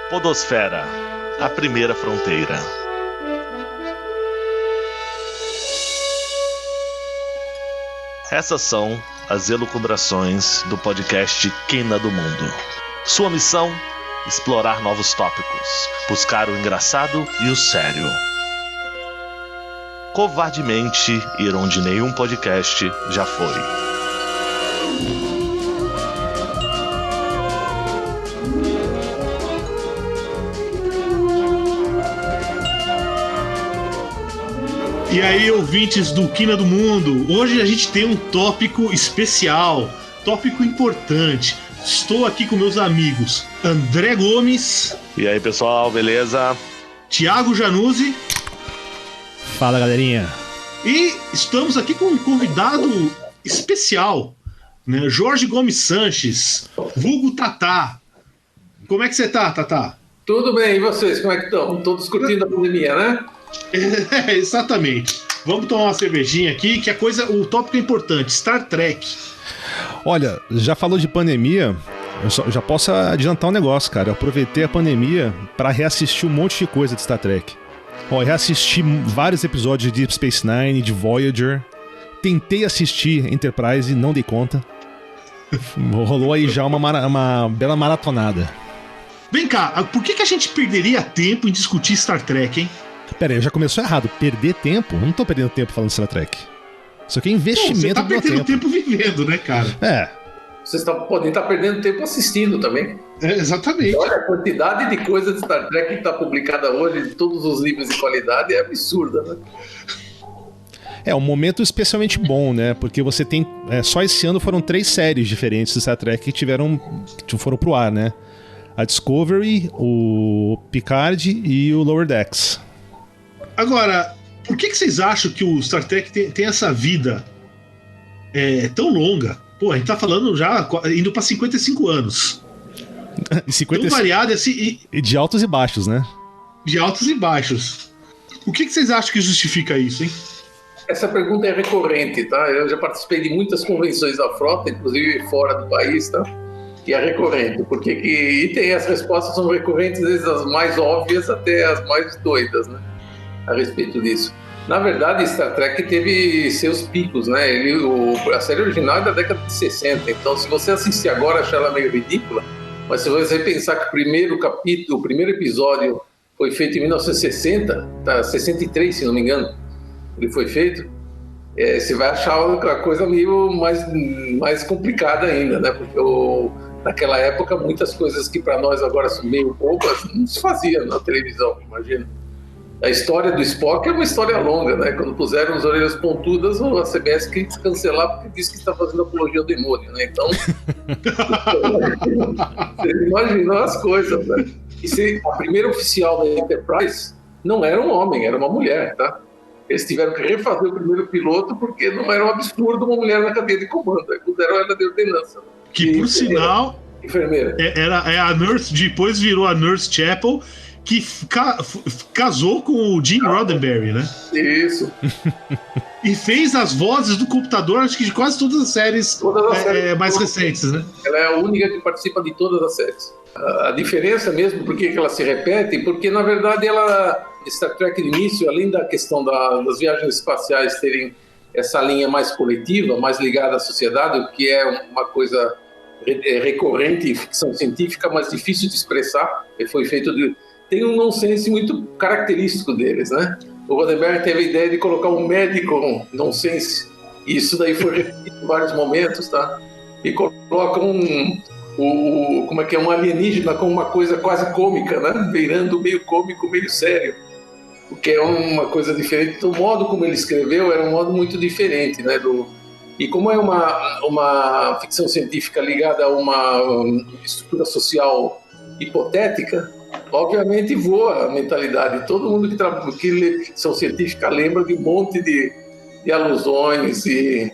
Podosfera, a primeira fronteira. Essas são as elucubrações do podcast Quina do Mundo. Sua missão? Explorar novos tópicos, buscar o engraçado e o sério. Covardemente ir onde nenhum podcast já foi. E aí, ouvintes do Quina do Mundo, hoje a gente tem um tópico especial, tópico importante. Estou aqui com meus amigos André Gomes. E aí, pessoal, beleza? Thiago Januzzi. Fala, galerinha. E estamos aqui com um convidado especial, né? Jorge Gomes Sanches, vulgo Tatá. Como é que você tá, Tatá? Tudo bem, e vocês, como é que estão? Todos curtindo a pandemia, né? Exatamente. Vamos tomar uma cervejinha aqui, que o tópico é importante, Star Trek. Olha, já falou de pandemia, eu já posso adiantar um negócio, cara. Eu aproveitei a pandemia pra reassistir um monte de coisa de Star Trek. Ó, eu reassisti vários episódios de Deep Space Nine, de Voyager. Tentei assistir Enterprise e não dei conta. Rolou aí já uma bela maratonada. Vem cá, por que a gente perderia tempo em discutir Star Trek, hein? Pera aí, já começou errado. Perder tempo? Eu não tô perdendo tempo falando de Star Trek. Isso aqui é investimento do meu tempo. Você tá perdendo tempo vivendo, né, cara? É. Vocês podem estar perdendo tempo assistindo também. Exatamente. Olha, a quantidade de coisa de Star Trek que está publicada hoje, de todos os níveis de qualidade, é absurda, né? É um momento especialmente bom, né? Porque você tem... só esse ano foram 3 séries diferentes de Star Trek que foram pro ar, né? A Discovery, o Picard e o Lower Decks. Agora, por que vocês acham que o Star Trek tem essa vida tão longa? Pô, a gente tá falando já indo pra 55 anos. Tão variado assim. E de altos e baixos, né? De altos e baixos. O que vocês acham que justifica isso, hein? Essa pergunta é recorrente, tá? Eu já participei de muitas convenções da frota, inclusive fora do país, tá? E é recorrente, e tem as respostas são recorrentes, desde as mais óbvias até as mais doidas, né? A respeito disso. Na verdade, Star Trek teve seus picos, né? A série original é da década de 60, então se você assistir agora achar ela meio ridícula, mas se você pensar que o primeiro episódio foi feito em 1960, 63, se não me engano, ele foi feito, você vai achar a coisa meio mais complicada ainda, né? Porque naquela época muitas coisas que para nós agora são meio bobas não se faziam na televisão, imagina. A história do Spock é uma história longa, né? Quando puseram as orelhas pontudas, a CBS quis cancelar porque disse que está fazendo apologia ao demônio, né? Então, você imaginou as coisas, né? E a primeira oficial da Enterprise não era um homem, era uma mulher, tá? Eles tiveram que refazer o primeiro piloto porque não era um absurdo uma mulher na cadeia de comando. Aí puderam ela de ordenança. Que, por sinal, enfermeira. É a Nurse, depois virou a Nurse Chapel, que casou com o Gene Roddenberry, né? Isso. E fez as vozes do computador, acho que de quase todas as séries, mais recentes, né? Ela é a única que participa de todas as séries. A diferença mesmo, por que ela se repete? Porque, na verdade, Star Trek no início, além da questão das viagens espaciais terem essa linha mais coletiva, mais ligada à sociedade, o que é uma coisa recorrente em ficção científica, mas difícil de expressar, foi feito tem um nonsense muito característico deles, né? O Roddenberry teve a ideia de colocar um médico nonsense, e isso daí foi repetido em vários momentos, tá? E coloca um alienígena como uma coisa quase cômica, né? Beirando meio cômico, meio sério, o que é uma coisa diferente. Então, o modo como ele escreveu era um modo muito diferente, né? E como é uma ficção científica ligada a uma estrutura social hipotética, obviamente voa a mentalidade. Todo mundo que lê ficção científica lembra de um monte de alusões e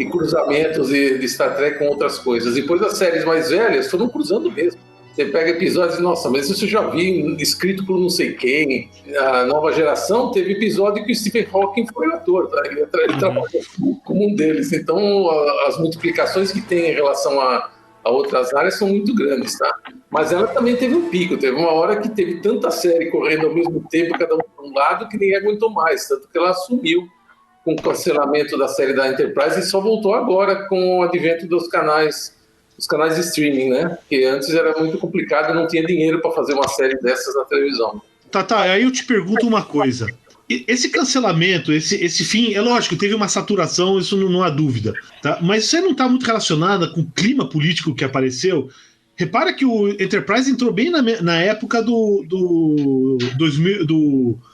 cruzamentos de Star Trek com outras coisas. Depois as séries mais velhas foram cruzando mesmo. Você pega episódios e, nossa, mas isso eu já vi, escrito por não sei quem. A nova geração teve episódio que o Stephen Hawking foi o ator, tá? Ele trabalhou como um deles. Então, as multiplicações que tem em relação a outras áreas são muito grandes, tá? Mas ela também teve um pico, teve uma hora que teve tanta série correndo ao mesmo tempo, cada um para um lado, que ninguém aguentou mais, tanto que ela assumiu com o cancelamento da série da Enterprise e só voltou agora com o advento dos canais de streaming, né? Porque antes era muito complicado e não tinha dinheiro para fazer uma série dessas na televisão. Tá, aí eu te pergunto uma coisa. Esse cancelamento, esse fim, é lógico, teve uma saturação, isso não há dúvida, tá? Mas você não está muito relacionada com o clima político que apareceu? Repara que o Enterprise entrou bem na época do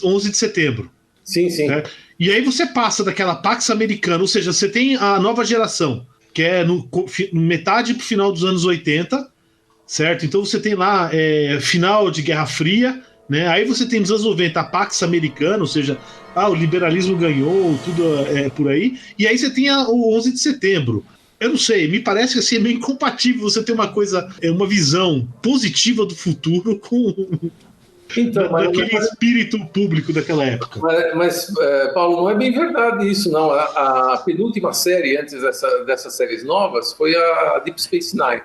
11 de setembro. Sim. Né? E aí você passa daquela Pax Americana, ou seja, você tem a nova geração, que é no metade pro final dos anos 80, certo? Então você tem lá final de Guerra Fria, né? Aí você tem nos anos 90 a Pax Americana, ou seja, o liberalismo ganhou, tudo por aí. E aí você tem o 11 de setembro. Eu não sei, me parece que assim, é meio incompatível você ter uma visão positiva do futuro com daquele espírito público daquela época. Mas Paulo, não é bem verdade isso, não. A penúltima série, antes dessas séries novas, foi a Deep Space Nine.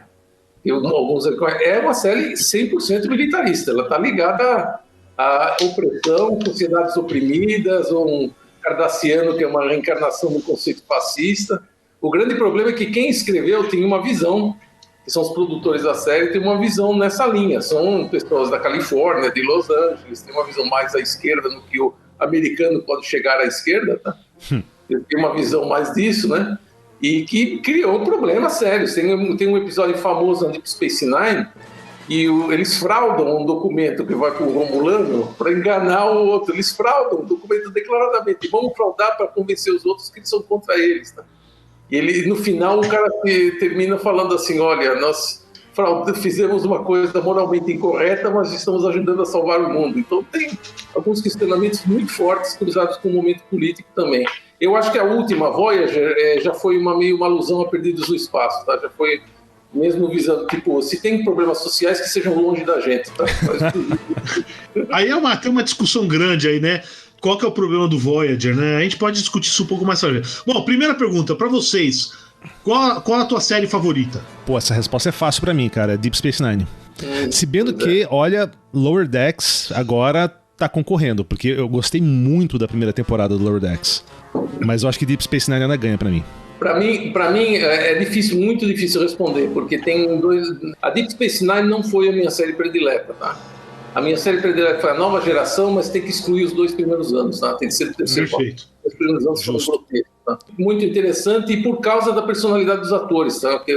É uma série 100% militarista, ela está ligada à opressão, sociedades oprimidas, um cardassiano que é uma reencarnação do conceito fascista. O grande problema é que quem escreveu tem uma visão, que são os produtores da série, tem uma visão nessa linha, são pessoas da Califórnia, de Los Angeles, tem uma visão mais à esquerda no que o americano pode chegar à esquerda, tá? Tem uma visão mais disso, né? E que criou problemas sérios. Tem um episódio famoso na Deep Space Nine e eles fraudam um documento que vai para o Romulano para enganar o outro. Eles fraudam um documento declaradamente. Vamos fraudar para convencer os outros que eles são contra eles. Tá? E no final o cara termina falando assim, olha, nós fizemos uma coisa moralmente incorreta, mas estamos ajudando a salvar o mundo. Então tem alguns questionamentos muito fortes cruzados com o momento político também. Eu acho que a última, Voyager, já foi meio uma alusão a Perdidos no Espaço, tá? Já foi mesmo visando, tipo, se tem problemas sociais que sejam longe da gente, tá? Aí tem uma discussão grande aí, né? Qual que é o problema do Voyager, né? A gente pode discutir isso um pouco mais tarde. Bom, primeira pergunta, pra vocês, qual a tua série favorita? Pô, essa resposta é fácil pra mim, cara, Deep Space Nine. Se bem do que, olha, Lower Decks agora tá concorrendo, porque eu gostei muito da primeira temporada do Lower Decks. Mas eu acho que Deep Space Nine ainda ganha pra mim. Pra mim é difícil, muito difícil responder, porque tem dois... A Deep Space Nine não foi a minha série predileta, tá? A minha série predileta foi a nova geração, mas tem que excluir os 2 primeiros anos, tá? Tem que ser o terceiro. Perfeito. Os primeiros anos foram grotescos, tá? Muito interessante e por causa da personalidade dos atores, tá? Porque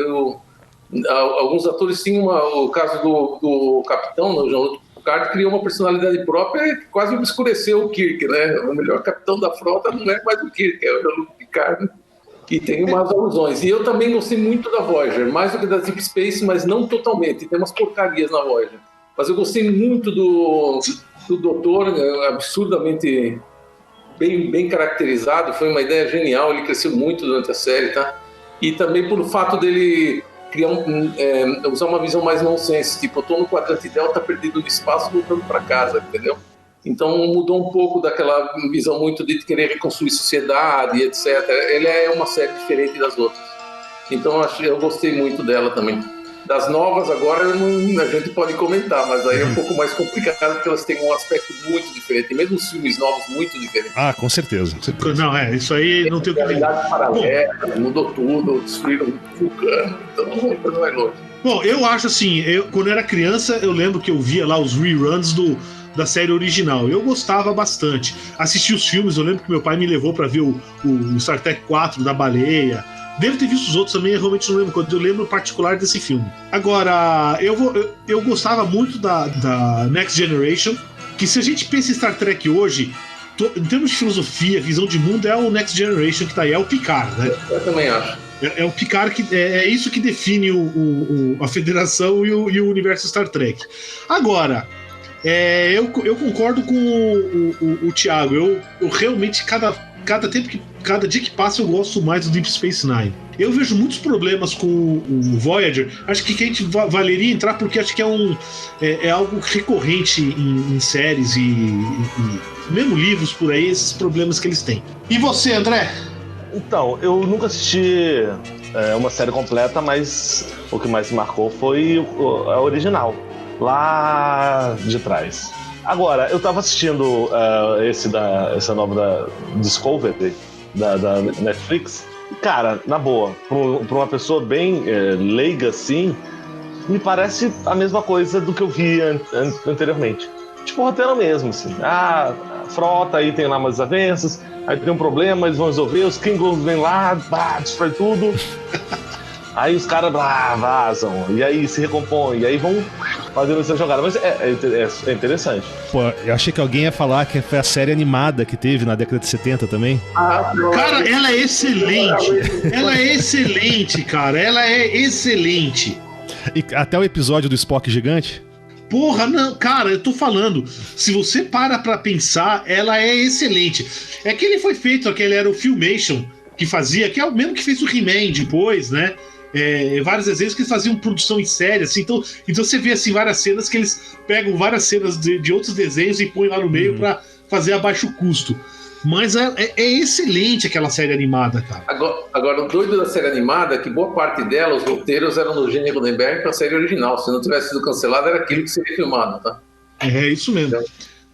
alguns atores tinham o caso do capitão, o Jean-Luc Picard, criou uma personalidade própria que quase obscureceu o Kirk, né? O melhor capitão da frota não é mais o Kirk, é o Jean-Luc Picard, né? E tem umas alusões. E eu também gostei muito da Voyager, mais do que da Deep Space, mas não totalmente. Tem umas porcarias na Voyager. Mas eu gostei muito do Doutor, absurdamente bem caracterizado. Foi uma ideia genial, ele cresceu muito durante a série, tá? E também pelo fato dele criar usar uma visão mais nonsense, tipo, eu tô no quadrante delta perdido no espaço voltando para casa, entendeu? Então mudou um pouco daquela visão muito de querer reconstruir sociedade, etc. Ele é uma série diferente das outras. Então eu gostei muito dela também. Das novas agora a gente pode comentar, mas aí é um pouco mais complicado porque elas têm um aspecto muito diferente, mesmo os filmes novos muito diferentes. Ah, com certeza. Não, isso aí não tem o que ver. Paralela, mudou tudo, destruíram o vulcano, então não vai longe. Bom, eu acho assim, quando eu era criança, eu lembro que eu via lá os reruns da série original. Eu gostava bastante. Assisti os filmes, eu lembro que meu pai me levou pra ver o Star Trek 4 da baleia. Devo ter visto os outros também, eu realmente não lembro quando. Eu lembro em particular desse filme. Agora, eu gostava muito da Next Generation, que se a gente pensa em Star Trek hoje, em termos de filosofia, visão de mundo, é o Next Generation que tá aí, é o Picard, né? Eu também acho. É o Picard que é isso que define a Federação e o universo Star Trek. Agora, eu concordo com o Thiago. Eu realmente, cada dia que passa, eu gosto mais do Deep Space Nine. Eu vejo muitos problemas com o Voyager. Acho que a gente valeria entrar porque acho que é algo recorrente em séries e mesmo livros por aí, esses problemas que eles têm. E você, André? Então, eu nunca assisti uma série completa, mas o que mais me marcou foi a original, lá de trás. Agora, eu tava assistindo essa nova da Discovery, da Netflix. Cara, na boa, pra uma pessoa bem leiga assim, me parece a mesma coisa do que eu vi anteriormente. Tipo, roteiro mesmo, assim. A frota, aí tem lá umas desavenças, aí tem um problema, eles vão resolver, os Klingons vêm lá, destrói tudo. Aí os caras vazam, e aí se recompõem, e aí vão fazendo essa jogada. Mas é interessante. Pô, eu achei que alguém ia falar que foi a série animada que teve na década de 70 também. Cara, ela é excelente. Ela é excelente, cara. Ela é excelente. E até o episódio do Spock gigante? Porra, não, cara, eu tô falando. Se você para pra pensar, ela é excelente. É que ele foi feito, aquele era o Filmation, que fazia, que é o mesmo que fez o He-Man depois, né? Vários desenhos que eles faziam produção em série, assim, então você vê assim, várias cenas que eles pegam várias cenas de outros desenhos e põem lá no meio pra fazer a baixo custo. Mas é excelente aquela série animada, cara. Agora, o doido da série animada é que boa parte dela, os roteiros eram do Gene Roddenberry pra série original. Se não tivesse sido cancelado, era aquilo que seria filmado, tá? É isso mesmo.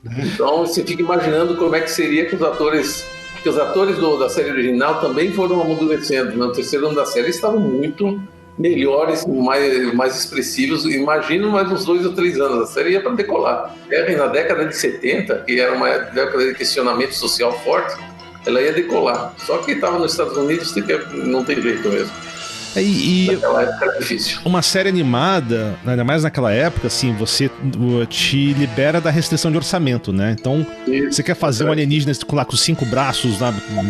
Então você fica imaginando como é que seria que os atores... Porque os atores da série original também foram amadurecendo. No terceiro ano da série estavam muito melhores, mais expressivos. Imagino mais uns 2 ou 3 anos. A série ia para decolar. Na década de 70, que era uma década de questionamento social forte, ela ia decolar. Só que estava nos Estados Unidos, não tem jeito mesmo. Naquela época era difícil. Uma série animada, ainda mais naquela época, assim, você te libera da restrição de orçamento, né? Então, você quer fazer um alienígena lá com 5 braços,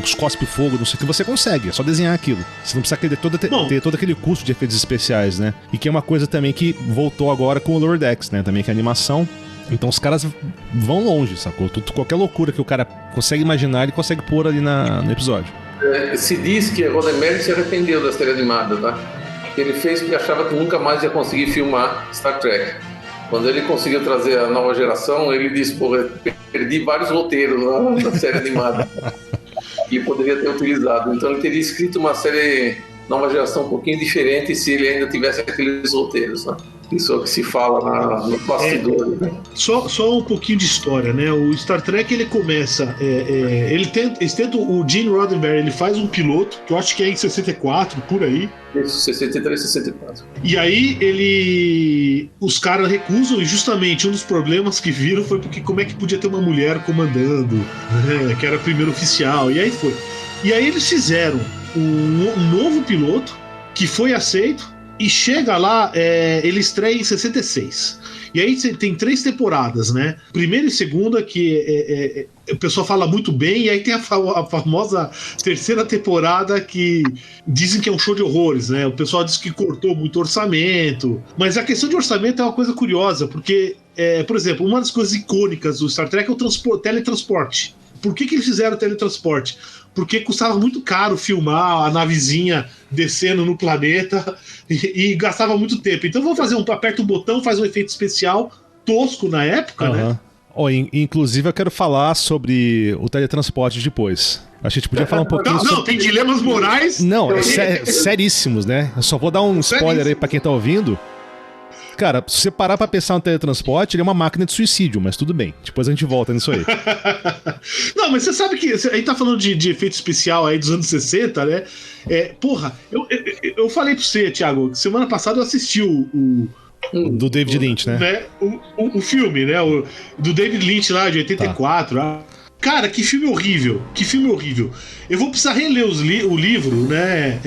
uns cospe-fogo, não sei o que, você consegue, é só desenhar aquilo. Você não precisa ter todo aquele custo de efeitos especiais, né? E que é uma coisa também que voltou agora com o Lower Decks, né? Também que é animação. Então os caras vão longe, sacou? Qualquer loucura que o cara consegue imaginar, ele consegue pôr ali no episódio. Se diz que Roddenberry se arrependeu da série animada, tá? Que ele fez porque achava que nunca mais ia conseguir filmar Star Trek. Quando ele conseguiu trazer a nova geração, ele disse, pô, perdi vários roteiros na série animada que poderia ter utilizado. Então ele teria escrito uma série nova geração um pouquinho diferente se ele ainda tivesse aqueles roteiros, né? Isso é o que se fala no bastidor. Né? Só um pouquinho de história, né? O Star Trek, ele começa... eles tentam, o Gene Roddenberry, ele faz um piloto, que eu acho que é em 64, por aí. Isso, 63, 64. E aí, os caras recusam, e justamente um dos problemas que viram foi porque como é que podia ter uma mulher comandando, né? Que era primeiro oficial, e aí foi. E aí eles fizeram um novo piloto, que foi aceito, e chega lá, ele estreia em 66. E aí tem 3 temporadas, né? Primeira e segunda, que o pessoal fala muito bem, e aí tem a famosa terceira temporada, que dizem que é um show de horrores, né? O pessoal diz que cortou muito orçamento. Mas a questão de orçamento é uma coisa curiosa, porque, por exemplo, uma das coisas icônicas do Star Trek é o teletransporte. Por que eles fizeram o teletransporte? Porque custava muito caro filmar a navezinha descendo no planeta e gastava muito tempo. Então vamos fazer aperta um botão, faz um efeito especial tosco na época, né? Inclusive eu quero falar sobre o teletransporte depois. A gente podia falar um pouquinho sobre... Não, tem dilemas morais... Não, seríssimos, né? Eu só vou dar um spoiler aí pra quem tá ouvindo. Cara, se você parar pra pensar no teletransporte, ele é uma máquina de suicídio, mas tudo bem. Depois a gente volta nisso aí. Não, mas você sabe que... A gente tá falando de efeito especial aí dos anos 60, né? Porra, eu falei pra você, Thiago, que semana passada eu assisti do David Lynch, né? O filme, né? Do David Lynch lá, de 84. Tá. Cara, que filme horrível. Que filme horrível. Eu vou precisar reler o livro, né?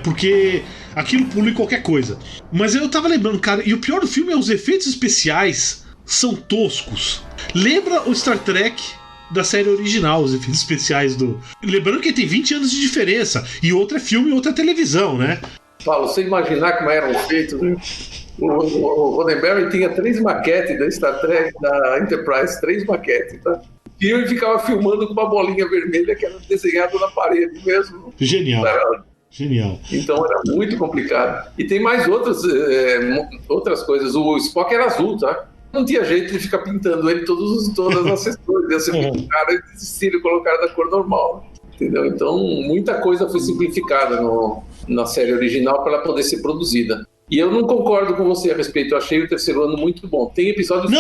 Porque... aquilo pula em qualquer coisa. Mas eu tava lembrando, cara, e o pior do filme é os efeitos especiais são toscos. Lembra o Star Trek da série original, os efeitos especiais do... Lembrando que tem 20 anos de diferença. E outro é filme e outro é televisão, né? Paulo, você imaginar como eram feitos, né? O Roddenberry tinha 3 maquetes da Star Trek, da Enterprise, 3 maquetes, tá? E ele ficava filmando com uma bolinha vermelha que era desenhada na parede mesmo. Genial. Genial. Então era muito complicado. E tem mais outras coisas. O Spock era azul, tá? Não tinha jeito de ficar pintando ele todas as sessões. Ia ser muito caro e desistiram e colocaram da cor normal. Entendeu? Então muita coisa foi simplificada na série original para ela poder ser produzida. E eu não concordo com você a respeito, eu achei o terceiro ano muito bom. Tem episódios...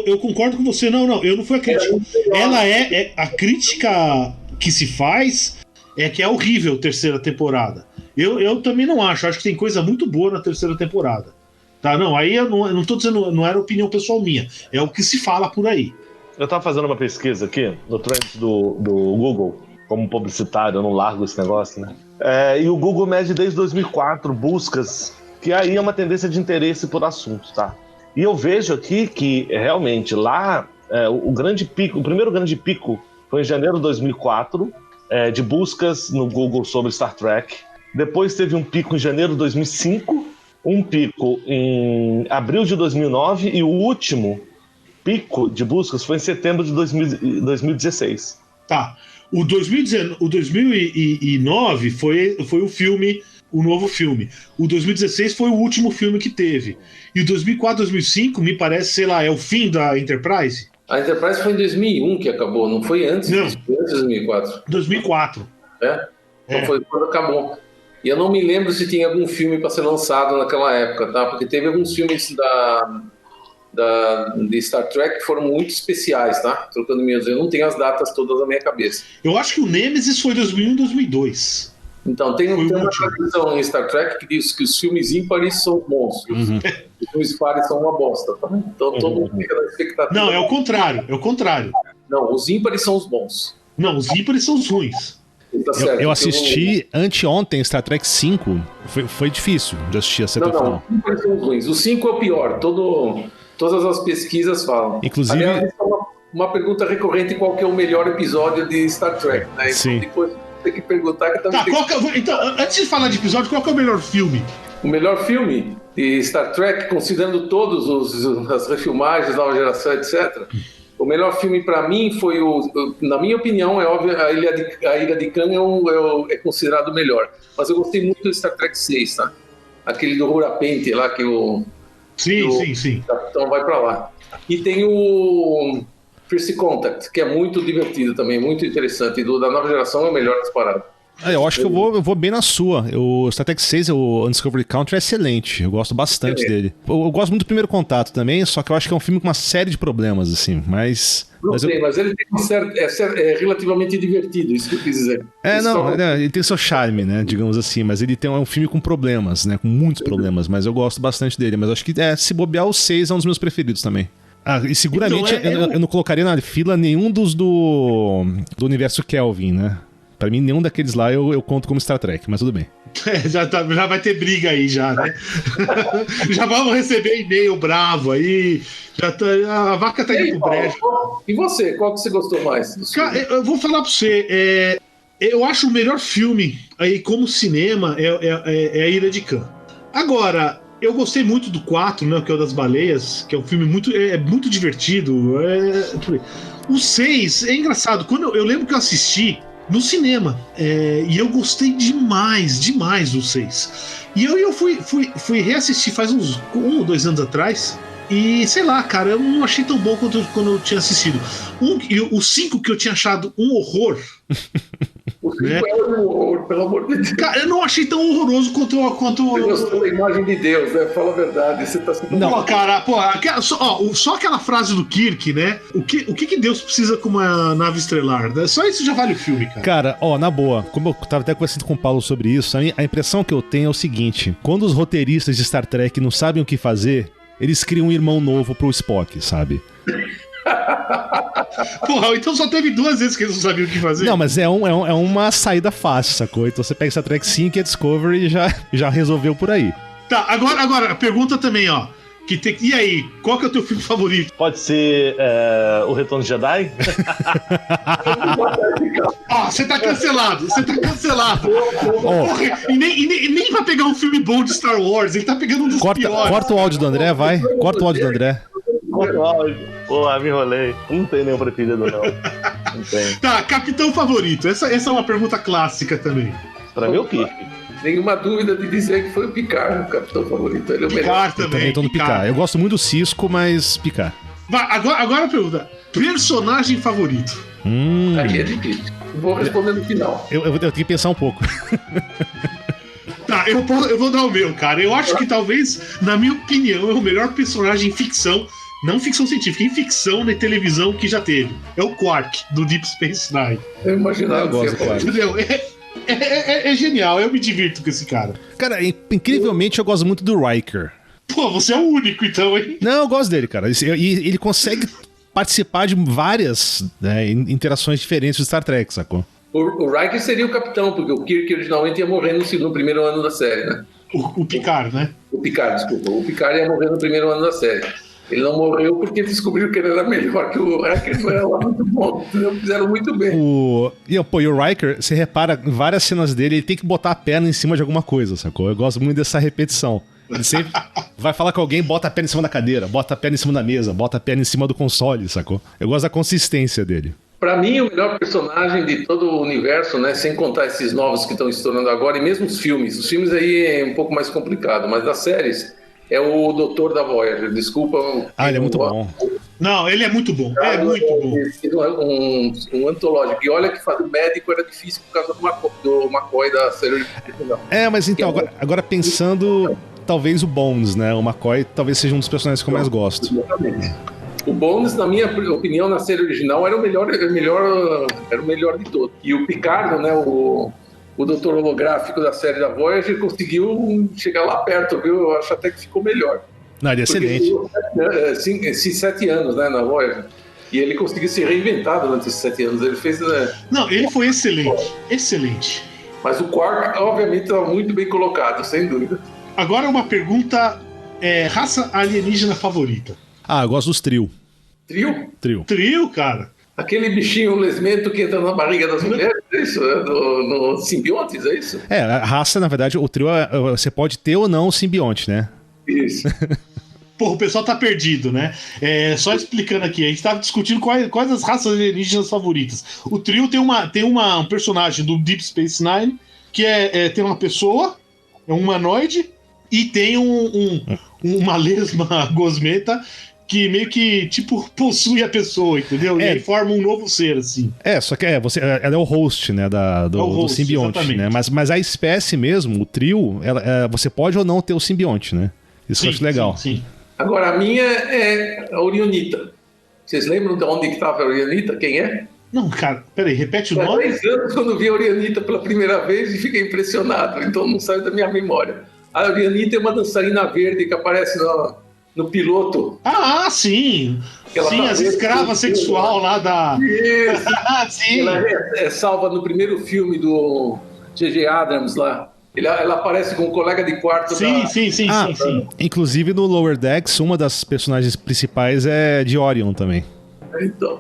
Eu concordo com você, eu não fui a crítica. Ela é a crítica que se faz é que é horrível a terceira temporada. Eu também não acho que tem coisa muito boa na terceira temporada. Tá, não, aí eu não tô dizendo, não era opinião pessoal minha, é o que se fala por aí. Eu tava fazendo uma pesquisa aqui no Trends do Google, como publicitário, eu não largo esse negócio, né? E o Google mede desde 2004 buscas, que aí é uma tendência de interesse por assunto, tá? E eu vejo aqui que realmente lá o primeiro grande pico foi em janeiro de 2004, de buscas no Google sobre Star Trek. Depois teve um pico em janeiro de 2005, um pico em abril de 2009 e o último pico de buscas foi em setembro de 2016. Tá. O 2009 foi o filme, o novo filme. O 2016 foi o último filme que teve. E o 2004, 2005, me parece, sei lá, é o fim da Enterprise? A Enterprise foi em 2001 que acabou, não foi antes? Não. Foi antes de 2004. 2004. Então foi quando acabou. E eu não me lembro se tinha algum filme para ser lançado naquela época, tá? Porque teve alguns filmes de Star Trek que foram muito especiais, tá? Trocando minhas, eu não tenho as datas todas na minha cabeça. Eu acho que o Nemesis foi 2001, 2002. Então, tem uma tradição em Star Trek que diz que os filmes ímpares são bons, os filmes pares são uma bosta, tá? Então todo mundo fica na expectativa. Não, é o contrário. Não, os ímpares são os bons. Não, os ímpares são os ruins. Tá certo, eu assisti anteontem Star Trek 5, foi difícil de assistir até o final. Os ímpares são os ruins. O 5 é o pior, todas as pesquisas falam. Inclusive... Aliás, uma pergunta recorrente: qual que é o melhor episódio de Star Trek, né? Sim. Então, depois tem que perguntar que também. Então, antes de falar de episódio, qual que é o melhor filme? O melhor filme de Star Trek, considerando todos as refilmagens, nova geração, etc. O melhor filme para mim foi na minha opinião, é óbvio, a Ilha de Khan é considerado o melhor. Mas eu gostei muito do Star Trek 6, tá? Aquele do Hurapente lá que Sim. O capitão vai para lá. E tem o First Contact, que é muito divertido também, muito interessante. Da nova geração é o melhor disparado. Eu acho que eu vou bem na sua. O Star Trek 6, o Undiscovered Country, é excelente. Eu gosto bastante dele. Eu gosto muito do Primeiro Contato também, só que eu acho que é um filme com uma série de problemas, assim, mas ele tem é relativamente divertido, isso que eu quis dizer. Ele tem seu charme, né, digamos assim, mas ele é um filme com problemas, né, com muitos problemas, mas eu gosto bastante dele, mas eu acho que se bobear, o 6 é um dos meus preferidos também. E seguramente eu não colocaria na fila nenhum dos do universo Kelvin, né? Pra mim, nenhum daqueles lá eu conto como Star Trek, mas tudo bem. Já vai ter briga aí já, né? Já vamos receber e-mail bravo aí. A vaca tá indo pro brejo. E você? Qual que você gostou mais? Cara, eu vou falar pra você. Eu acho o melhor filme aí como cinema é a Ilha de Khan. Agora, eu gostei muito do 4, né? Que é o das baleias, que é um filme muito divertido. O 6 é engraçado. Quando eu lembro que eu assisti no cinema, e eu gostei demais do 6. E eu fui reassistir faz uns 1 ou 2 anos atrás, e sei lá, cara, eu não achei tão bom quanto quando eu tinha assistido. O 5 que eu tinha achado um horror. O 5 é um horror, pelo amor de Deus. Cara, eu não achei tão horroroso quanto Você gostou da imagem de Deus, né? Fala a verdade. Você tá sendo... Não, cara, só aquela frase do Kirk, né? O que Deus precisa com uma nave estrelar? Só isso já vale o filme, cara. Cara, na boa, como eu tava até conversando com o Paulo sobre isso, a impressão que eu tenho é o seguinte: quando os roteiristas de Star Trek não sabem o que fazer, eles criam um irmão novo pro Spock, sabe? Porra, então só teve 2 vezes que eles não sabiam o que fazer. Não, mas é uma saída fácil, sacou? Então você pega Star Trek 5 e a Discovery e já resolveu por aí. Tá, agora a pergunta também, ó. E aí, qual que é o teu filme favorito? Pode ser O Retorno de Jedi? Você tá cancelado. Porra, e nem vai pegar um filme bom de Star Wars, ele tá pegando um dos piores. Corta o áudio do André, vai. Corta o áudio do André. Corta o áudio. Porra, me enrolei. Não tem nenhum preferido, não. Não tem. Tá, capitão favorito. Essa é uma pergunta clássica também. Pra mim, o Kirk. Nenhuma dúvida de dizer que foi o Picard, o capitão favorito. Ele é o melhor. Picard também. Então, Picard. Eu gosto muito do Cisco, mas Picard. Agora a pergunta: personagem favorito? Aí é difícil. Vou responder no final. Eu tenho que pensar um pouco. Tá, eu vou dar o meu, cara. Eu acho que talvez, na minha opinião, é o melhor personagem em ficção, não ficção científica, em ficção na televisão que já teve. É o Quark, do Deep Space Nine. Eu imaginava. Eu gosto do Quark. Entendeu? É genial, eu me divirto com esse cara. Cara, incrivelmente eu gosto muito do Riker. Pô, você é o único, então, hein? Não, eu gosto dele, cara. E ele consegue participar de várias, né, interações diferentes do Star Trek, sacou? O Riker seria o capitão, porque o Kirk originalmente ia morrer no primeiro ano da série, né? O Picard, né? O Picard, desculpa. O Picard ia morrer no primeiro ano da série. Ele não morreu porque descobriram que ele era melhor que o Riker, não era lá muito bom. Entendeu? Fizeram muito bem. E o Riker, você repara, em várias cenas dele, ele tem que botar a perna em cima de alguma coisa, sacou? Eu gosto muito dessa repetição. Ele sempre vai falar com alguém, bota a perna em cima da cadeira, bota a perna em cima da mesa, bota a perna em cima do console, sacou? Eu gosto da consistência dele. Pra mim, o melhor personagem de todo o universo, né, sem contar esses novos que estão estourando agora, e mesmo os filmes. Os filmes aí é um pouco mais complicado, mas das séries é o Doutor da Voyager. Desculpa. Ele é muito bom. Não, ele é muito bom. É muito bom. Um antológico. E olha que fazer médico era difícil por causa do McCoy da série original. Mas então, agora pensando, talvez o Bones, né? O McCoy talvez seja um dos personagens que eu mais gosto. Exatamente. O Bones, na minha opinião, na série original, era o melhor de todos. E o Picard, né, o doutor holográfico da série da Voyager, conseguiu chegar lá perto, viu? Eu acho até que ficou melhor. Não, ele é excelente. Esses 7 anos, né, na Voyager. E ele conseguiu se reinventar durante esses 7 anos. Ele fez... Não, ele foi excelente. Excelente. Mas o Quark, obviamente, estava muito bem colocado, sem dúvida. Agora uma pergunta, raça alienígena favorita? Eu gosto dos trio. Trio? Trio, cara. Aquele bichinho lesmento que entra na barriga das mulheres, é isso? No simbiontes, é isso? A raça, na verdade, o trio, você pode ter ou não o simbionte, né? Isso. Pô, o pessoal tá perdido, né? Só explicando aqui, a gente tava discutindo quais as raças alienígenas favoritas. O trio tem um personagem do Deep Space Nine, que tem uma pessoa, é um humanoide, e tem uma lesma gosmenta que meio que, tipo, possui a pessoa, entendeu? E aí forma um novo ser, assim. Só que ela é o host, né, do simbionte, né? Mas a espécie mesmo, o trio, você pode ou não ter o simbionte, né? Isso eu acho legal. Sim. Agora, a minha é a Orionita. Vocês lembram de onde que estava a Orionita? Quem é? Não, cara, peraí, repete o Há nome. 10 anos quando vi a Orionita pela primeira vez e fiquei impressionado, então não saiu da minha memória. A Orionita é uma dançarina verde que aparece no piloto. Sim! Sim, Tá as escravas sexual lá da... Sim! Ela é salva no primeiro filme do J.J. Abrams lá. Ela aparece com um colega de quarto Sim. Inclusive no Lower Decks, uma das personagens principais é de Orion também. Então.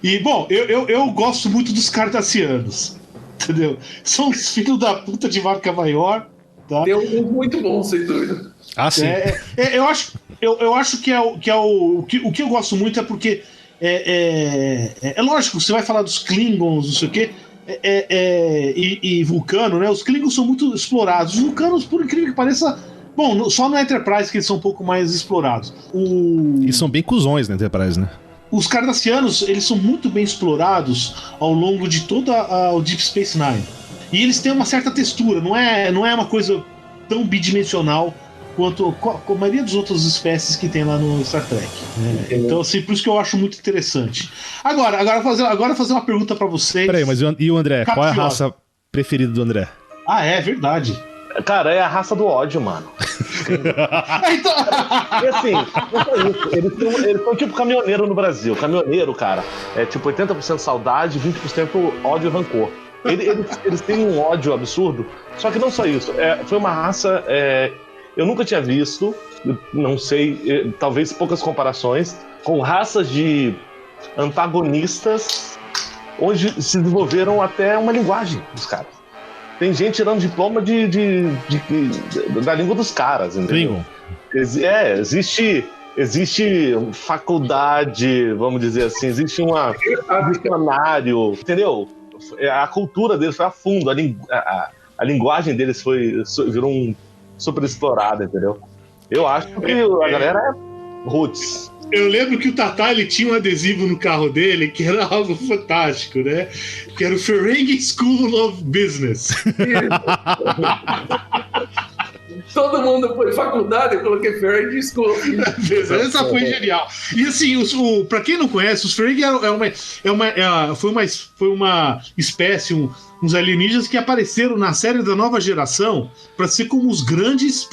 E, bom, eu gosto muito dos cardassianos, entendeu? São os filhos da puta de vaca maior, tá? Tem um muito bom, sem dúvida. Sim. Eu acho que o que eu gosto muito é porque é lógico, você vai falar dos Klingons, não sei o quê, e Vulcano, né? Os Klingons são muito explorados. Os Vulcanos, por incrível que pareça, bom, só no Enterprise que eles são um pouco mais explorados. E são bem cuzões na Enterprise, né? Os cardassianos, eles são muito bem explorados ao longo de toda o Deep Space Nine. E eles têm uma certa textura, não é uma coisa tão bidimensional quanto a maioria das outras espécies que tem lá no Star Trek. Né? Então, assim, por isso que eu acho muito interessante. Agora fazer uma pergunta pra vocês. Peraí, mas e o André? Qual é a raça preferida do André? É verdade. Cara, é a raça do ódio, mano. Então... E assim, não só isso. Eles são tipo caminhoneiro no Brasil. Caminhoneiro, cara, é tipo 80% saudade, 20% ódio e rancor. Eles têm um ódio absurdo. Só que não só isso. Foi uma raça... eu nunca tinha visto, não sei, talvez poucas comparações, com raças de antagonistas onde se desenvolveram até uma linguagem dos caras. Tem gente tirando diploma da língua dos caras, entendeu? Existe faculdade, vamos dizer assim, existe um dicionário, entendeu? A cultura deles foi a fundo, a linguagem deles virou super explorada, entendeu? Eu acho que a galera Roots. Eu lembro que o Tatá, ele tinha um adesivo no carro dele que era algo fantástico, né? Que era o Ferengi School of Business. Todo mundo foi faculdade, eu coloquei Ferengi School of Business. Essa foi genial. E assim, pra quem não conhece, os Ferengi foi uma espécie, uns alienígenas que apareceram na série da Nova Geração para ser como os grandes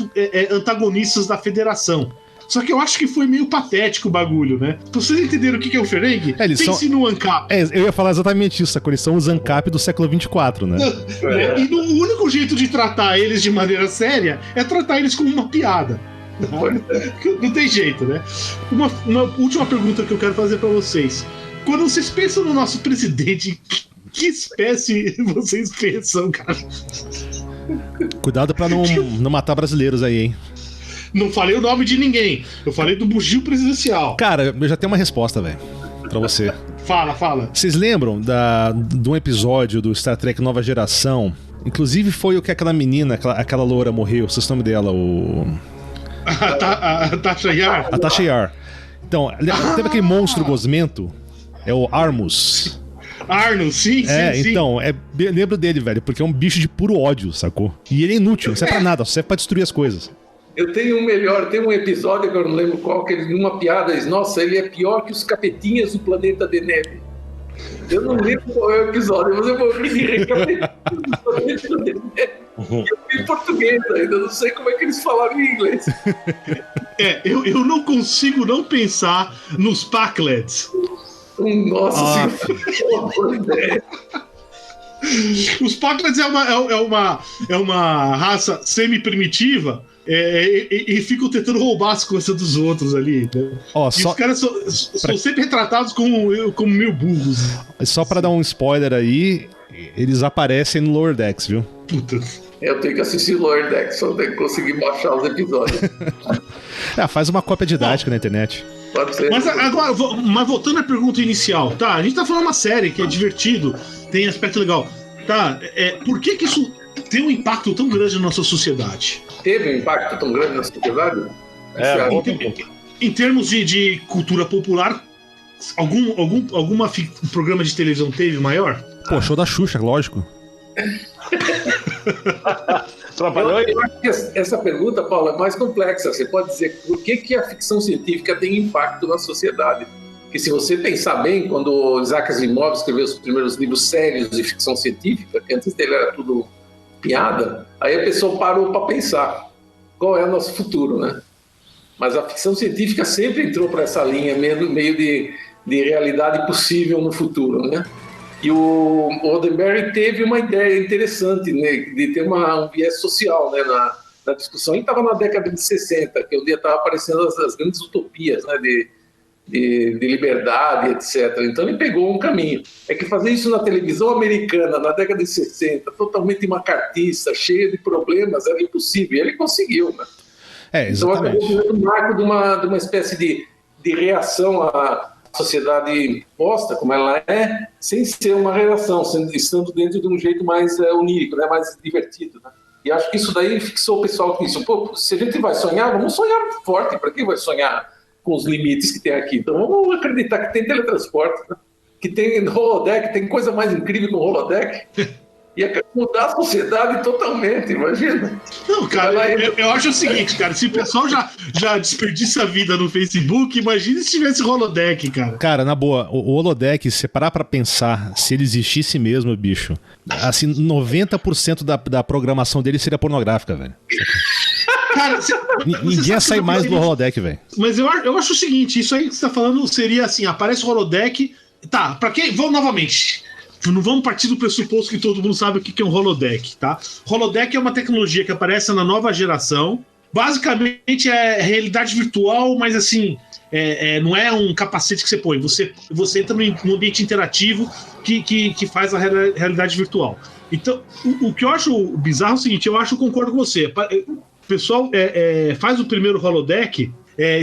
antagonistas da Federação. Só que eu acho que foi meio patético o bagulho, né? Pra vocês entenderem o que é o Ferengi, pense no ANCAP. Eu ia falar exatamente isso, eles são os ANCAP do século 24, né? E o único jeito de tratar eles de maneira séria é tratar eles como uma piada. Não tem jeito, né? Uma última pergunta que eu quero fazer pra vocês. Quando vocês pensam no nosso presidente, que espécie vocês pensam, cara? Cuidado pra não matar brasileiros aí, hein? Não falei o nome de ninguém. Eu falei do bugio presidencial. Cara, eu já tenho uma resposta, velho, pra você. Fala. Vocês lembram de um episódio do Star Trek Nova Geração? Inclusive foi o que aquela menina, aquela loura morreu. Vocês sabem dela, A Tasha Yar? A Tasha Yar. Então, teve aquele monstro gosmento? É o Armus. Arno, sim. Então, lembro dele, velho, porque é um bicho de puro ódio, sacou? E ele é inútil, não serve pra nada, só serve pra destruir as coisas. Eu tenho tem um episódio que eu não lembro qual, que ele, numa piada, diz, nossa, ele é pior que os capetinhas do planeta de neve. Eu não lembro qual é o episódio, mas eu vou rir capetinhas do planeta de neve. Eu em português ainda, não sei como é que eles falaram em inglês. Eu não consigo não pensar nos Packlets. Nossa senhora. Os Packlets é uma raça semi-primitiva e ficam tentando roubar as coisas dos outros ali. Né? Os caras são sempre retratados como meio burros. Só pra dar um spoiler aí, eles aparecem no Lower Decks, viu? Puta. Eu tenho que assistir o Lower Decks, só tenho que conseguir baixar os episódios. Faz uma cópia didática na internet. Pode ser. Mas agora, voltando à pergunta inicial, tá? A gente tá falando uma série que é divertido, tem aspecto legal, tá? Por que isso tem um impacto tão grande na nossa sociedade? Teve um impacto tão grande na sociedade? Em termos de cultura popular, algum programa de televisão teve maior? Pô, show da Xuxa, lógico. Eu acho que essa pergunta, Paulo, é mais complexa. Você pode dizer por que a ficção científica tem impacto na sociedade? Porque se você pensar bem, quando o Isaac Asimov escreveu os primeiros livros sérios de ficção científica, que antes dele era tudo piada, aí a pessoa parou para pensar qual é o nosso futuro, né? Mas a ficção científica sempre entrou para essa linha meio de realidade possível no futuro, né? E o Roddenberry teve uma ideia interessante, né, de ter um viés social, né, na discussão. E estava na década de 60, que é onde estavam aparecendo as grandes utopias, né, de liberdade, etc. Então ele pegou um caminho. É que fazer isso na televisão americana, na década de 60, totalmente macartista, cheia de problemas, era impossível. E ele conseguiu, né? Exatamente. Então acabou sendo um marco de uma espécie de reação à sociedade posta, como ela é, sem ser uma reação, estando dentro de um jeito mais onírico, né, mais divertido. Né? E acho que isso daí fixou o pessoal com isso. Pô, se a gente vai sonhar, vamos sonhar forte. Para quem vai sonhar com os limites que tem aqui? Então vamos acreditar que tem teletransporte, né? Que tem holodeck, tem coisa mais incrível que o holodeck. Ia mudar a sociedade totalmente, imagina. Não, cara, eu acho o seguinte, cara, se o pessoal já desperdiça a vida no Facebook, imagina se tivesse holodeck, cara. Cara, na boa, o holodeck, se parar pra pensar, se ele existisse mesmo, bicho, assim, 90% da programação dele seria pornográfica, velho. Cara, ninguém ia sair mais do holodeck, velho. Mas eu acho o seguinte, isso aí que você tá falando seria assim, aparece o holodeck, tá, pra quem, vamos novamente... Não vamos partir do pressuposto que todo mundo sabe o que é um holodeck, tá? Holodeck é uma tecnologia que aparece na nova geração. Basicamente é realidade virtual, mas assim, não é um capacete que você põe. Você entra num ambiente interativo que faz a realidade virtual. Então, o que eu acho bizarro é o seguinte, eu concordo com você. O pessoal faz o primeiro holodeck,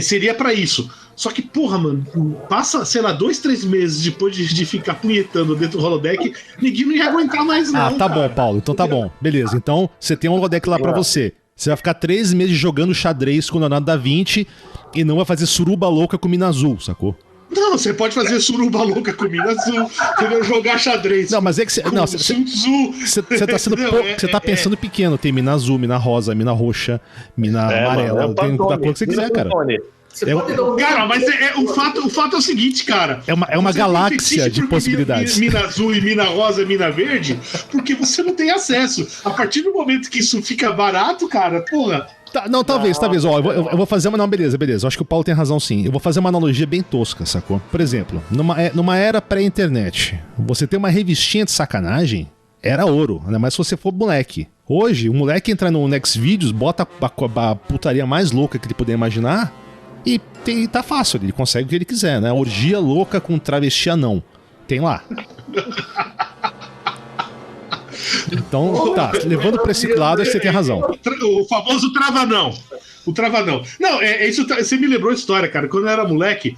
seria para isso. Só que, porra, mano, passa, sei lá, 2-3 meses depois de ficar punhetando dentro do holodeck, ninguém não ia aguentar mais, não. Tá bom, Paulo, então tá bom. Beleza, então você tem um holodeck lá pra você. Você vai ficar 3 meses jogando xadrez com o Leonardo da Vinci e não vai fazer suruba louca com mina azul, sacou? Não, você pode fazer suruba louca com mina azul, entendeu? Jogar xadrez. Não, mas é que você tá sendo você tá pensando pequeno. Tem mina azul, mina rosa, mina roxa, mina amarela. Tem da cor que você quiser, cara. Cara, mas o fato é o seguinte, cara. É uma galáxia de possibilidades. Mina azul e mina rosa, mina verde, porque você não tem acesso. A partir do momento que isso fica barato, cara, porra. Não, talvez. Ó, eu vou fazer uma. Não, beleza. Eu acho que o Paulo tem razão, sim. Eu vou fazer uma analogia bem tosca, sacou? Por exemplo, numa era pré-internet, você ter uma revistinha de sacanagem era ouro, ainda mais se você for moleque. Hoje, o moleque entra no Xvideos, bota a putaria mais louca que ele puder imaginar e tá fácil, ele consegue o que ele quiser, né? Orgia louca com travesti anão. Tem lá. Então, tá, levando pra esse lado, acho que você tem razão. O famoso travadão. O travadão. Não, isso, você me lembrou a história, cara. Quando eu era moleque,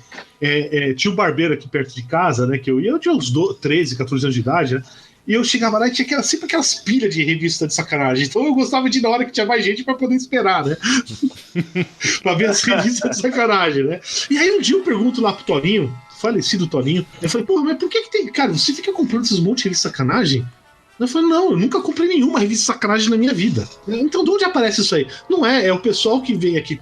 tinha um barbeiro aqui perto de casa, né? Que eu tinha uns 13, 14 anos de idade, né? E eu chegava lá e tinha sempre aquelas pilhas de revista de sacanagem. Então eu gostava de ir na hora que tinha mais gente pra poder esperar, né? Pra ver as revistas de sacanagem, né? E aí um dia eu pergunto lá pro Toninho, falecido Toninho, eu falei, porra, mas por que tem... Cara, você fica comprando esses montes de revista de sacanagem? Eu falei, não, eu nunca comprei nenhuma revista de sacanagem na minha vida. Então, de onde aparece isso aí? Não é o pessoal que vem aqui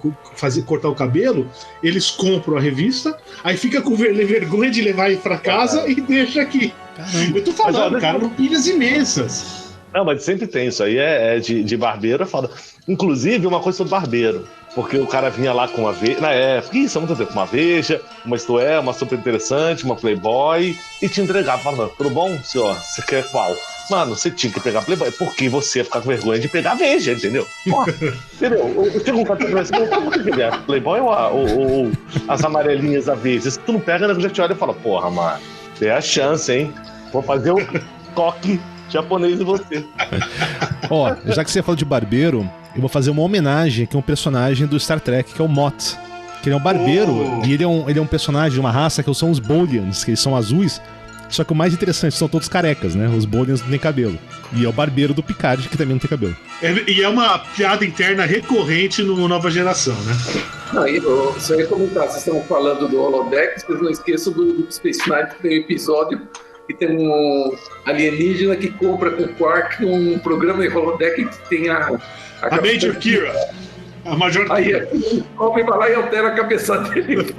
cortar o cabelo, eles compram a revista, aí fica com vergonha de levar pra casa e deixa aqui. Caramba. Eu tô falando, cara, são pilhas imensas. Não, mas sempre tem, isso aí de barbeiro, é foda. Inclusive, uma coisa sobre barbeiro, porque o cara vinha lá com uma veja, na época, isso há muito tempo, uma veja, uma Isto É, uma super interessante, uma Playboy, e te entregava, falando, tudo bom, senhor? Você quer qual? Mano, você tinha que pegar Playboy, porque você ia ficar com vergonha de pegar a veja, entendeu? Porra, entendeu? Eu tenho um cara que você quer Playboy ou as amarelinhas da veja? Se tu não pega, a já te olha e fala, porra, mano, tem a chance, hein? Vou fazer um toque japonês em você. Ó, já que você falou de barbeiro, eu vou fazer uma homenagem aqui a um personagem do Star Trek, que é o Mott. Que ele é um barbeiro, e ele é um personagem de uma raça que são os Bolians, que eles são azuis. Só que o mais interessante, são todos carecas, né? Os Bolians não têm cabelo. E é o barbeiro do Picard, que também não tem cabelo. E é uma piada interna recorrente no Nova Geração, né? Não, você ia comentar, vocês estão falando do Holodeck, vocês não esqueçam do Space Knight, que tem um episódio que tem um alienígena que compra com o Quark um programa de Holodeck que tem a Major Kira. A Major Kira. Aí o homem vai lá e altera a cabeça dele do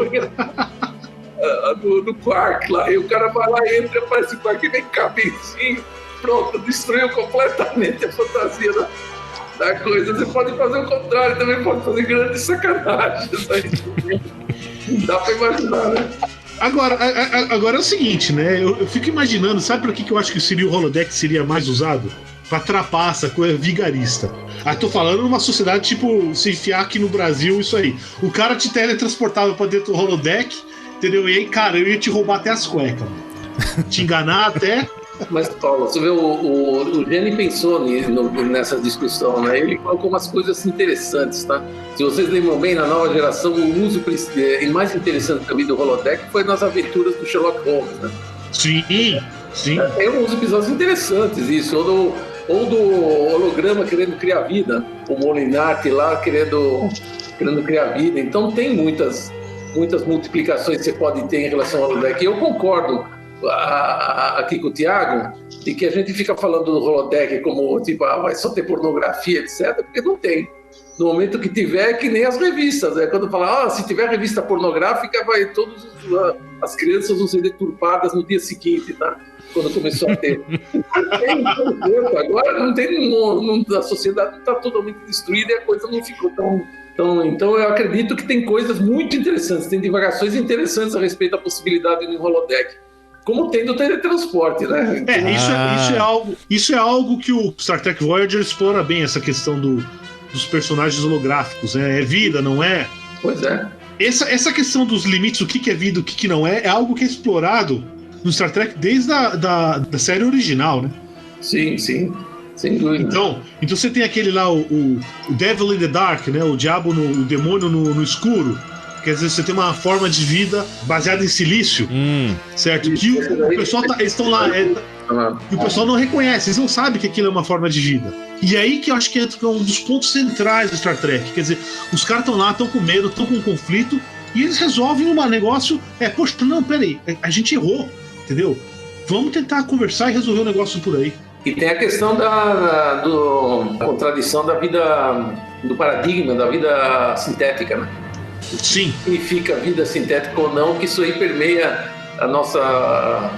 Quark lá. E o cara vai lá e entra, aparece o Quark e vem cabecinho. Pronto, destruiu completamente a fantasia da coisa. Você pode fazer o contrário, também pode fazer grandes sacanagens. Não dá pra imaginar, né? Agora é o seguinte, né? Eu fico imaginando, sabe pra que eu acho que seria o Holodeck seria mais usado? Pra trapaça, coisa vigarista. Aí tô falando numa sociedade tipo, se enfiar aqui no Brasil, isso aí. O cara te teletransportava pra dentro do Holodeck, entendeu? E aí, cara, eu ia te roubar até as cuecas, mano. Te enganar até. Mas, Paulo, você vê, o Gene pensou nessa discussão, né? Ele colocou umas coisas interessantes, tá? Se vocês lembram bem, na nova geração, o uso mais interessante também do Holodeck foi nas aventuras do Sherlock Holmes, né? Sim. Tem uns episódios interessantes, isso. Ou do holograma querendo criar vida. O Molinati lá querendo criar vida. Então tem muitas multiplicações que você pode ter em relação ao Holodeck. E eu concordo aqui com o Thiago, de que a gente fica falando do Holodeck como, tipo, vai só ter pornografia, etc., porque não tem. No momento que tiver, é que nem as revistas, né? Quando fala, se tiver revista pornográfica, as crianças vão ser deturpadas no dia seguinte, tá? Quando começou a ter. Agora não tem, a sociedade está totalmente destruída e a coisa não ficou tão. Então eu acredito que tem coisas muito interessantes, tem divagações interessantes a respeito da possibilidade do holodeck. Como tem do teletransporte, né? Isso é algo que o Star Trek Voyager explora bem, essa questão dos personagens holográficos, né? É vida, não é? Pois é. Essa questão dos limites, o que é vida, o que não é algo que é explorado no Star Trek desde da série original, né? Sim, sem dúvida. Então você tem aquele lá, o Devil in the Dark, né? O demônio no escuro. Quer dizer, você tem uma forma de vida baseada em silício, certo? Que o pessoal eles estão lá, e o pessoal não reconhece, eles não sabem que aquilo é uma forma de vida. E aí que eu acho que entra um dos pontos centrais do Star Trek. Quer dizer, os caras estão lá, estão com medo, estão com conflito, e eles resolvem um negócio. Poxa, não, peraí, a gente errou, entendeu? Vamos tentar conversar e resolver o negócio por aí. E tem a questão da contradição da vida, do paradigma da vida sintética, né? Sim. Significa vida sintética ou não, que isso aí permeia a nossa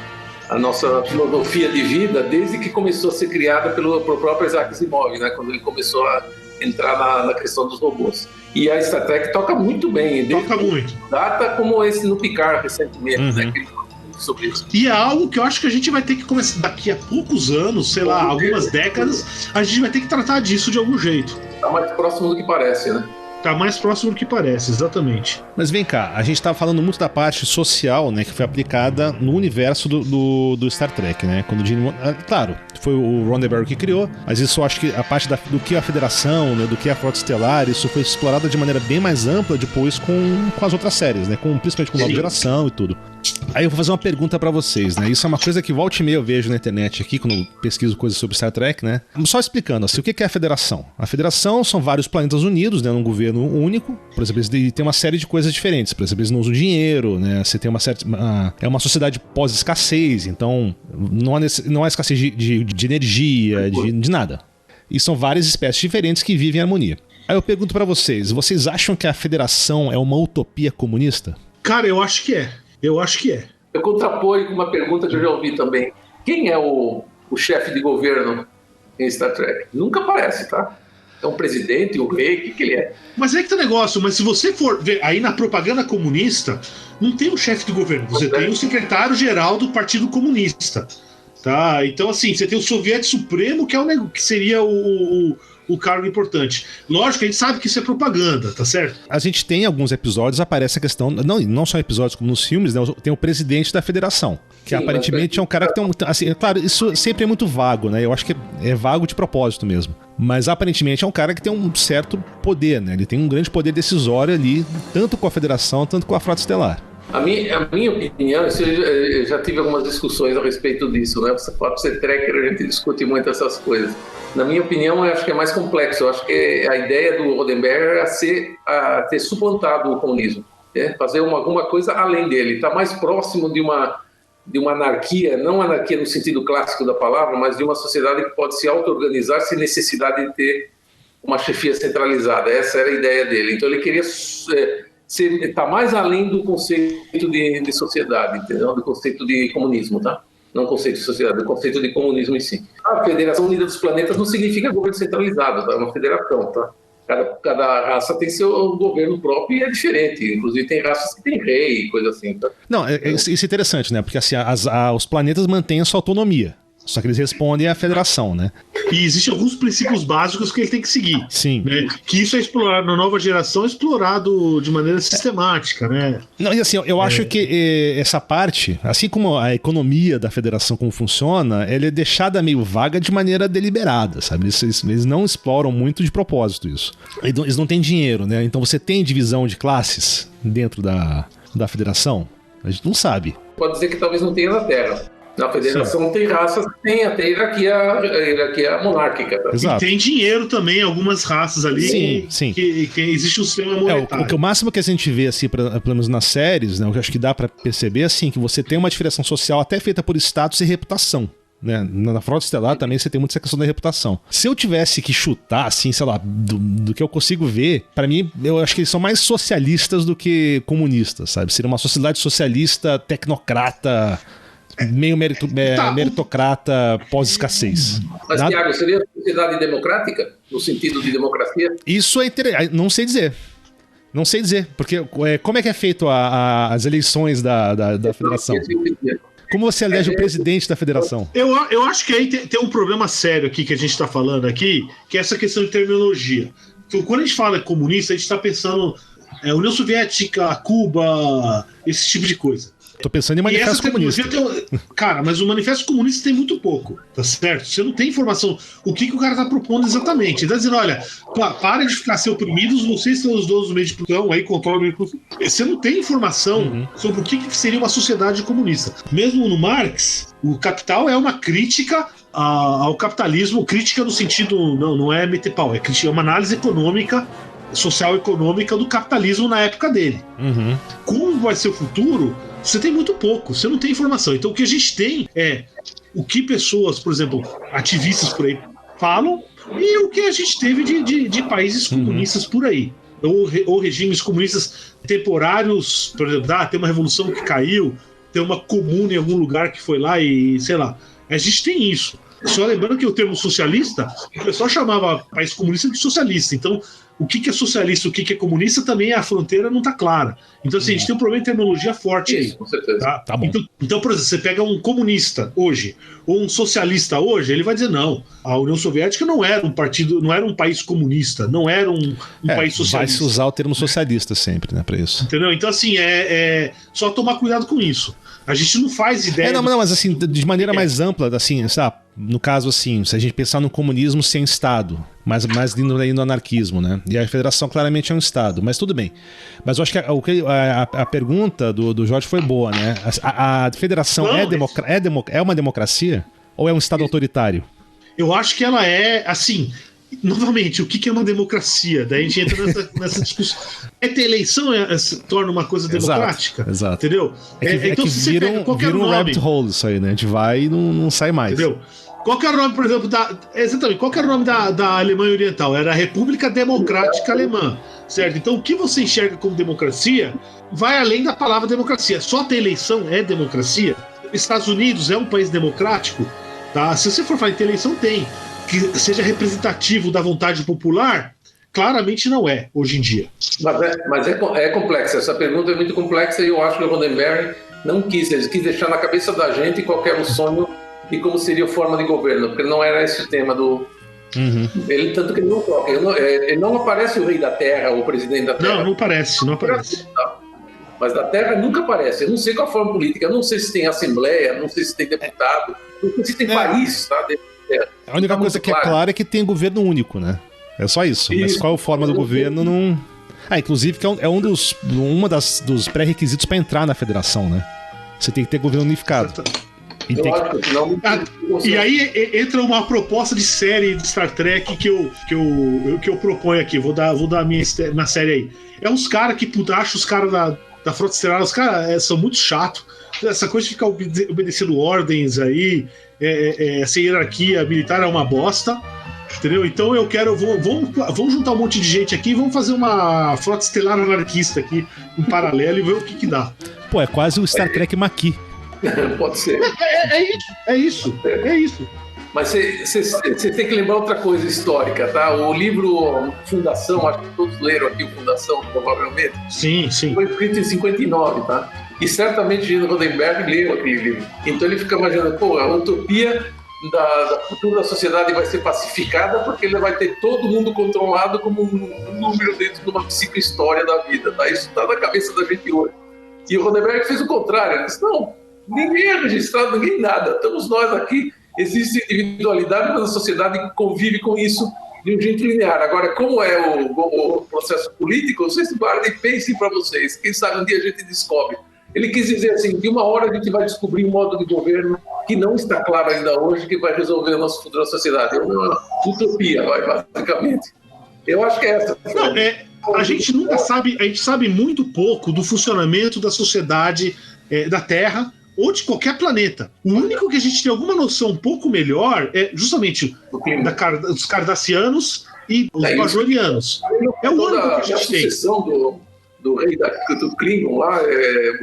filosofia de vida desde que começou a ser criada pelo próprio Isaac Asimov, né? Quando ele começou a entrar na questão dos robôs. E a Star Trek toca muito bem. Toca muito. Data como esse no Picard recentemente, né? Que ele falou sobre isso. E é algo que eu acho que a gente vai ter que começar daqui a poucos anos, sei lá, algumas décadas, a gente vai ter que tratar disso de algum jeito. Tá mais próximo do que parece, né? Tá mais próximo do que parece, exatamente. Mas vem cá, a gente tava falando muito da parte social, né, que foi aplicada no universo do Star Trek, né? Quando o Gene... Claro, foi o Roddenberry que criou, mas isso eu acho que a parte do que a Federação, né, do que a Frota Estelar, isso foi explorado de maneira bem mais ampla depois com as outras séries, né? Principalmente com Nova Geração e tudo. Aí eu vou fazer uma pergunta pra vocês, né? Isso é uma coisa que volta e meia eu vejo na internet aqui, quando eu pesquiso coisas sobre Star Trek, né? Só explicando, assim, o que é a Federação? A Federação são vários planetas unidos, né? Num governo único. Por exemplo, eles têm uma série de coisas diferentes. Por exemplo, eles não usam dinheiro, né? Você tem é uma sociedade pós-escassez, então não há escassez de energia, de nada. E são várias espécies diferentes que vivem em harmonia. Aí eu pergunto pra vocês acham que a Federação é uma utopia comunista? Cara, eu acho que é. Eu contraponho com uma pergunta que eu já ouvi também. Quem é o chefe de governo em Star Trek? Nunca aparece, tá? É um presidente, um rei, o que ele é? Mas é que tá o negócio, mas se você for ver aí na propaganda comunista, não tem um chefe de governo, você tem o secretário-geral do Partido Comunista. Tá? Então, assim, você tem o Soviético Supremo, que seria o cargo importante. Lógico, a gente sabe que isso é propaganda, tá certo? A gente tem alguns episódios, aparece a questão, não só episódios como nos filmes, né, tem o presidente da federação, que aparentemente é um cara que tem assim, claro, isso sempre é muito vago, né, eu acho que é vago de propósito mesmo, mas aparentemente é um cara que tem um certo poder, né, ele tem um grande poder decisório ali, tanto com a federação, tanto com a Frota Estelar. A minha opinião, eu já tive algumas discussões a respeito disso, né? Você pode ser tracker, a gente discute muito essas coisas. Na minha opinião, eu acho que é mais complexo. Eu acho que a ideia do Roddenberry é ter suplantado o comunismo, né? Fazer alguma coisa além dele. Está mais próximo de uma anarquia, não anarquia no sentido clássico da palavra, mas de uma sociedade que pode se auto-organizar sem necessidade de ter uma chefia centralizada. Essa era a ideia dele. Então ele queria... está mais além do conceito de sociedade, entendeu? Do conceito de comunismo, tá? Não o conceito de sociedade, o conceito de comunismo em si. A Federação Unida dos Planetas não significa governo centralizado, tá? É uma federação, tá? Cada raça tem seu governo próprio e é diferente. Inclusive tem raças que tem rei e coisa assim, tá? Não, isso é interessante, né? Porque assim, os planetas mantêm a sua autonomia. Só que eles respondem à federação, né? E existem alguns princípios básicos que ele tem que seguir. Sim. Né? Que isso é explorado na nova geração, é explorado de maneira sistemática, né? Não, e assim, eu acho que essa parte, assim como a economia da federação, como funciona, ela é deixada meio vaga de maneira deliberada, sabe? Eles não exploram muito de propósito isso. Eles não têm dinheiro, né? Então você tem divisão de classes dentro da federação? A gente não sabe. Pode dizer que talvez não tenha na Terra. Na federação tem raças que tem até hierarquia monárquica. Tá? Exato. E tem dinheiro também, algumas raças ali. Sim. Que existe um sistema monetário. O máximo que a gente vê, assim, pelo menos nas séries, né, o que eu acho que dá pra perceber, assim, que você tem uma diferenciação social até feita por status e reputação. Né? Na Frota Estelar também você tem muito essa questão da reputação. Se eu tivesse que chutar, assim, sei lá, do que eu consigo ver, pra mim, eu acho que eles são mais socialistas do que comunistas, sabe? Seria uma sociedade socialista, tecnocrata... meio meritocrata pós-escassez. Mas, Thiago, seria sociedade democrática, no sentido de democracia? Isso é interessante. Não sei dizer. Porque como é que é feito as eleições da federação? Como você elege o presidente da federação? Eu acho que aí tem um problema sério aqui que a gente está falando aqui, que é essa questão de terminologia. Então, quando a gente fala comunista, a gente está pensando União Soviética, Cuba, esse tipo de coisa. Tô pensando em manifesto comunista. Cara, mas o manifesto comunista tem muito pouco, tá certo? Você não tem informação. O que o cara tá propondo exatamente? Ele tá dizendo, olha, para de ficar ser oprimidos, vocês são os donos do meio de produção, aí controlam o meio de produção. Você não tem informação sobre o que seria uma sociedade comunista. Mesmo no Marx, o Capital é uma crítica ao capitalismo, crítica no sentido, não é meter pau, é uma análise econômica, social-econômica do capitalismo na época dele. Como vai ser o futuro? Você tem muito pouco, você não tem informação. Então o que a gente tem é o que pessoas, por exemplo, ativistas por aí falam e o que a gente teve de países comunistas por aí. Ou regimes comunistas temporários, por exemplo, tem uma revolução que caiu, tem uma comuna em algum lugar que foi lá e, sei lá. A gente tem isso. Só lembrando que o termo socialista, o pessoal chamava país comunista de socialista. Então, o que é socialista, o que é comunista, também a fronteira não está clara. Então, assim, a gente tem um problema de terminologia forte aí. Com certeza. Tá bom. Então, por exemplo, você pega um comunista hoje, ou um socialista hoje, ele vai dizer, não, a União Soviética não era um partido, não era um país comunista, não era um país socialista. Vai se usar o termo socialista sempre, né, para isso. Entendeu? Então, assim, só tomar cuidado com isso. A gente não faz ideia... Mas assim, de maneira mais ampla, assim, sabe? No caso, assim, se a gente pensar no comunismo sem Estado, mas indo aí no anarquismo, né? E a federação claramente é um Estado, mas tudo bem. Mas eu acho que a pergunta do Jorge foi boa, né? A federação é uma democracia ou é um Estado autoritário? Eu acho que ela é, assim... Novamente, o que é uma democracia? Daí a gente entra nessa discussão. Ter eleição torna uma coisa democrática? Exato. Entendeu? Então, se vira um rabbit hole isso aí, né? A gente vai e não sai mais. Entendeu? Qual que era o nome, por exemplo, exatamente, qual que era o nome da Alemanha Oriental? Era a República Democrática Alemã, certo? Então, o que você enxerga como democracia vai além da palavra democracia. Só ter eleição é democracia? Estados Unidos é um país democrático? Tá? Se você for falar em ter eleição, tem. Que seja representativo da vontade popular, claramente não é, hoje em dia. Mas é complexa, essa pergunta é muito complexa e eu acho que o Roddenberry não quis deixar na cabeça da gente qualquer sonho de como seria a forma de governo, porque não era esse o tema do... Ele, tanto que ele não toca, ele não aparece o rei da terra ou o presidente da terra. Não aparece. Mas da terra nunca aparece, eu não sei qual a forma política, eu não sei se tem assembleia, não sei se tem deputado, não sei se tem país, tá? A única coisa que é clara é que tem governo único, né? É só isso. Mas qual é a forma do governo não... inclusive que é um dos pré-requisitos para entrar na federação, né? Você tem que ter governo unificado. E aí entra uma proposta de série de Star Trek que eu proponho aqui. Vou dar a minha série aí. É uns caras que acham os caras da Frota Estelar, os caras são muito chatos. Essa coisa de ficar obedecendo ordens aí, essa hierarquia militar é uma bosta, entendeu? Então eu quero, vamos juntar um monte de gente aqui e vamos fazer uma Frota Estelar anarquista aqui, em paralelo, e ver o que dá. Pô, é quase o Star Trek Maqui. Pode ser. É isso. Mas você tem que lembrar outra coisa histórica, tá? O livro Fundação, acho que todos leram aqui o Fundação, provavelmente. Sim. Foi escrito em 59, tá? E certamente Gino Roddenberry leu aquele livro. Então ele fica imaginando, a utopia da futura sociedade vai ser pacificada porque ele vai ter todo mundo controlado como um número dentro de uma psicohistória da vida, tá? Isso está na cabeça da gente hoje. E o Roddenberry fez o contrário. Ele disse, não, ninguém é registrado, ninguém nada. Estamos nós aqui, existe individualidade, mas a sociedade convive com isso de um jeito linear. Agora, como é o processo político, vocês guardem e pensem para vocês. Quem sabe um dia a gente descobre. Ele quis dizer assim, que uma hora a gente vai descobrir um modo de governo que não está claro ainda hoje, que vai resolver a nossa futura sociedade. É uma utopia, basicamente. Eu acho que é essa. A gente nunca sabe, a gente sabe muito pouco do funcionamento da sociedade da Terra ou de qualquer planeta. O único que a gente tem alguma noção um pouco melhor é justamente dos Cardassianos e os Bajorianos. É o único que a gente tem. Do rei do Klingon lá,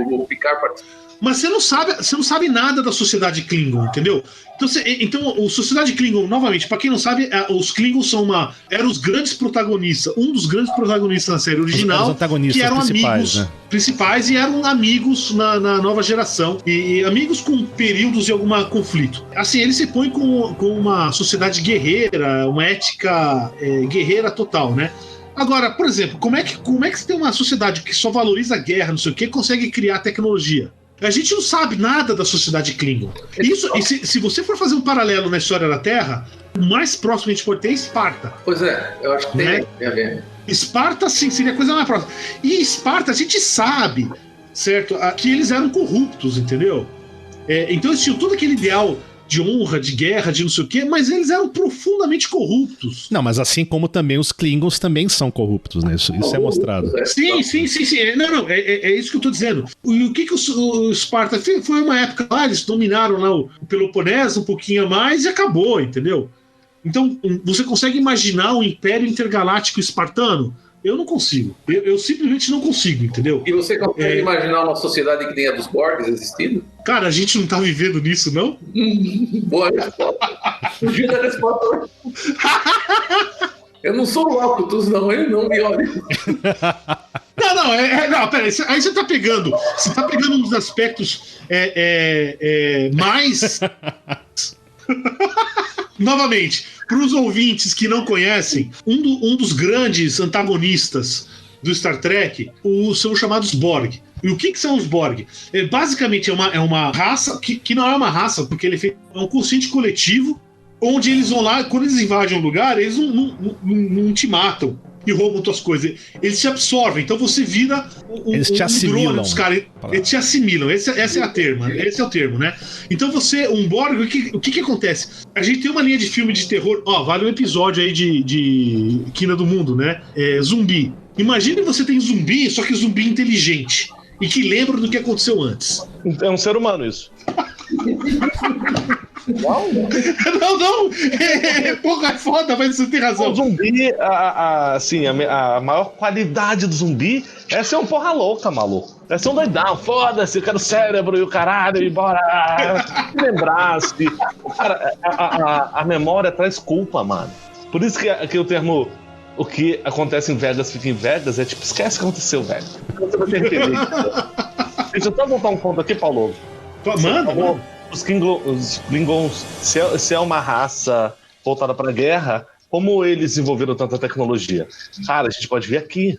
o Picard participa. Mas você não sabe nada da sociedade Klingon, entendeu? Então a sociedade Klingon, novamente, para quem não sabe, os Klingons eram os grandes protagonistas, um dos grandes protagonistas na série original, que eram amigos principais e eram amigos na nova geração, e amigos com períodos de algum conflito. Assim, ele se põe com uma sociedade guerreira, uma ética guerreira total, né? Agora, por exemplo, como é que você tem uma sociedade que só valoriza a guerra, não sei o que, consegue criar tecnologia? A gente não sabe nada da sociedade Klingon. Isso, e se você for fazer um paralelo na história da Terra, o mais próximo que a gente pode ter é Esparta. Pois é, eu acho que tem a ver. Esparta, sim, seria a coisa mais próxima. E Esparta, a gente sabe, certo, que eles eram corruptos, entendeu? Então eles tinham todo aquele ideal de honra, de guerra, de não sei o quê, mas eles eram profundamente corruptos. Não, mas assim como também os Klingons também são corruptos, né? Isso é mostrado. Sim. Não, é isso que eu tô dizendo. E o que o Esparta fez? Foi uma época lá, eles dominaram lá o Peloponeso um pouquinho a mais e acabou, entendeu? Então, você consegue imaginar um império intergaláctico espartano? Eu não consigo. Eu simplesmente não consigo, entendeu? E você consegue imaginar uma sociedade que nem a dos Borgs existindo? Cara, a gente não tá vivendo nisso, não? Boa resposta. Fugiu da resposta. Eu não sou Locutus, não. Ele não me olha. Não, pera, aí você tá pegando. Você tá pegando um dos aspectos mais. Novamente, para os ouvintes que não conhecem, um dos grandes antagonistas do Star Trek são os chamados Borg. E o que são os Borg? Basicamente é uma raça que não é uma raça, porque ele é um consciente coletivo, onde eles vão lá, quando eles invadem um lugar, eles não te matam e roubam tuas coisas. Eles te absorvem, então você vira eles te assimilam. Dos caras. Eles te assimilam, esse é o termo, né? Então você, um Borg, o que acontece? A gente tem uma linha de filme de terror, vale um episódio aí de Quina do Mundo, né? Zumbi. Imagine você tem zumbi, só que zumbi inteligente e que lembra do que aconteceu antes. É um ser humano isso. Não, porra, é foda, mas você tem razão. O zumbi, assim, a maior qualidade do zumbi é ser um porra louca, maluco. É ser um doidão, foda-se, eu quero cérebro e o caralho, e bora. Lembrar-se. Cara, a memória traz culpa, mano. Por isso que o termo o que acontece em Vegas fica em Vegas é tipo, esquece o que aconteceu, velho. Você vai ter referência. Deixa eu só voltar um ponto aqui, Paulo. Manda. Os Klingons, se é uma raça voltada para a guerra, como eles desenvolveram tanta tecnologia? Cara, a gente pode ver aqui.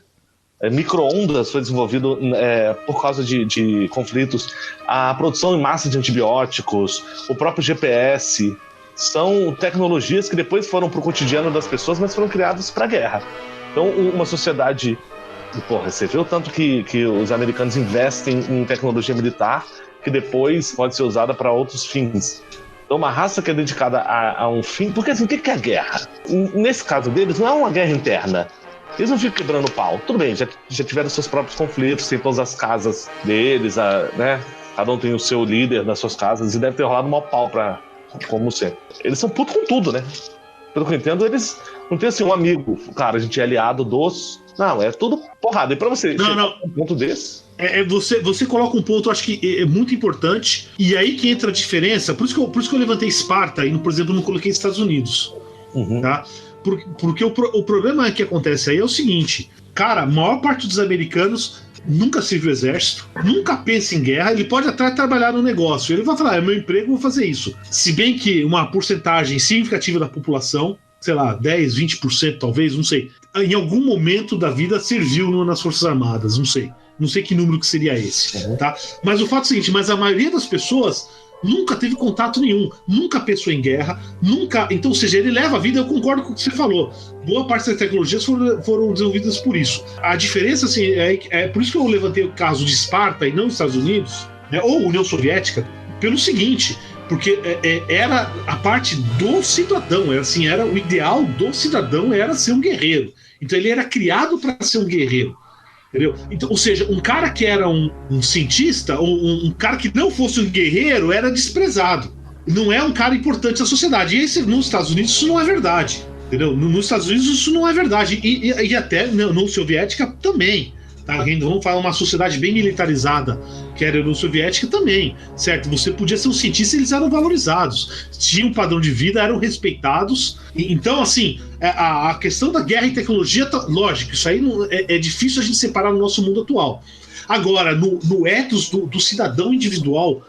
Micro-ondas foi desenvolvido por causa de conflitos. A produção em massa de antibióticos, o próprio GPS, são tecnologias que depois foram para o cotidiano das pessoas, mas foram criadas para a guerra. Então, uma sociedade... Porra, você viu tanto que os americanos investem em tecnologia militar que depois pode ser usada para outros fins. Então, uma raça que é dedicada a um fim... Porque, assim, o que é a guerra? Nesse caso deles, não é uma guerra interna. Eles não ficam quebrando pau. Tudo bem, já tiveram seus próprios conflitos, tem todas as casas deles, né? Cada um tem o seu líder das suas casas, e deve ter rolado um pau pra... Como sempre. Eles são putos com tudo, né? Pelo que eu entendo, eles não tem assim um amigo. Cara, a gente é aliado dos... Não, é tudo porrada. E pra você chegar um ponto desse... Você coloca um ponto, eu acho que é muito importante, e aí que entra a diferença. Por isso que eu levantei Esparta e, por exemplo, não coloquei Estados Unidos. Uhum. Tá? Porque o problema que acontece aí é o seguinte: cara, a maior parte dos americanos nunca serviu exército, nunca pensa em guerra. Ele pode até trabalhar no negócio, ele vai falar, é meu emprego, vou fazer isso. Se bem que uma porcentagem significativa da população, sei lá, 10, 20% talvez, não sei, em algum momento da vida serviu nas Forças Armadas, não sei que número que seria esse, tá? Mas o fato é o seguinte, mas a maioria das pessoas nunca teve contato nenhum, nunca pensou em guerra, nunca... Então, ou seja, ele leva a vida, eu concordo com o que você falou, boa parte das tecnologias foram desenvolvidas por isso. A diferença, assim, é por isso que eu levantei o caso de Esparta e não Estados Unidos, né, ou União Soviética, pelo seguinte, porque era a parte do cidadão, era o ideal do cidadão, era ser um guerreiro. Então ele era criado para ser um guerreiro. Entendeu? Então, ou seja, um cara que era um cientista, ou um cara que não fosse um guerreiro, era desprezado. Não é um cara importante na sociedade. E nos Estados Unidos isso não é verdade. Entendeu? Nos Estados Unidos isso não é verdade. E até na União Soviética também. Tá? Vamos falar uma sociedade bem militarizada, que era a União Soviética também, certo? Você podia ser um cientista e eles eram valorizados. Tinham um padrão de vida, eram respeitados. Então, assim, a questão da guerra e tecnologia, lógico, isso aí é difícil a gente separar no nosso mundo atual. Agora, no ethos do cidadão individual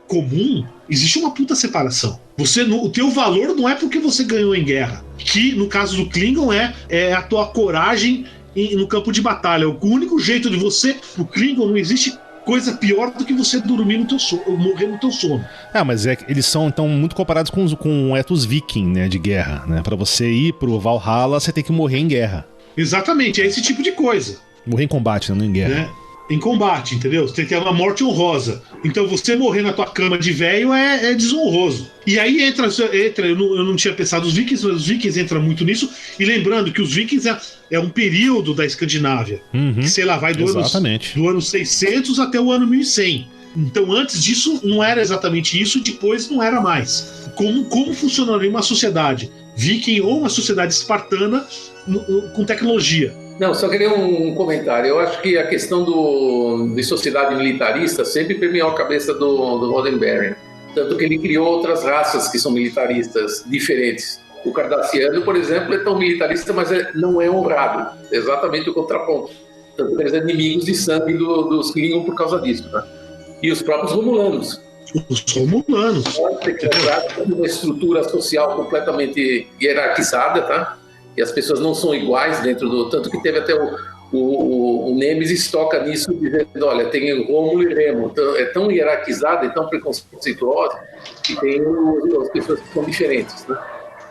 comum, existe uma puta separação. O teu valor não é porque você ganhou em guerra, que no caso do Klingon é a tua coragem no campo de batalha. O único jeito de você, pro Klingon, não existe coisa pior do que você dormir no teu sono, morrer no teu sono. Mas eles são então muito comparados com o ethos viking, né, de guerra, né? Pra você ir pro Valhalla, você tem que morrer em guerra. Exatamente, é esse tipo de coisa. Morrer em combate, não em guerra. Né? Em combate, entendeu? Você tem que ter uma morte honrosa. Então você morrer na tua cama de velho é desonroso. E aí entra eu não tinha pensado nos Vikings, mas os Vikings entram muito nisso. E lembrando que os Vikings é um período da Escandinávia. Que, sei lá, vai do ano 600 até o ano 1100. Então antes disso não era exatamente isso, depois não era mais. Como funcionaria uma sociedade viking ou uma sociedade espartana com tecnologia? Não, só queria um comentário. Eu acho que a questão de sociedade militarista sempre permeou a cabeça do Roddenberry. Tanto que ele criou outras raças que são militaristas diferentes. O Cardassiano, por exemplo, é tão militarista, mas não é honrado. Exatamente o contraponto. Tanto que eles são inimigos de sangue dos Klingon por causa disso. Tá? E os próprios Romulanos. Os Romulanos. Uma estrutura social completamente hierarquizada, tá? E as pessoas não são iguais dentro do... Tanto que teve até o Nemesis toca nisso, dizendo, olha, tem Rômulo e Remo. Então, é tão hierarquizado e tão preconceituoso que tem as pessoas que são diferentes, né?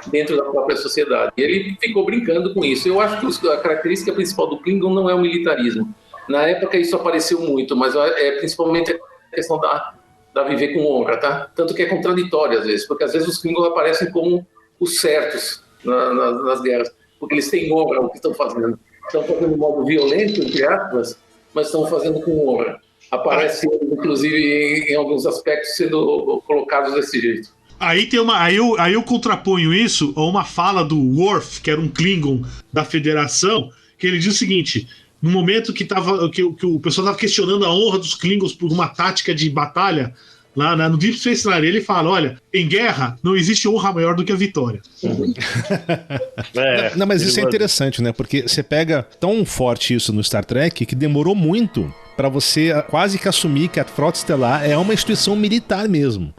Dentro da própria sociedade. E ele ficou brincando com isso. Eu acho que a característica principal do Klingon não é o militarismo. Na época isso apareceu muito, mas é principalmente a questão da viver com honra, tá? Tanto que é contraditório às vezes, porque às vezes os Klingons aparecem como os certos nas guerras, porque eles têm honra o que estão fazendo. Estão fazendo de modo violento, entre aspas, mas estão fazendo com honra. Aparece, inclusive, em alguns aspectos, sendo colocados desse jeito. Aí eu contraponho isso a uma fala do Worf, que era um Klingon da Federação, que ele diz o seguinte: no momento que o pessoal estava questionando a honra dos Klingons por uma tática de batalha, lá no Deep Space Nine, ele fala, olha, em guerra não existe honra maior do que a vitória. Não, mas isso é interessante, né? Porque você pega tão forte isso no Star Trek que demorou muito pra você quase que assumir que a Frota Estelar é uma instituição militar mesmo.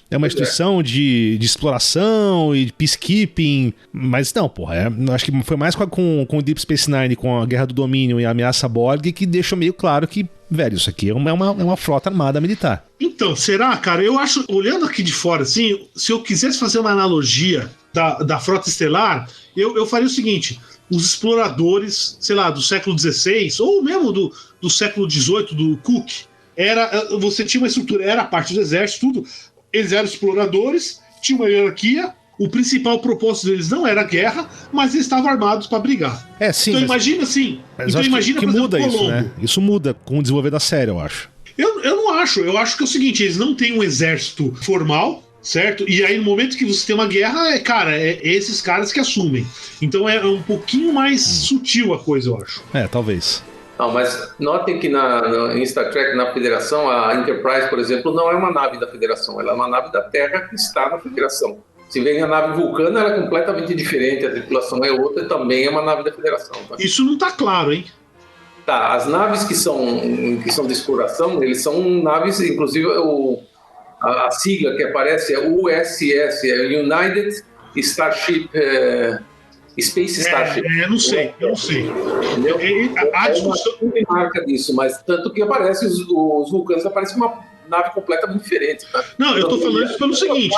É uma instituição de exploração e de peacekeeping, mas não, porra, acho que foi mais com o Deep Space Nine, com a Guerra do Domínio e a ameaça Borg, que deixou meio claro que, velho, isso aqui é uma frota armada militar. Então, será, cara? Eu acho, olhando aqui de fora, assim, se eu quisesse fazer uma analogia da Frota Estelar, eu faria o seguinte: os exploradores, sei lá, do século XVI, ou mesmo do século XVIII, do Cook, você tinha uma estrutura, era parte do exército, tudo. Eles eram exploradores, tinha uma hierarquia, o principal propósito deles não era a guerra, mas eles estavam armados para brigar. Sim. Então imagina assim. Então imagina, que por exemplo, muda isso, né? Isso muda com o desenvolver da série, eu acho. Eu não acho. Eu acho que é o seguinte: eles não têm um exército formal, certo? E aí no momento que você tem uma guerra, é esses caras que assumem. Então é um pouquinho mais sutil a coisa, eu acho. Talvez. Não, mas notem que em Star Trek, na Federação, a Enterprise, por exemplo, não é uma nave da Federação, ela é uma nave da Terra que está na Federação. Se vem a nave Vulcana, ela é completamente diferente, a tripulação é outra e também é uma nave da Federação. Tá? Isso não está claro, hein? Tá, as naves que são de exploração, eles são naves, inclusive a sigla que aparece é USS, é United Starship... Space Starship. Eu não sei. Entendeu? A discussão marca disso, mas tanto que aparece os vulcanos, aparece uma nave completamente diferente. Tá? Não, eu tô falando isso pelo seguinte: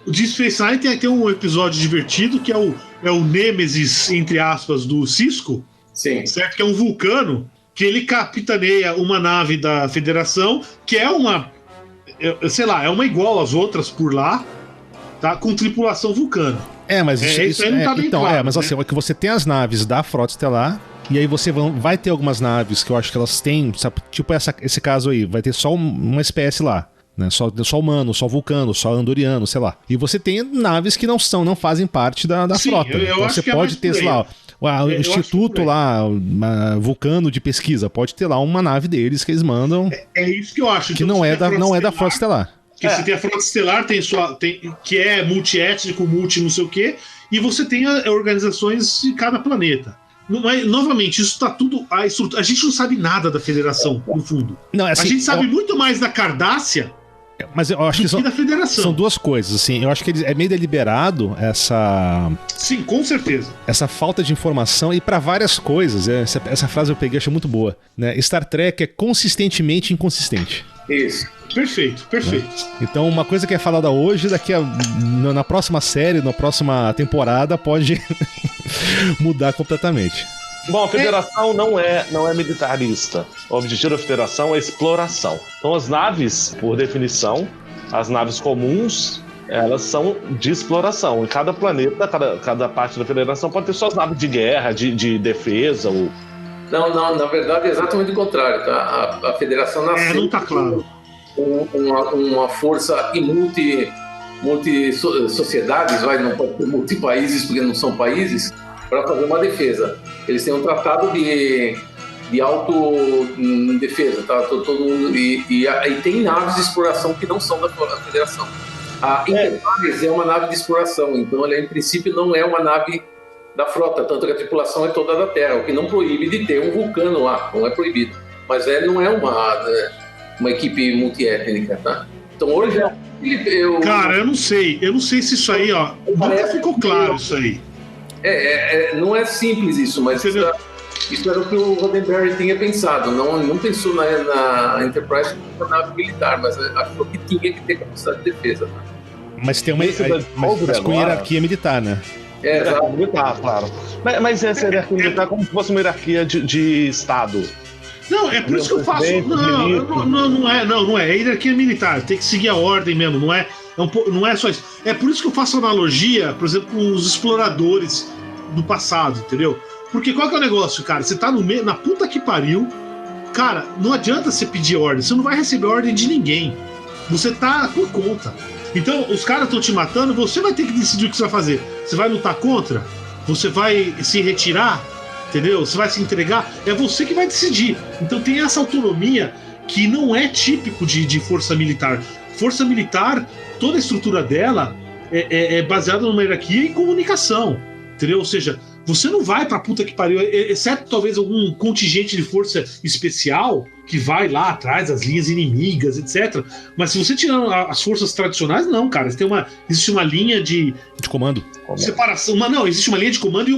o Deep Space Nine tem um episódio divertido que é o Nemesis, entre aspas, do Cisco. Sim. Certo? Que é um vulcano que ele capitaneia uma nave da Federação, que é uma, sei lá, é uma igual às outras por lá, tá? Com tripulação vulcana. Mas isso aí não tá bem claro, mas assim, é que você tem as naves da Frota Estelar, e aí você vai ter algumas naves que eu acho que elas têm, sabe, tipo esse caso aí, vai ter só uma espécie lá, né? Só humano, só vulcano, só andoriano, sei lá. E você tem naves que não fazem parte da frota. Então você pode ter, sei lá, o instituto lá, vulcano de pesquisa, pode ter lá uma nave deles que eles mandam. É isso que eu acho. Que então, não é da Frota Estelar. Porque você tem a Frota Estelar, que é multiétnico, não sei o quê, e você tem organizações de cada planeta. Mas, novamente, isso tá tudo... A gente não sabe nada da Federação, no fundo. Não, assim, a gente sabe muito mais da Cardassia Mas eu acho que da Federação. São duas coisas, assim. Eu acho que é meio deliberado essa... Sim, com certeza. Essa falta de informação e para várias coisas. Essa frase eu peguei, achei muito boa. Né? Star Trek é consistentemente inconsistente. Isso. Perfeito. Né? Então, uma coisa que é falada hoje, na próxima série, na próxima temporada, pode mudar completamente. Bom, a federação não é militarista. O objetivo da federação é exploração. Então as naves, por definição, as naves comuns, elas são de exploração. Em cada planeta, cada parte da federação pode ter suas naves de guerra, de defesa. Não, na verdade é exatamente o contrário, tá? A federação nasceu... não tá claro. Uma força em multi-sociedades, não pode ter multi-países, porque não são países, para fazer uma defesa. Eles têm um tratado de autodefesa, tá? Todo mundo, e tem naves de exploração que não são da Federação. A Enterprise é uma nave de exploração, então ela, em princípio, não é uma nave da frota, tanto que a tripulação é toda da Terra, o que não proíbe de ter um vulcano lá, não é proibido. Mas não é uma equipe multiétnica, tá? Então hoje... Cara, eu não sei se isso aí, nunca ficou claro isso aí. Não é simples isso, mas isso era o que o Roddenberry tinha pensado. Não pensou na Enterprise como uma nave militar, mas achou que tinha que ter capacidade de defesa. Tá? Mas tem mas com hierarquia militar, né? Exato. Militar, claro. Mas essa hierarquia militar é como se fosse uma hierarquia de Estado. Não, é por isso que eu faço. Não é. É hierarquia militar. Tem que seguir a ordem mesmo. Não é só isso. É por isso que eu faço analogia, por exemplo, com os exploradores do passado, entendeu? Porque qual que é o negócio, cara? Você tá no meio, na puta que pariu. Cara, não adianta você pedir ordem. Você não vai receber ordem de ninguém. Você tá por conta. Então, os caras estão te matando, você vai ter que decidir o que você vai fazer. Você vai lutar contra? Você vai se retirar? Entendeu? Você vai se entregar? É você que vai decidir. Então tem essa autonomia que não é típico de força militar. Força militar, toda a estrutura dela é baseada numa hierarquia e comunicação. Entendeu? Ou seja, você não vai pra puta que pariu, exceto talvez algum contingente de força especial que vai lá atrás das linhas inimigas, etc. Mas se você tirar as forças tradicionais, não, cara. Existe uma linha de comando. Separação. Não, existe uma linha de comando e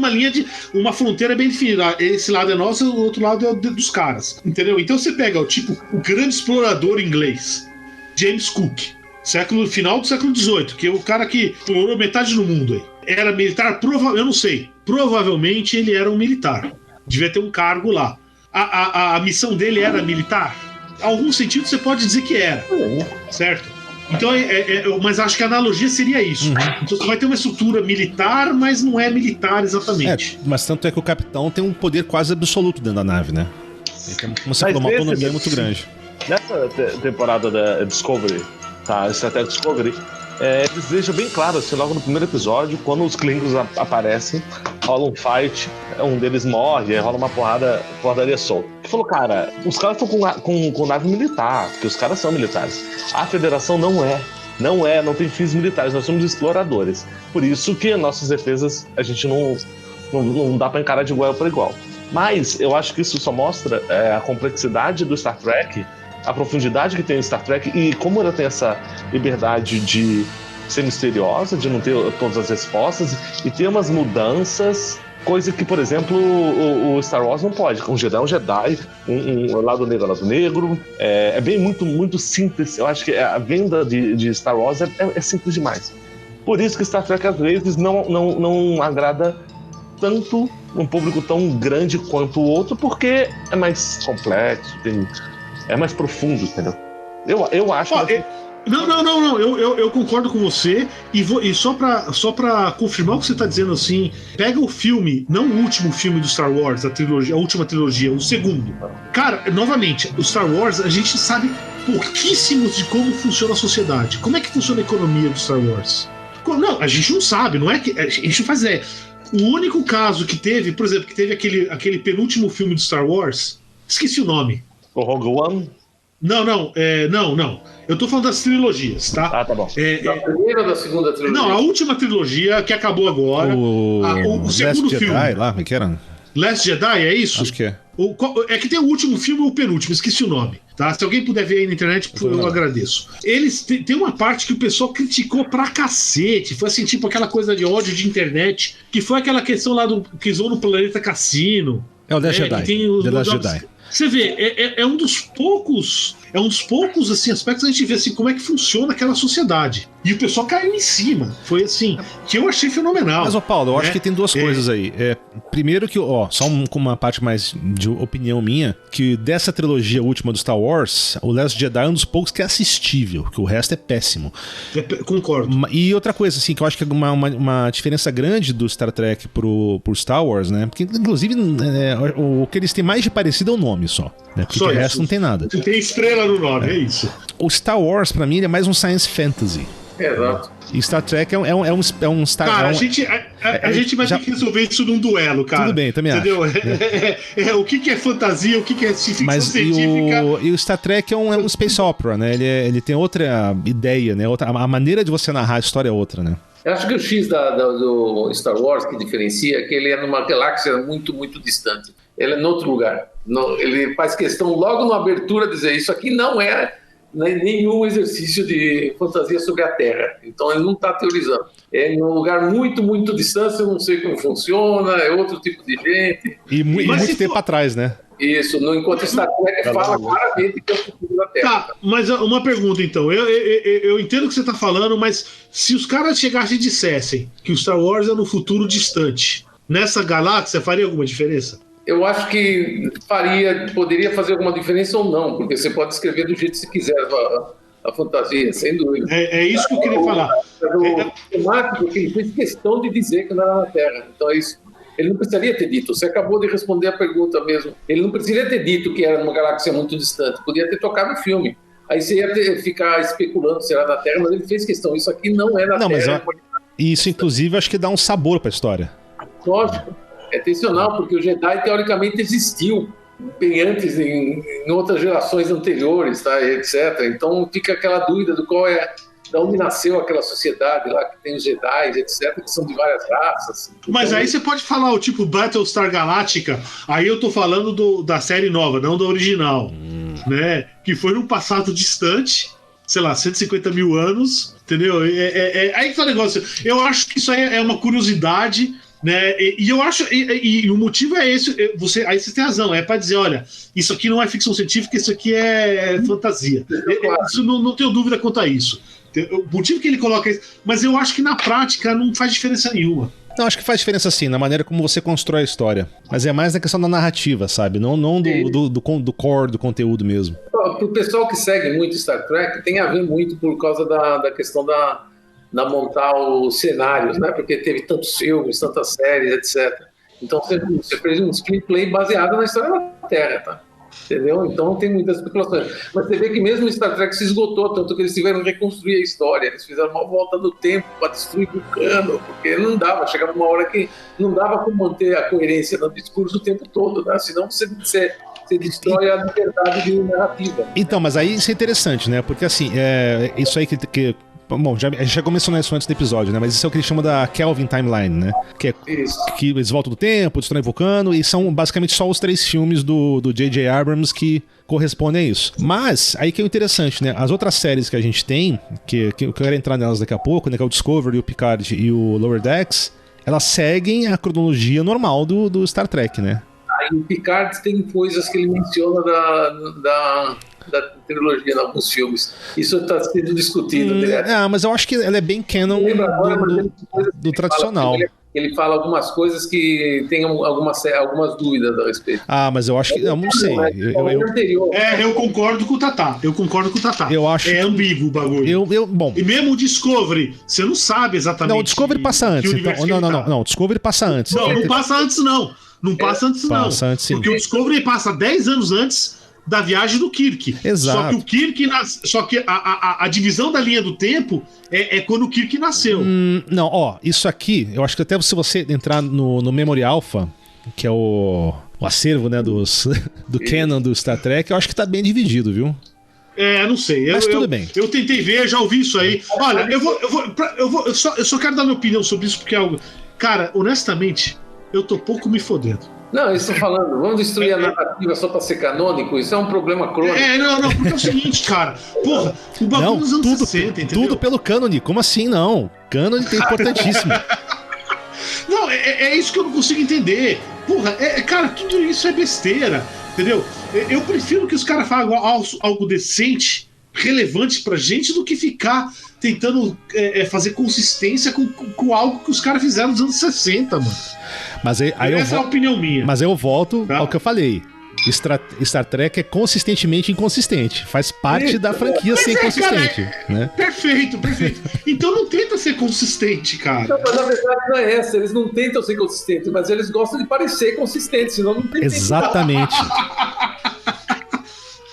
uma fronteira bem definida. Esse lado é nosso, o outro lado é dos caras. Entendeu? Então você pega o grande explorador inglês, James Cook, final do século XVIII, que é o cara que explorou metade do mundo aí. Era militar? Eu não sei. Provavelmente ele era um militar. Devia ter um cargo lá. A missão dele era militar? Em algum sentido você pode dizer que era. Certo? Então, mas acho que a analogia seria isso. Então você vai ter uma estrutura militar, mas não é militar exatamente. Mas tanto é que o capitão tem um poder quase absoluto dentro da nave, né? Ele tem uma autonomia muito grande. Nessa temporada da Discovery, tá? Star Trek Discovery, eles deixam bem claro, assim, logo no primeiro episódio, quando os Klingons aparecem, rola um fight, um deles morre, aí rola uma porradaria solta. Ele falou, cara, os caras estão com nave militar, porque os caras são militares. A Federação não tem fins militares, nós somos exploradores. Por isso que nossas defesas, a gente não dá pra encarar de igual para igual. Mas eu acho que isso só mostra a complexidade do Star Trek, a profundidade que tem em Star Trek e como ela tem essa liberdade de ser misteriosa, de não ter todas as respostas e ter umas mudanças, coisa que, por exemplo, o Star Wars não pode. Um Jedi é um Jedi, um lado negro é lado negro. É bem muito simples. Eu acho que a venda de Star Wars é simples demais. Por isso que Star Trek, às vezes, não agrada tanto um público tão grande quanto o outro, porque é mais complexo, é mais profundo, entendeu? Eu acho que... Não, eu concordo com você e só pra confirmar o que você tá dizendo, assim, pega o filme, não o último filme do Star Wars, a última trilogia, o segundo. Cara, novamente, o Star Wars, a gente sabe pouquíssimos de como funciona a sociedade. Como é que funciona a economia do Star Wars? Não, a gente não sabe, não é que a gente não faz ideia. O único caso que teve, por exemplo, que teve aquele penúltimo filme do Star Wars, esqueci o nome. O Rogue One? Não. Eu tô falando das trilogias, tá? Ah, tá bom. Da primeira ou da segunda trilogia? Não, a última trilogia que acabou agora. O segundo Last filme. Jedi lá, como é que era? Last Jedi, é isso? Acho que é. É que tem o último filme ou o penúltimo, esqueci o nome. Tá? Se alguém puder ver aí na internet, eu agradeço. Eles tem uma parte que o pessoal criticou pra cacete. Foi assim, tipo aquela coisa de ódio de internet, que foi aquela questão lá do que zoou no Planeta Cassino. É o Last Jedi. The Last Jedi. Você vê, é um dos poucos assim, aspectos que a gente vê assim, como é que funciona aquela sociedade. E o pessoal caiu em cima. Foi assim, que eu achei fenomenal. Mas, Paulo, eu acho que tem duas coisas aí. Primeiro que, só uma parte mais de opinião minha, que dessa trilogia última do Star Wars, o Last Jedi é um dos poucos que é assistível, que o resto é péssimo. Concordo. E outra coisa, assim, que eu acho que é uma diferença grande do Star Trek pro Star Wars, né? Porque, inclusive, o que eles têm mais de parecido é o nome só. Né? Porque o resto não tem nada. Tem estrela no nome, é isso. O Star Wars, pra mim, ele é mais um science fantasy. Exato. E Star Trek é um Star... Cara, a gente vai ter que resolver isso num duelo, cara. Tudo bem, também entendeu? Acho. O que é fantasia, o que é ficção científica. E o Star Trek é um space opera, né? Ele tem outra ideia, né? A maneira de você narrar a história é outra, né? Eu acho que o X do Star Wars que diferencia é que ele é numa galáxia muito, muito distante. Ele é em outro lugar. Ele faz questão logo na abertura de dizer isso aqui não é nenhum exercício de fantasia sobre a Terra. Então ele não está teorizando. É em um lugar muito, muito distante, eu não sei como funciona, é outro tipo de gente. E muito tempo atrás, né? Isso, enquanto Star Trek fala claramente que é o futuro da Terra. Tá, mas uma pergunta então. Eu entendo o que você está falando, mas se os caras chegassem e dissessem que o Star Wars é no futuro distante, nessa galáxia faria alguma diferença? Eu acho que poderia fazer alguma diferença ou não, porque você pode escrever do jeito que você quiser a fantasia, sem dúvida. É isso que eu queria falar. O temático que ele fez questão de dizer que não era na Terra. Então é isso. Ele não precisaria ter dito. Você acabou de responder a pergunta mesmo. Ele não precisaria ter dito que era numa galáxia muito distante. Podia ter tocado o filme. Aí você ia ficar especulando se era na Terra, mas ele fez questão. Isso aqui não é na Terra. Isso, inclusive, acho que dá um sabor pra história. Lógico. É intencional, porque o Jedi, teoricamente, existiu bem antes, em outras gerações anteriores, tá, etc. Então fica aquela dúvida do da onde nasceu aquela sociedade lá, que tem os Jedi, etc., que são de várias raças. Mas aí você pode falar o tipo Battlestar Galactica, aí eu tô falando da série nova, não da original, né? Que foi num passado distante, sei lá, 150 mil anos, entendeu? Aí que tá o negócio. Eu acho que isso aí é uma curiosidade, né? E eu acho, e o motivo é esse, aí você tem razão, é para dizer, olha, isso aqui não é ficção científica, isso aqui é fantasia. Isso não tenho dúvida quanto a isso. O motivo que ele coloca isso, mas eu acho que na prática não faz diferença nenhuma. Não, acho que faz diferença sim, na maneira como você constrói a história. Mas é mais na questão da narrativa, sabe? Não do core, do conteúdo mesmo. Para o pessoal que segue muito Star Trek, tem a ver muito por causa da questão da montar os cenários, né? Porque teve tantos filmes, tantas séries, etc. Então você fez um screenplay baseado na história da Terra, tá? Entendeu? Então não tem muitas especulações. Mas você vê que mesmo o Star Trek se esgotou, tanto que eles tiveram que reconstruir a história. Eles fizeram uma volta no tempo para destruir Vulcano, porque não dava, chegava uma hora que não dava como manter a coerência no discurso o tempo todo, né? Senão você destrói a liberdade de narrativa. Então, mas aí isso é interessante, né? Porque assim, isso aí que bom, a gente já mencionou isso antes do episódio, né? Mas isso é o que eles chamam da Kelvin Timeline, né? Que eles voltam do tempo, destroem Vulcano, e são basicamente só os 3 filmes do J.J. Abrams que correspondem a isso. Mas, aí que é o interessante, né? As outras séries que a gente tem, que eu quero entrar nelas daqui a pouco, né? Que é o Discovery, o Picard e o Lower Decks, elas seguem a cronologia normal do Star Trek, né? Aí o Picard tem coisas que ele menciona da trilogia em alguns filmes. Isso está sendo discutido. Mas eu acho que ela é bem canon do tradicional. Ele fala algumas coisas que tem algumas dúvidas a respeito. Mas eu acho que... Eu não sei. Eu concordo com o Tatá. Eu acho é ambíguo o bagulho. Bom. E mesmo o Discovery, você não sabe exatamente... Não, o Discovery passa antes. Então, não. O Discovery passa antes. Não passa antes, não. Não passa antes, não. Passa antes, sim. Porque o Discovery passa 10 anos antes da viagem do Kirk. Exato. Só que o Kirk só que a divisão da linha do tempo é quando o Kirk nasceu. Não, isso aqui, eu acho que até se você entrar no Memory Alpha, que é o acervo, né, do canon do Star Trek, eu acho que tá bem dividido, viu? Não sei. Mas tudo bem. Eu tentei ver, já ouvi isso aí. Olha, eu só quero dar minha opinião sobre isso, porque é algo... Cara, honestamente, eu tô pouco me fodendo. Não, eu estou falando, vamos destruir a narrativa só para ser canônico? Isso é um problema crônico. Não, porque é o seguinte, cara. Porra, o bagulho dos anos 60, entendeu? Tudo pelo cânone. Como assim, não? Cânone é importantíssimo. Não, é isso que eu não consigo entender. Porra, cara, tudo isso é besteira, entendeu? Eu prefiro que os caras façam algo decente, relevante pra gente, do que ficar tentando fazer consistência com algo que os caras fizeram nos anos 60, mano. Mas essa é a opinião minha. Mas eu volto ao que eu falei. Star Trek é consistentemente inconsistente. Faz parte da franquia ser inconsistente. Cara, né? Perfeito. Então não tenta ser consistente, cara. Não, mas na verdade não é essa. Eles não tentam ser consistentes, mas eles gostam de parecer consistentes, senão não tem Exatamente.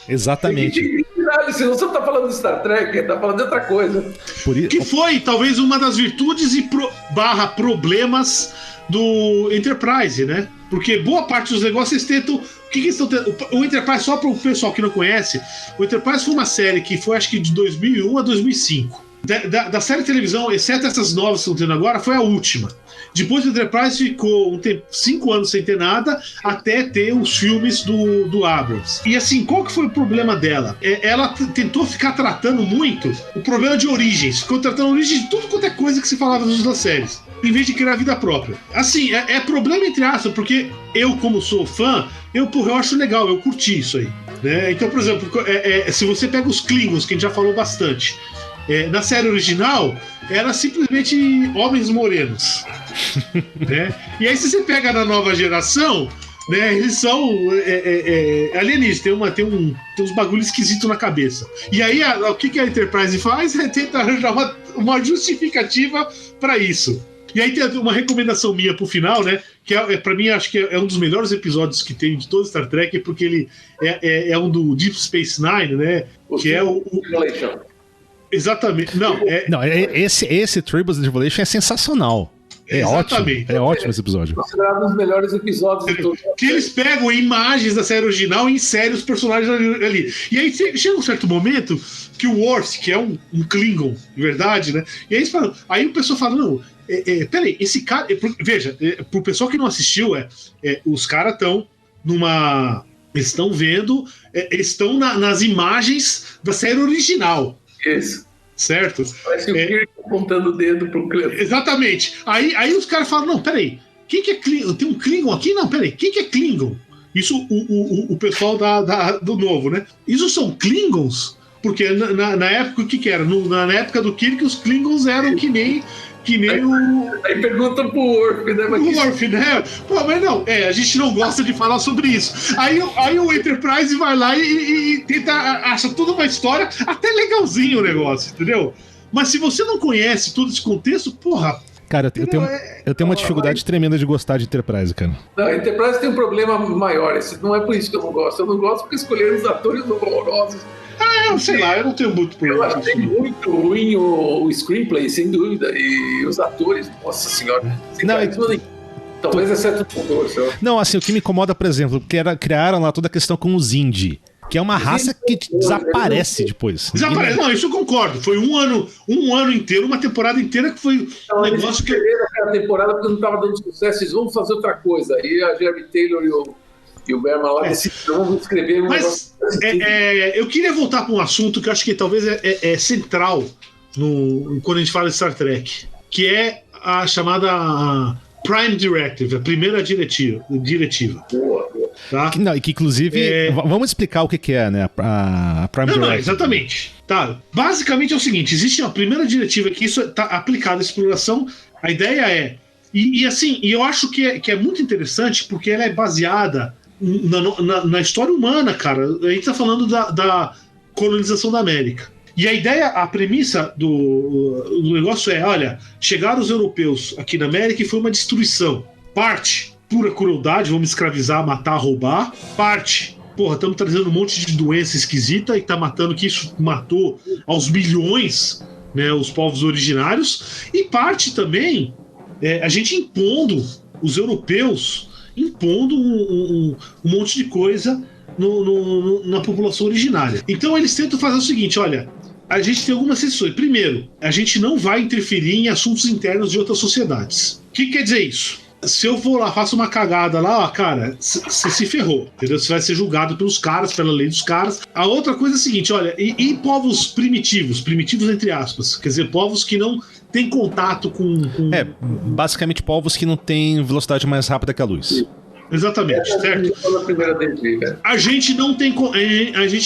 Exatamente. Senão você não tá falando de Star Trek, tá falando de outra coisa. Que foi talvez uma das virtudes e problemas do Enterprise, né? Porque boa parte dos negócios eles tentam. O que eles estão tentando? O Enterprise, só para o pessoal que não conhece, o Enterprise foi uma série que foi, acho que de 2001 a 2005. Da série de televisão, exceto essas novas que estão tendo agora, foi a última. Depois o Enterprise ficou 5 anos sem ter nada, até ter os filmes do Abrams. E assim, qual que foi o problema dela? Ela tentou ficar tratando muito o problema de origens. Ficou tratando a origem de tudo quanto é coisa que se falava nas duas séries, em vez de criar vida própria. Assim, é problema entre aspas, porque eu, como sou fã, eu acho legal, eu curti isso aí. Né? Então, por exemplo, se você pega os Klingons, que a gente já falou bastante, na série original, era simplesmente homens morenos. Né? E aí, se você pega na nova geração, né, eles são alienígenas, tem uns bagulhos esquisitos na cabeça. E aí, o que a Enterprise faz é tentar arranjar uma justificativa para isso. E aí tem uma recomendação minha pro final, né? Que pra mim, acho que é um dos melhores episódios que tem de todo Star Trek, porque ele é um do Deep Space Nine, né? Que é o exatamente. Esse Tribbles and Tribulation é sensacional. Exatamente. É ótimo esse episódio. Considerado um dos melhores episódios de todos. Que eles pegam imagens da série original e inserem os personagens ali. E aí chega um certo momento que o Worf, que é um Klingon, de verdade, né? E aí eles falam, aí o pessoal fala, não, peraí, esse cara. Veja, pro pessoal que não assistiu, os caras estão numa. Eles estão vendo, eles estão nas imagens da série original. Isso. Certo? Parece o Kirk apontando o dedo pro Klingon. Exatamente. Aí os caras falam, não, peraí, quem que é Klingon? Tem um Klingon aqui? Não, peraí, quem que é Klingon? Isso o pessoal do novo, né? Isso são Klingons? Porque na época, o que era? Na época do Kirk, os Klingons eram que nem Aí pergunta pro Worf, né? O Worf, né? Pô, mas não, a gente não gosta de falar sobre isso. Aí o Enterprise vai lá e tenta, acha toda uma história, até legalzinho o negócio, entendeu? Mas se você não conhece todo esse contexto, porra. Cara, eu tenho uma dificuldade tremenda de gostar de Enterprise, cara. Não, a Enterprise tem um problema maior. Não é por isso que eu não gosto. Eu não gosto porque escolheram os atores horrorosos. Sei lá, eu não tenho muito problema. Eu achei muito ruim o screenplay, sem dúvida. E os atores, nossa senhora. Talvez exceto o doutor. Não, assim, o que me incomoda, por exemplo, porque criaram lá toda a questão com os Indy, que é uma raça que desaparece depois. Desaparece, não, isso eu concordo. Foi um ano inteiro, uma temporada inteira que foi um negócio que. Aquela temporada porque não estava dando sucesso, eles vão fazer outra coisa. Aí a Jeremy Taylor e o Berman lá decidiram, vamos escrever um negócio. Eu queria voltar para um assunto que eu acho que talvez é central quando a gente fala de Star Trek, que é a chamada Prime Directive, a primeira diretiva. Tá? E que inclusive, vamos explicar o que é, né, a Prime Directive. Não, exatamente. Tá. Basicamente é o seguinte, existe uma primeira diretiva que isso está aplicado à exploração, a ideia é, e eu acho que é muito interessante porque ela é baseada na história humana, cara. A gente tá falando da colonização da América. E a ideia, a premissa do negócio é, olha, chegaram os europeus aqui na América e foi uma destruição. Parte, pura crueldade, vamos escravizar, matar, roubar. Parte, estamos trazendo um monte de doença esquisita e tá matando, que isso matou aos milhões, né, os povos originários. E parte também, a gente impondo, os europeus impondo um monte de coisa na população originária. Então eles tentam fazer o seguinte, olha, a gente tem algumas exceções. Primeiro, a gente não vai interferir em assuntos internos de outras sociedades. O que quer dizer isso? se eu for lá, faço uma cagada lá, ó, cara, você se ferrou, entendeu? Você vai ser julgado pelos caras, pela lei dos caras. A outra coisa é a seguinte, olha, e povos primitivos entre aspas, quer dizer, povos que não têm contato com... basicamente povos que não têm velocidade mais rápida que a luz. Exatamente, certo? A gente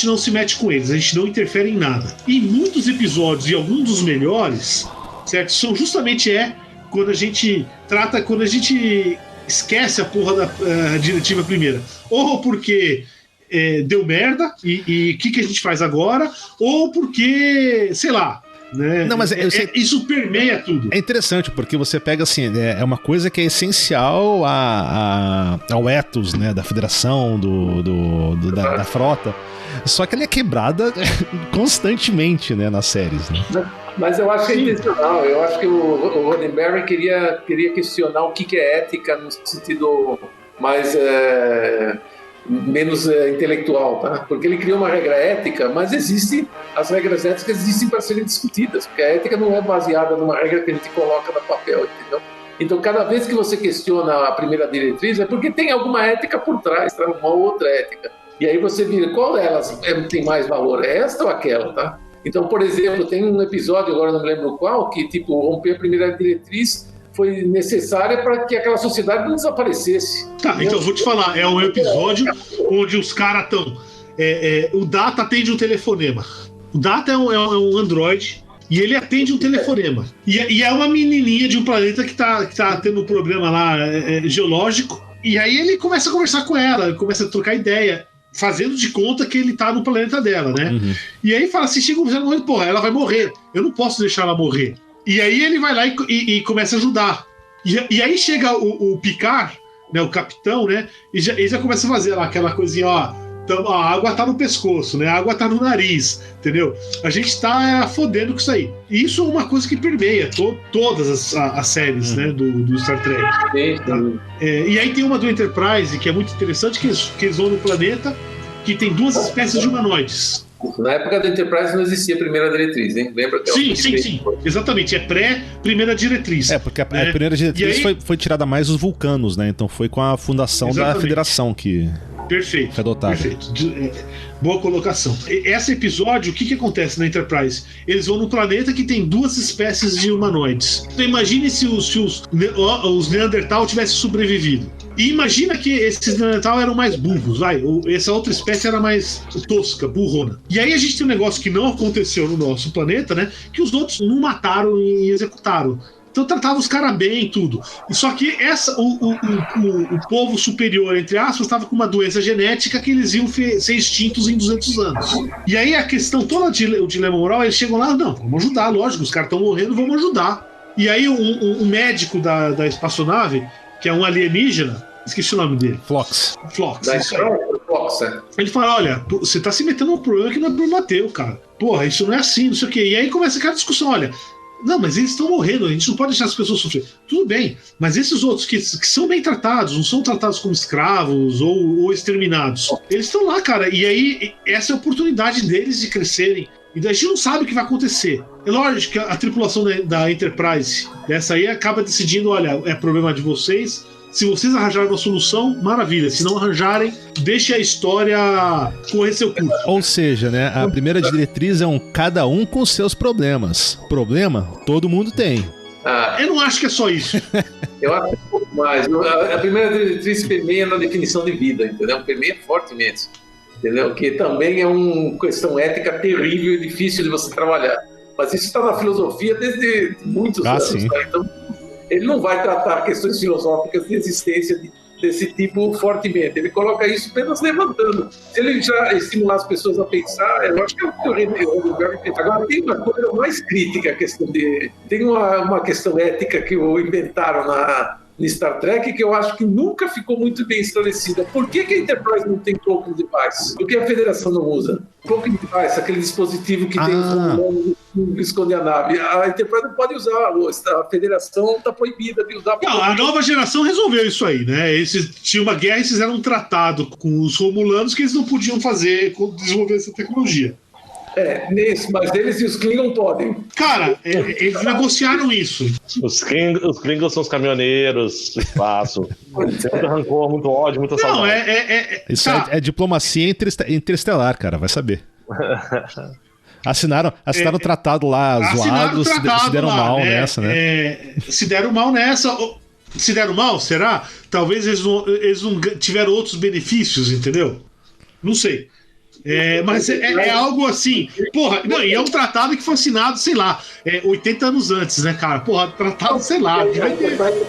não se mete com eles, a gente não interfere em nada. E muitos episódios, e alguns dos melhores, certo? São justamente quando a gente esquece a porra da diretiva primeira. Ou porque deu merda, e o que a gente faz agora, ou porque, sei lá, né? Não, mas isso permeia tudo. É interessante, porque você pega assim, é uma coisa que é essencial ao ethos, né, da federação, da frota. Só que ela é quebrada constantemente, né, nas séries, né? Mas eu acho que é intencional. Eu acho que o Roddenberry queria questionar o que é ética no sentido mais menos intelectual, tá? Porque ele criou uma regra ética, mas as regras éticas existem para serem discutidas, porque a ética não é baseada numa regra que a gente coloca no papel, entendeu? Então, cada vez que você questiona a primeira diretriz, é porque tem alguma ética por trás, tá? Uma outra ética. E aí você vira, qual delas tem mais valor? É esta ou aquela, tá? Então, por exemplo, tem um episódio, agora não me lembro qual, que, tipo, romper a primeira diretriz foi necessária para que aquela sociedade não desaparecesse. Tá, então eu vou te falar, é um episódio onde os caras estão... o Data atende um telefonema. O Data é um androide e ele atende um telefonema. E é uma menininha de um planeta que tá tendo um problema lá geológico. E aí ele começa a conversar com ela, ele começa a trocar ideia, fazendo de conta que ele tá no planeta dela, né? Uhum. E aí fala assim, chega um momento, porra, ela vai morrer. Eu não posso deixar ela morrer. E aí ele vai lá e começa a ajudar. E aí chega o Picard, né, o capitão, né? E ele já começa a fazer lá aquela coisinha, ó. Então, a água tá no pescoço, né? A água tá no nariz, entendeu? A gente tá fodendo com isso aí. E isso é uma coisa que permeia todas as séries, né, do Star Trek. Tá? E aí tem uma do Enterprise que é muito interessante, que eles vão no planeta que tem duas espécies de humanoides. Na época do Enterprise não existia a primeira diretriz, hein? Lembra que sim. Exatamente, é pré-primeira diretriz. Porque a primeira diretriz aí... foi tirada mais dos vulcanos, né? Então foi com a fundação da Federação que... Perfeito. Foi adotado. Perfeito. Boa colocação. Esse episódio, o que acontece na Enterprise? Eles vão no planeta que tem duas espécies de humanoides. Então imagine se os Neandertal tivessem sobrevivido. E imagina que esses Neandertal eram mais burros, essa outra espécie era mais tosca, burrona. E aí a gente tem um negócio que não aconteceu no nosso planeta, né? Que os outros não mataram e executaram. Então tratava os caras bem e tudo. Só que o povo superior, entre aspas, estava com uma doença genética que eles iam ser extintos em 200 anos. E aí a questão toda, o dilema moral, eles chegam lá, não, vamos ajudar, lógico, os caras estão morrendo, vamos ajudar. E aí um médico da espaçonave, que é um alienígena, esqueci o nome dele. Flox. Ele fala, olha, você tá se metendo num problema que não é problema teu, cara. Porra, isso não é assim, não sei o quê. E aí começa aquela discussão, olha... Não, mas eles estão morrendo, a gente não pode deixar as pessoas sofrer. Tudo bem, mas esses outros que são bem tratados, não são tratados como escravos ou exterminados, eles estão lá, cara, e aí essa é a oportunidade deles de crescerem. E daí a gente não sabe o que vai acontecer. É lógico que a tripulação da Enterprise, dessa aí, acaba decidindo, olha, é problema de vocês. Se vocês arranjarem uma solução, maravilha. Se não arranjarem, deixe a história correr seu curso. Ou seja, né, a primeira diretriz é cada um com seus problemas. Problema, todo mundo tem. Eu não acho que é só isso. Eu acho um pouco mais. A primeira diretriz permeia na definição de vida, entendeu? Permeia fortemente. Entendeu? Que também é uma questão ética terrível e difícil de você trabalhar. Mas isso está na filosofia desde muitos anos. Sim. Tá? Então, ele não vai tratar questões filosóficas de existência desse tipo fortemente. Ele coloca isso apenas levantando. Se ele já estimular as pessoas a pensar, eu acho que é o que o Roddenberry pensa. Agora, tem uma coisa mais crítica, a questão de... Tem uma questão ética que inventaram no Star Trek que eu acho que nunca ficou muito bem estabelecida. Por que a Enterprise não tem cloaking device? Por que a Federação não usa? Cloaking device, aquele dispositivo que tem os romanos que esconde a nave. A Enterprise não pode usar, a Federação está proibida de usar. Não, a nova geração resolveu isso aí, né? Tinha uma guerra e fizeram um tratado com os romulanos que eles não podiam desenvolver essa tecnologia. Mas eles e os Klingon podem. Cara, eles negociaram isso. Os Klingons são os caminhoneiros do espaço. Muito rancor, muito ódio, muita saudade. Isso é diplomacia interestelar, cara, vai saber. Assinaram o tratado lá, zoados, se deram lá, mal nessa, né? Se deram mal nessa. Se deram mal, será? Talvez eles não tiveram outros benefícios, entendeu? Não sei. Mas é algo assim. Porra, não, e é um tratado que foi assinado, sei lá, 80 anos antes, né, cara? Porra, tratado, sei lá,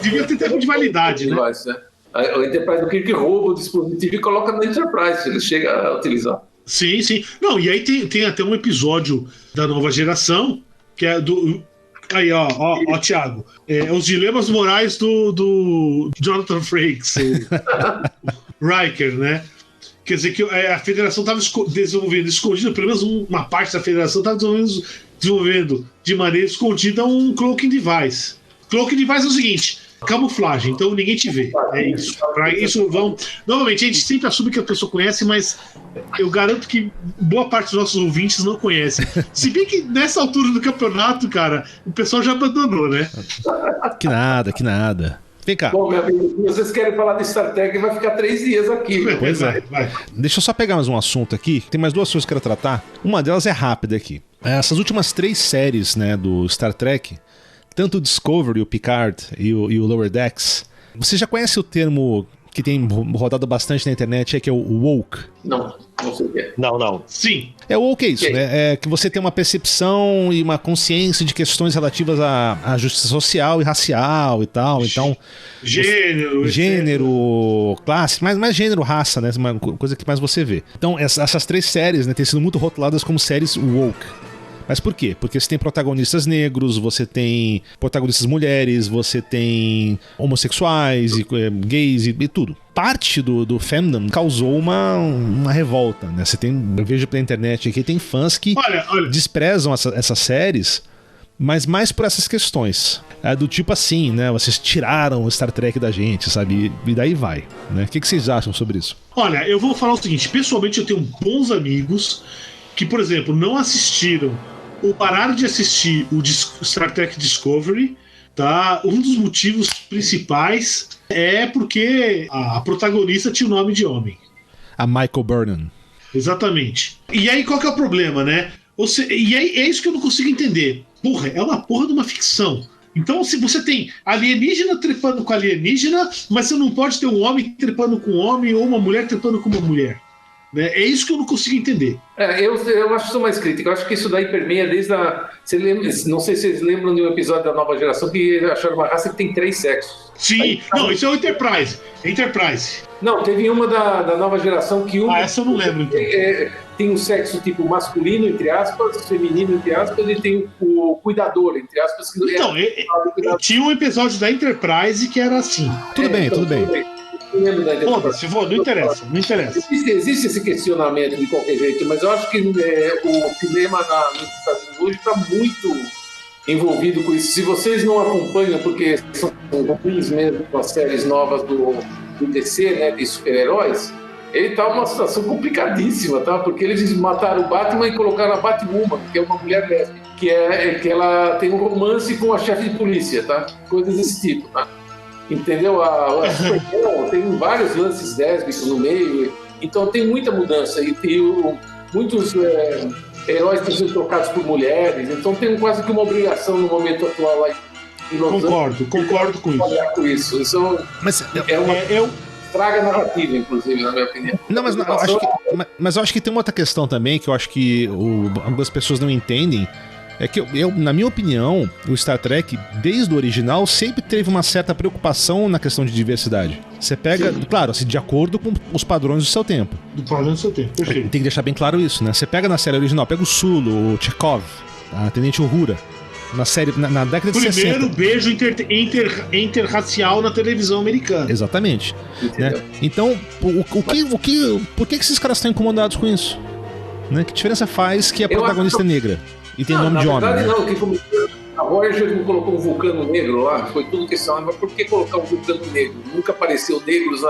devia ter tempo de validade, né? O Enterprise do Kirk rouba o dispositivo e coloca no Enterprise, ele chega a utilizar. Sim, sim. Não, e aí tem até um episódio da Nova Geração, que é do. Aí, ó, Thiago. Os dilemas morais do Jonathan Frakes, o Riker, né? Quer dizer que a federação estava desenvolvendo escondida, pelo menos uma parte da federação estava desenvolvendo de maneira escondida um cloaking device. Cloaking device é o seguinte: camuflagem, então ninguém te vê. É isso. Para isso vão. Novamente, a gente sempre assume que a pessoa conhece, mas eu garanto que boa parte dos nossos ouvintes não conhecem. Se bem que nessa altura do campeonato, cara, o pessoal já abandonou, né? Que nada. Vem cá. Bom, meu amigo, se vocês querem falar de Star Trek, vai ficar 3 dias aqui. Pois é. Vai. Deixa eu só pegar mais um assunto aqui. Tem mais 2 coisas que eu quero tratar. Uma delas é rápida aqui. Essas últimas 3 séries, né, do Star Trek, tanto o Discovery, o Picard e o Lower Decks, você já conhece o termo que tem rodado bastante na internet, que é o woke? Não sei o que é. Não. Sim. O woke é isso, né? É que você tem uma percepção e uma consciência de questões relativas à justiça social e racial e tal. Então, gênero, classe, mais gênero, raça, né? Uma coisa que mais você vê. Então, essas 3 séries, né, têm sido muito rotuladas como séries woke. Mas por quê? Porque você tem protagonistas negros, você tem protagonistas mulheres, você tem homossexuais, e gays e tudo. Parte do fandom causou uma revolta, né? Eu vejo pela internet aqui, tem fãs que desprezam essas séries, mas mais por essas questões. Do tipo assim, né? Vocês tiraram o Star Trek da gente, sabe? E daí vai, né? O que vocês acham sobre isso? Olha, eu vou falar o seguinte. Pessoalmente, eu tenho bons amigos que, por exemplo, não assistiram ou pararam de assistir o Star Trek Discovery, tá? Um dos motivos principais é porque a protagonista tinha o nome de homem. A Michael Burnham. Exatamente. E aí, qual que é o problema, né? E aí, é isso que eu não consigo entender. Porra, é uma porra de uma ficção. Então, se você tem alienígena trepando com alienígena, mas você não pode ter um homem trepando com um homem ou uma mulher trepando com uma mulher. Né? É isso que eu não consigo entender. Eu acho isso mais crítico. Eu acho que isso daí permeia desde a... Não sei se vocês lembram de um episódio da Nova Geração que acharam uma raça que tem 3 sexos. Sim, não, isso é o Enterprise. Não, teve uma da Nova Geração que essa eu não lembro, então. Tem um sexo tipo masculino, entre aspas, feminino, entre aspas, e tem o cuidador, entre aspas. Que tinha um episódio da Enterprise que era assim. Tudo bem. Foda-se, não interessa. Existe esse questionamento de qualquer jeito, mas eu acho que o cinema nos Estados Unidos hoje está muito envolvido com isso. Se vocês não acompanham, porque são ruins mesmo com as séries novas do DC, né, de super-heróis, ele está numa situação complicadíssima, tá? Porque eles mataram o Batman e colocaram a Batwoman, que é uma mulher lésbica, que ela tem um romance com a chefe de polícia, tá? Coisas desse tipo, tá? Entendeu? Tem vários lances lésbicos no meio, então tem muita mudança e muitos heróis estão sendo trocados por mulheres, então tem quase que uma obrigação no momento atual lá em Los Angeles. Concordo com isso. Isso mas estraga a narrativa, inclusive, na minha opinião. Não, mas eu acho que tem uma outra questão também que eu acho que algumas pessoas não entendem. É que na minha opinião, o Star Trek, desde o original, sempre teve uma certa preocupação na questão de diversidade. Você pega, claro, assim, de acordo com os padrões do seu tempo. Perfeito. Tem que deixar bem claro isso, né? Você pega na série original, pega o Sulu, o Chekhov, a Tenente Uhura, na década de 60. Primeiro beijo interracial na televisão americana. Exatamente. Né? Então, por que esses caras estão incomodados com isso? Né? Que diferença faz que a protagonista é negra? E tem nome de homem, né? Não, a Voyager não colocou um vulcano negro lá, foi tudo questão, mas por que colocar um vulcano negro? Nunca apareceu negros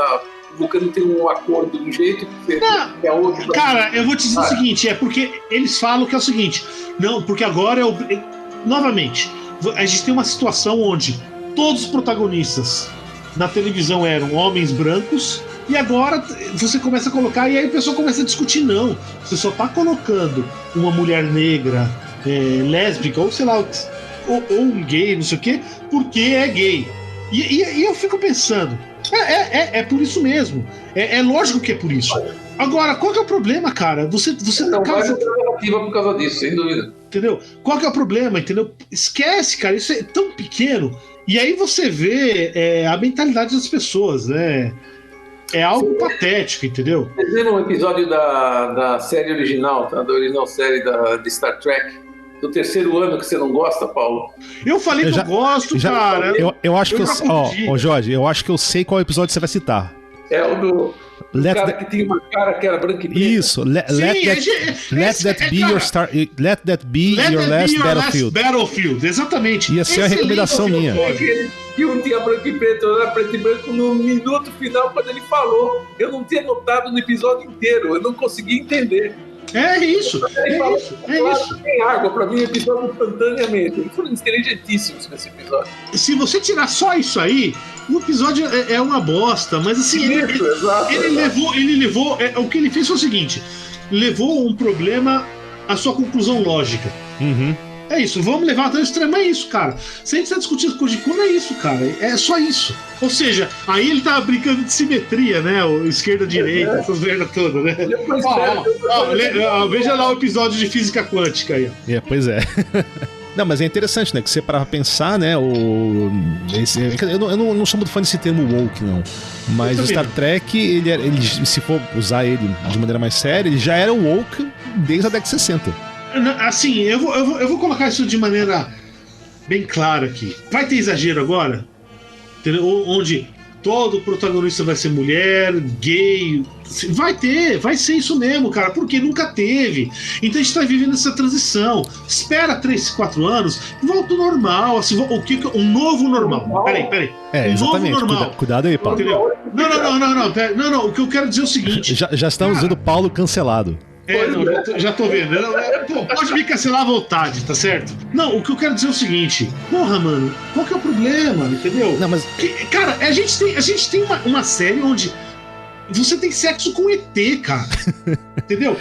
Vulcano tem um acordo de um jeito que é outro. Cara, eu vou te dizer o seguinte, é porque eles falam que é o seguinte, não, porque agora novamente, a gente tem uma situação onde todos os protagonistas na televisão eram homens brancos, e agora você começa a colocar, e aí o pessoal começa a discutir, não, você só tá colocando uma mulher negra, lésbica, ou sei lá, ou um gay, não sei o quê, porque é gay. E eu fico pensando, é por isso mesmo. É lógico que é por isso. Agora, qual que é o problema, cara? Você não vai ser alternativa por causa disso, sem dúvida. Entendeu? Qual que é o problema, entendeu? Esquece, cara, isso é tão pequeno. E aí você vê a mentalidade das pessoas, né? É algo patético, entendeu? Você vê um episódio da série original, tá? Da original série de Star Trek, do terceiro ano que você não gosta, Paulo? Eu falei que eu gosto, cara. Eu acho que eu Jorge, eu acho que eu sei qual episódio você vai citar. É o do cara que tinha uma cara que era branca e preta. Isso, let that be your last battlefield. Exatamente. Ia ser a recomendação minha. Que um tinha branco e preto, era preto e branco no minuto final quando ele falou. Eu não tinha notado no episódio inteiro, eu não consegui entender. É isso. Tem água pra mim, episódio instantaneamente. Eles foram inteligentíssimos nesse episódio. Se você tirar só isso aí, o episódio é uma bosta, mas assim, ele levou. O que ele fez foi o seguinte: levou um problema à sua conclusão lógica. Uhum. É isso, vamos levar até o extremo, é isso, cara. Se a gente tá discutindo Koji Kondo, é isso, cara. É só isso. Ou seja, aí ele tava brincando de simetria, né? O esquerda-direita, essas merdas todas, né? Veja lá o episódio de física quântica aí. Pois é. Não, mas é interessante, né? Que você para pensar, né? Eu não sou muito fã desse termo woke, não. Mas o Star Trek, ele, se for usar ele de maneira mais séria, ele já era woke desde a década de 60. Assim, eu vou colocar isso de maneira bem clara aqui. Vai ter exagero agora? Entendeu? Onde todo protagonista vai ser mulher, gay. Vai ser isso mesmo, cara, porque nunca teve. Então a gente tá vivendo essa transição. Espera 3, 4 anos, volta ao normal. Assim, um novo normal. Peraí. Exatamente. Novo normal. Cuidado aí, Paulo. Entendeu? Não. O que eu quero dizer é o seguinte: já estamos vendo Paulo cancelado. Já tô vendo. Pode me cancelar à vontade, tá certo? Não, o que eu quero dizer é o seguinte: porra, mano, qual que é o problema, entendeu? Não, mas... Cara, a gente tem uma série onde você tem sexo com ET, cara. Entendeu?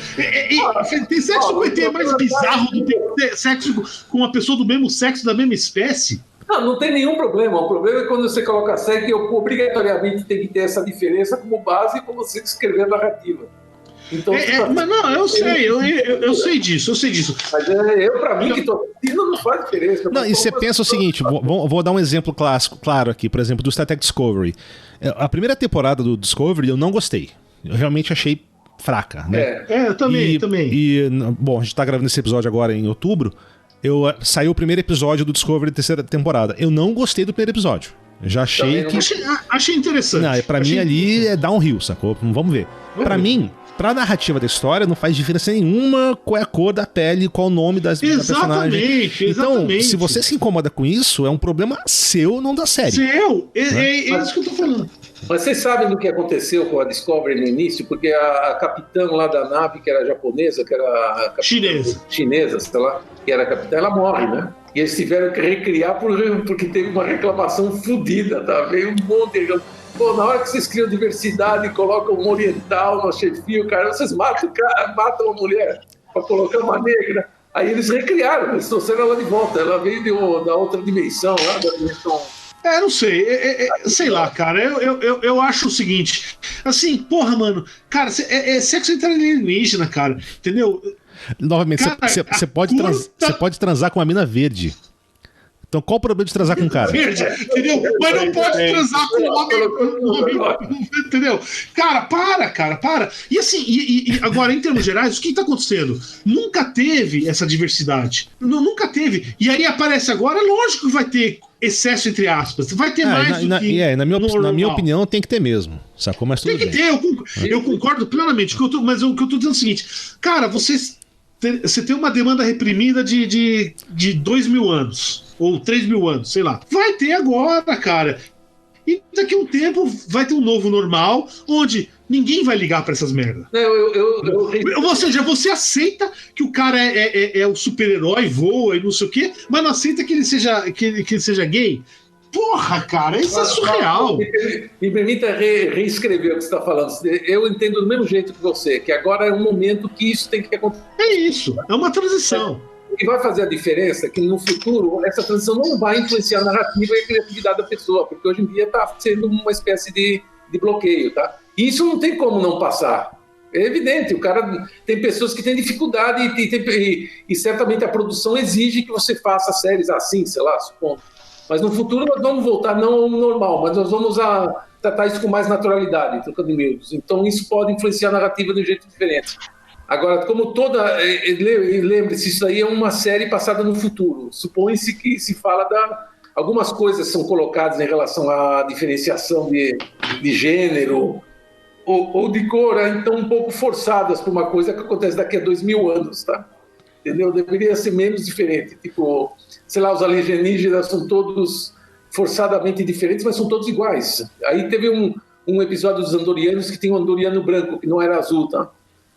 Tem sexo com ET é mais bizarro do que ter sexo com uma pessoa do mesmo sexo, da mesma espécie. Não tem nenhum problema. O problema é quando você coloca a série que obrigatoriamente tem que ter essa diferença como base para você escrever a narrativa. Então, mas não, eu sei disso. Mas pra mim, que tô assistindo, não faz diferença. Não, e você pensa o seguinte, vou dar um exemplo claro aqui, por exemplo, do Star Trek Discovery. A primeira temporada do Discovery eu não gostei. Eu realmente achei fraca, né? Eu também. Bom, a gente tá gravando esse episódio agora em outubro. Saiu o primeiro episódio do Discovery da terceira temporada. Eu não gostei do primeiro episódio. Eu já achei que... Achei interessante. Não, pra mim ali é downhill, sacou? Vamos ver. Pra mim... Pra narrativa da história, não faz diferença nenhuma qual é a cor da pele, qual o nome da personagem. Então, se você se incomoda com isso, é um problema seu, não da série. É isso que eu tô falando. Mas vocês sabem do que aconteceu com a Discovery no início? Porque a capitã lá da nave, que era japonesa, que era a chinesa, sei lá, que era a capitã, ela morre, né? E eles tiveram que recriar porque teve uma reclamação fodida, tá? Veio um monte de... na hora que vocês criam diversidade e colocam um oriental no chefio, cara, vocês matam a mulher para colocar uma negra. Aí eles recriaram, eles trouxeram ela de volta. Ela veio da outra dimensão, lá da dimensão. Não sei. Sei lá, cara. Eu acho o seguinte. Assim, porra, mano. Cara, sexo entre alienígena, cara. Entendeu? Novamente, você pode transar com uma mina verde. Então qual o problema de transar com um cara? Verde, entendeu? Mas não pode transar com um homem. Entendeu? Cara, para. E assim, agora, em termos gerais, o que tá acontecendo? Nunca teve essa diversidade. Nunca teve. E aí aparece agora, lógico que vai ter excesso, entre aspas. Vai ter mais do que na minha opinião, tem que ter mesmo. Sacou? Mas tudo tem que ter, eu concordo plenamente. Mas o que eu tô dizendo é o seguinte. Cara, você tem uma demanda reprimida de 2.000 anos. Ou 3.000 anos, sei lá. Vai ter agora, cara. E daqui a um tempo vai ter um novo normal, onde ninguém vai ligar pra essas merdas. Ou seja, você aceita que o cara é o super-herói, voa e não sei o quê, mas não aceita que ele seja gay? Porra, cara, isso é surreal. Me permita reescrever o que você está falando. Eu entendo do mesmo jeito que você, que agora é um momento que isso tem que acontecer. É isso, é uma transição. O que vai fazer a diferença é que no futuro essa transição não vai influenciar a narrativa e a criatividade da pessoa, porque hoje em dia está sendo uma espécie de bloqueio, tá? E isso não tem como não passar. É evidente, o cara tem pessoas que têm dificuldade e certamente a produção exige que você faça séries assim, sei lá, supondo. Mas no futuro nós vamos voltar não ao normal, mas nós vamos tratar isso com mais naturalidade, trocando de miúdos. Então isso pode influenciar a narrativa de um jeito diferente. Agora, como lembre-se, isso aí é uma série passada no futuro. Supõe-se que se fala algumas coisas são colocadas em relação à diferenciação de gênero ou de cor, então um pouco forçadas por uma coisa que acontece daqui a 2000 anos, tá? Entendeu? Deveria ser menos diferente. Tipo, sei lá, os alienígenas são todos forçadamente diferentes, mas são todos iguais. Aí teve um episódio dos Andorianos que tem um Andoriano branco, que não era azul, tá?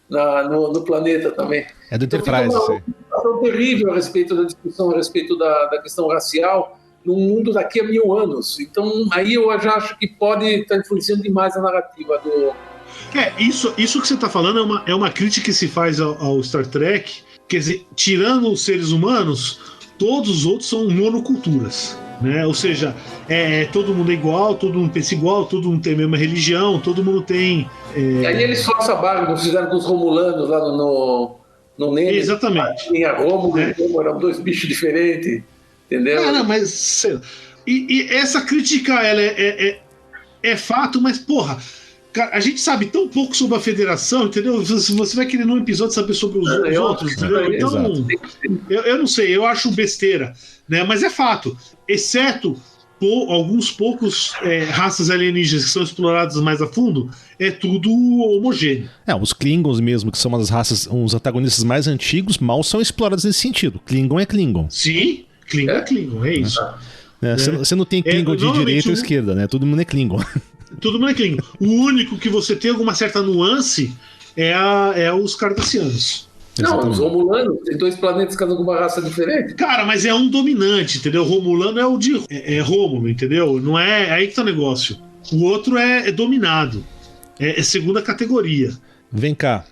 No planeta também. É do Enterprise. Então, uma situação terrível a respeito da discussão, a respeito da questão racial, num mundo daqui a 1000 anos. Então, aí eu já acho que pode estar influenciando demais a narrativa do... Isso que você está falando é uma crítica que se faz ao Star Trek. Quer dizer, tirando os seres humanos, todos os outros são monoculturas. Né? Ou seja, todo mundo é igual, todo mundo pensa igual, todo mundo tem a mesma religião, todo mundo tem... E aí eles forçam a barra, não fizeram com os Romulanos lá no Nene. Exatamente. Tinha Rômulo e Rômulo, eram dois bichos diferentes, entendeu? Não, mas... Sei lá. E essa crítica, ela é fato, mas porra... Cara, a gente sabe tão pouco sobre a federação, entendeu? Você vai querer num episódio saber sobre os outros, entendeu? Então, eu não sei, eu acho besteira, né? Mas é fato, exceto alguns poucos raças alienígenas que são exploradas mais a fundo, é tudo homogêneo. Os Klingons mesmo, que são uma das raças, uns antagonistas mais antigos, mal são explorados nesse sentido. Klingon é Klingon. Sim, Klingon é Klingon, é isso. Você não tem Klingon de direita ou esquerda, né? Todo mundo é Klingon. Todo mundo é Klingon. O único que você tem alguma certa nuance é os cardassianos. Não, os Romulanos, tem 2 planetas cada com uma raça diferente. Cara, mas é um dominante, entendeu? O Romulano é o de Rômulo, entendeu? Não é aí que tá o negócio. O outro é dominado. É segunda categoria. Vem cá,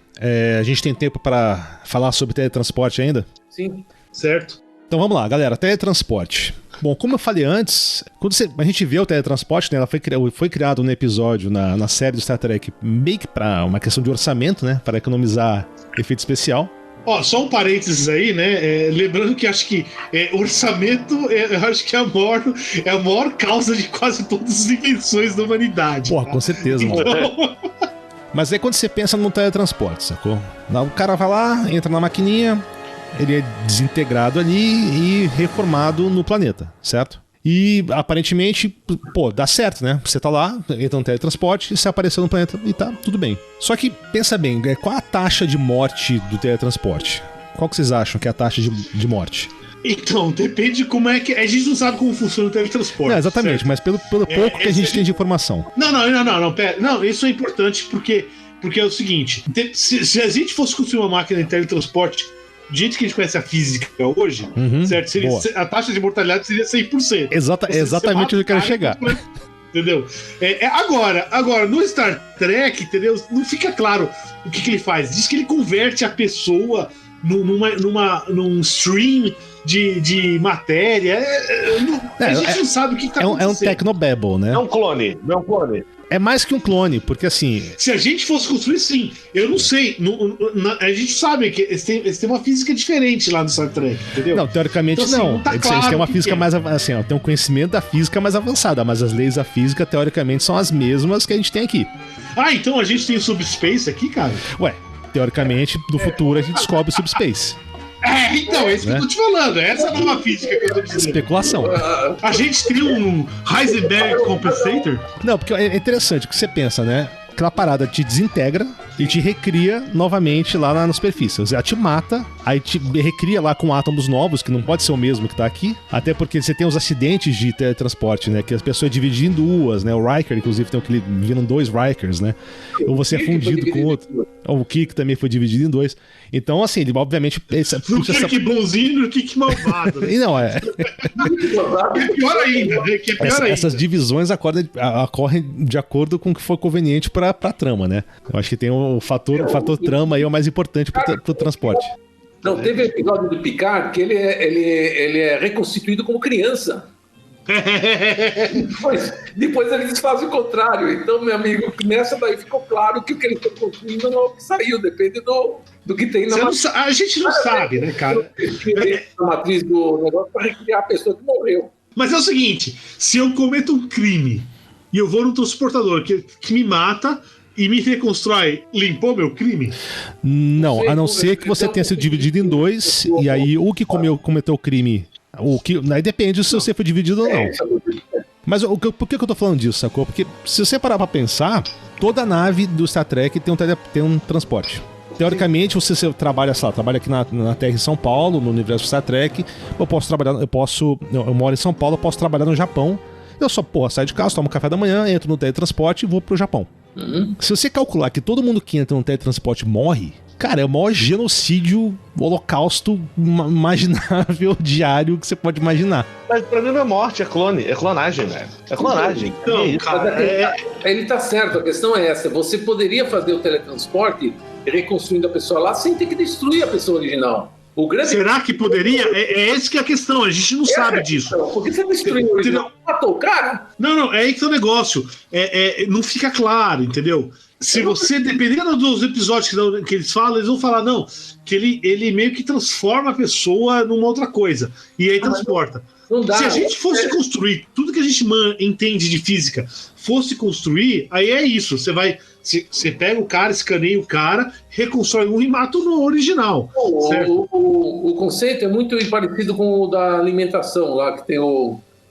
a gente tem tempo para falar sobre teletransporte ainda? Sim. Certo. Então vamos lá, galera, teletransporte. Bom, como eu falei antes, quando a gente vê o teletransporte, né, ela foi criado no episódio, na série do Star Trek, meio que para uma questão de orçamento, né, para economizar efeito especial. Só um parênteses aí, né, lembrando que acho que orçamento, eu acho que é a maior causa de quase todas as invenções da humanidade. Porra, tá? com certeza, mano. Então... Mas é quando você pensa no teletransporte, sacou? O cara vai lá, entra na maquininha, ele é desintegrado ali e reformado no planeta, certo? E aparentemente, dá certo, né? Você tá lá, entra no teletransporte, você apareceu no planeta e tá tudo bem. Só que, pensa bem, qual a taxa de morte do teletransporte? Qual que vocês acham que é a taxa de morte? Então, depende de como é que... A gente não sabe como funciona o teletransporte. Não, exatamente, certo? Mas pelo pouco que a gente tem de informação. Não, isso é importante porque é o seguinte, se a gente fosse construir uma máquina de teletransporte do jeito que a gente conhece a física hoje, certo? A taxa de mortalidade seria 100%. Exatamente onde eu quero chegar. Entendeu? Agora, no Star Trek, entendeu? Não fica claro o que ele faz. Diz que ele converte a pessoa num stream de matéria. A gente não sabe o que tá acontecendo. É um technobabble, né? É um clone. É mais que um clone, porque assim... Se a gente fosse construir, sim. Eu não sei. A gente sabe que eles têm uma física diferente lá no Star Trek, entendeu? Não, teoricamente então, assim, não. Tá claro eles têm uma física mais assim, tem um conhecimento da física mais avançada, mas as leis da física, teoricamente, são as mesmas que a gente tem aqui. Então a gente tem o Subspace aqui, cara? Ué, teoricamente, no futuro a gente descobre o Subspace. Então, é isso que eu tô te falando. Essa é a nova física que eu tô dizendo. Especulação. A gente tem um Heisenberg Compensator? Não, porque é interessante o que você pensa, né? Aquela parada te desintegra e te recria novamente lá na superfície. Ela te mata aí te recria lá com átomos novos, que não pode ser o mesmo que tá aqui, até porque você tem os acidentes de teletransporte, né, que as pessoas dividem em duas, né, o Riker, inclusive, tem aquele, viram 2 Rikers, né, ou você é fundido com outro, o Kirk também foi dividido em 2, então, assim, ele, obviamente... O Kirk bonzinho e o Kirk malvado, né? E não, é... É pior ainda, né, que é pior ainda. Essas divisões ocorrem de acordo com o que for conveniente pra trama, né, eu acho que tem o fator trama aí é o mais importante pro transporte. Não, teve episódio do Picard que ele é reconstituído como criança. Depois eles fazem o contrário. Então, meu amigo, nessa daí ficou claro que o que ele foi construindo não é o que saiu, depende do que tem na matriz. A gente não sabe, né, cara? Na matriz do negócio para recriar a pessoa que morreu. Mas é o seguinte, se eu cometo um crime e eu vou no transportador que me mata e me reconstrói, limpou meu crime? Não, a não ser que você tenha sido dividido em 2, e aí o que cometeu o crime... Aí depende se você foi dividido ou não. Mas por que eu tô falando disso, sacou? Porque se você parar pra pensar, toda nave do Star Trek tem um transporte. Teoricamente, você trabalha aqui na Terra em São Paulo, no universo Star Trek. Eu moro em São Paulo, eu posso trabalhar no Japão. Eu só, saio de casa, tomo café da manhã, entro no teletransporte e vou pro Japão. Se você calcular que todo mundo que entra no teletransporte morre, cara, é o maior genocídio, holocausto imaginável diário que você pode imaginar. Mas pra mim não é morte, é clonagem, né? É clonagem. Então, cara, ele tá certo, a questão é essa. Você poderia fazer o teletransporte reconstruindo a pessoa lá sem ter que destruir a pessoa original. Será que poderia? É essa que é a questão, a gente não sabe disso. Por que você destruiu o original? Matou o cara? Não, é aí que é o negócio. Não fica claro, entendeu? Se você, dependendo dos episódios que eles falam, eles vão falar, não, que ele meio que transforma a pessoa numa outra coisa. E aí transporta. Não dá. Se a gente fosse construir tudo que a gente entende de física, fosse construir, aí é isso. Você pega o cara, escaneia o cara, reconstrói um e mata no original. O conceito é muito parecido com o da alimentação, lá que tem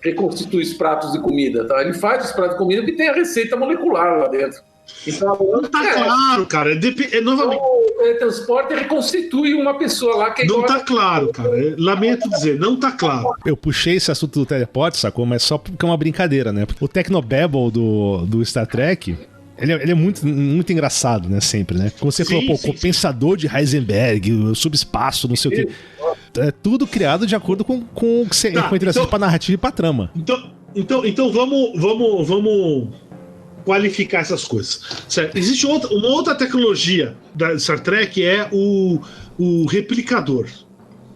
reconstitui os pratos de comida. Tá? Ele faz os pratos de comida que tem a receita molecular lá dentro. Então, não tá claro, cara. Novamente. O teletransporte reconstitui uma pessoa lá que não tá claro, cara. Lamento dizer, não tá claro. Eu puxei esse assunto do teleporte, sacou? Mas só porque é uma brincadeira, né? O Technobabble do Star Trek, ele é muito, muito engraçado, né? Sempre, né? Como você falou, compensador de Heisenberg, o subespaço, não sei o quê. É tudo criado de acordo com o que foi interessante pra narrativa e pra trama. Então vamos qualificar essas coisas. Certo? Existe uma outra tecnologia da Star Trek, que é o replicador.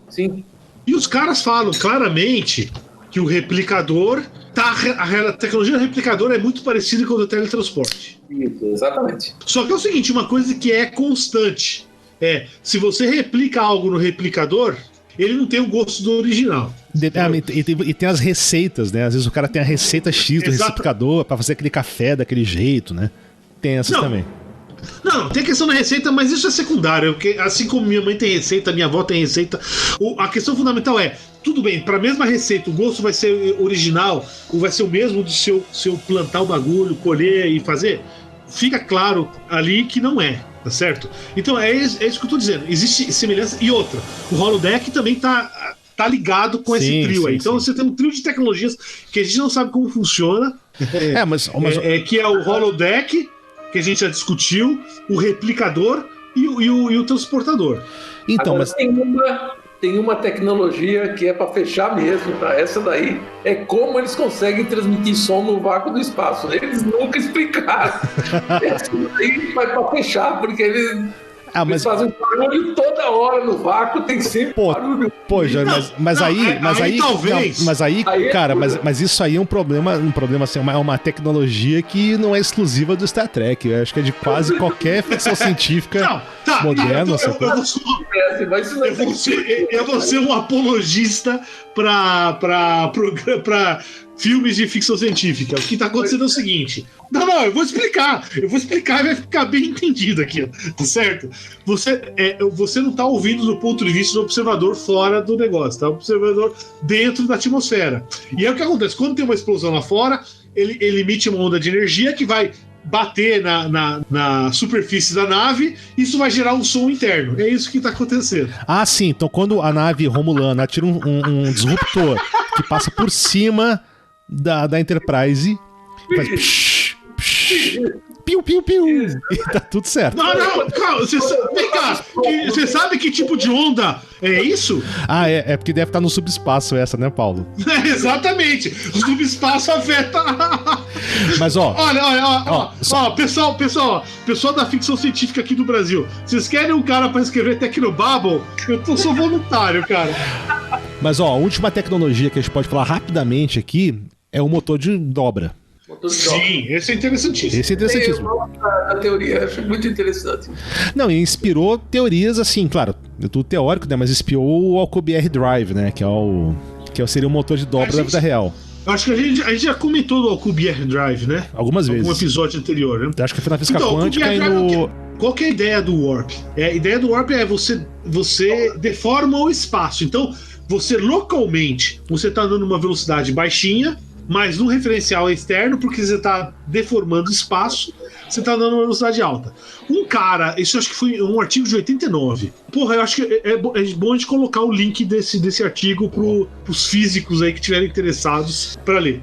Sim. E os caras falam claramente que o replicador a tecnologia do replicador é muito parecida com a do teletransporte. Isso, exatamente. Só que é o seguinte, uma coisa que é constante se você replica algo no replicador, ele não tem o gosto do original. E tem as receitas, né? Às vezes o cara tem a receita X do replicador pra fazer aquele café daquele jeito, né? Tem essas também. Não, tem a questão da receita, mas isso é secundário, porque assim como minha mãe tem receita, minha avó tem receita, a questão fundamental tudo bem, para a mesma receita, o gosto vai ser original, ou vai ser o mesmo do seu plantar o bagulho, colher e fazer? Fica claro ali que não é, tá certo? Então é isso que eu tô dizendo, existe semelhança. E outra, o holodeck também tá ligado com esse trio aí. Então você tem um trio de tecnologias que a gente não sabe como funciona, que é o holodeck, que a gente já discutiu, o replicador e o transportador. Então, agora, tem uma tecnologia que é para fechar mesmo, tá? Essa daí é como eles conseguem transmitir som no vácuo do espaço. Eles nunca explicaram. Essa daí vai para fechar, porque eles fazem barulho toda hora no vácuo, tem sempre barulho. Pô, Jorge, mas aí talvez. Mas aí, cara, mas isso aí é um problema assim, é uma tecnologia que não é exclusiva do Star Trek. Eu acho que é de quase qualquer ficção científica moderna. Eu vou ser um apologista para filmes de ficção científica. O que tá acontecendo é o seguinte. Não, eu vou explicar e vai ficar bem entendido aqui, tá certo? Você não tá ouvindo do ponto de vista do observador fora do negócio, tá? O observador dentro da atmosfera. E é o que acontece, quando tem uma explosão lá fora, ele emite uma onda de energia que vai bater na superfície da nave, isso vai gerar um som interno. É isso que tá acontecendo. Ah, sim. Então quando a nave romulana atira um disruptor que passa por cima da Enterprise, faz psh, psh, piu, piu, piu, e tá tudo certo. Não, calma, vem cá, você sabe que tipo de onda é isso? Ah, é porque deve estar no subespaço essa, né, Paulo? Exatamente, o subespaço afeta. Mas Olha, pessoal da ficção científica aqui do Brasil, vocês querem um cara pra escrever Tecnobabble? Eu sou voluntário, cara. Mas a última tecnologia que a gente pode falar rapidamente aqui é o motor de dobra. Sim, esse é interessantíssimo. A teoria, acho muito interessante. Não, e inspirou teorias assim, claro, é tudo teórico, né? Mas inspirou o Alcubierre Drive, né? Que seria o motor de dobra da vida real. Acho que a gente já comentou do Alcubierre Drive, né? Algumas vezes. Algum episódio anterior, né? Acho que foi na física quântica e no... Qual que é a ideia do Warp? A ideia do Warp é você deforma o espaço. Então, você localmente, você tá andando numa velocidade baixinha, mas no referencial externo, porque você está deformando o espaço, você está dando uma velocidade alta. Um cara, isso eu acho que foi um artigo de 89. Porra, eu acho que é bom a gente colocar o link desse artigo pros físicos aí que estiverem interessados para ler.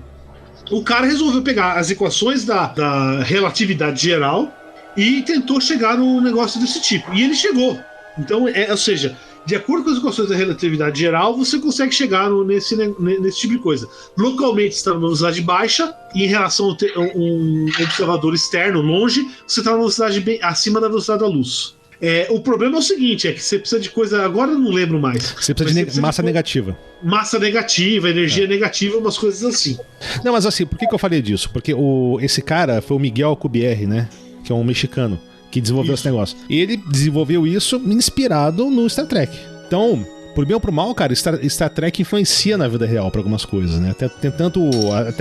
O cara resolveu pegar as equações da relatividade geral e tentou chegar num negócio desse tipo. E ele chegou. Então, ou seja, de acordo com as equações da relatividade geral, você consegue chegar nesse tipo de coisa. Localmente você está numa velocidade baixa, e em relação a um observador externo, longe, você está numa velocidade bem acima da velocidade da luz. O problema é o seguinte, é que você precisa de coisa... Agora eu não lembro mais. Você precisa de massa negativa. Massa negativa, energia negativa, umas coisas assim. Não, mas assim, por que eu falei disso? Porque esse cara foi o Miguel Alcubierre, né? Que é um mexicano que desenvolveu esse negócio. Ele desenvolveu isso inspirado no Star Trek. Então, por bem ou por mal, cara, Star Trek influencia na vida real pra algumas coisas, né? Tem tanto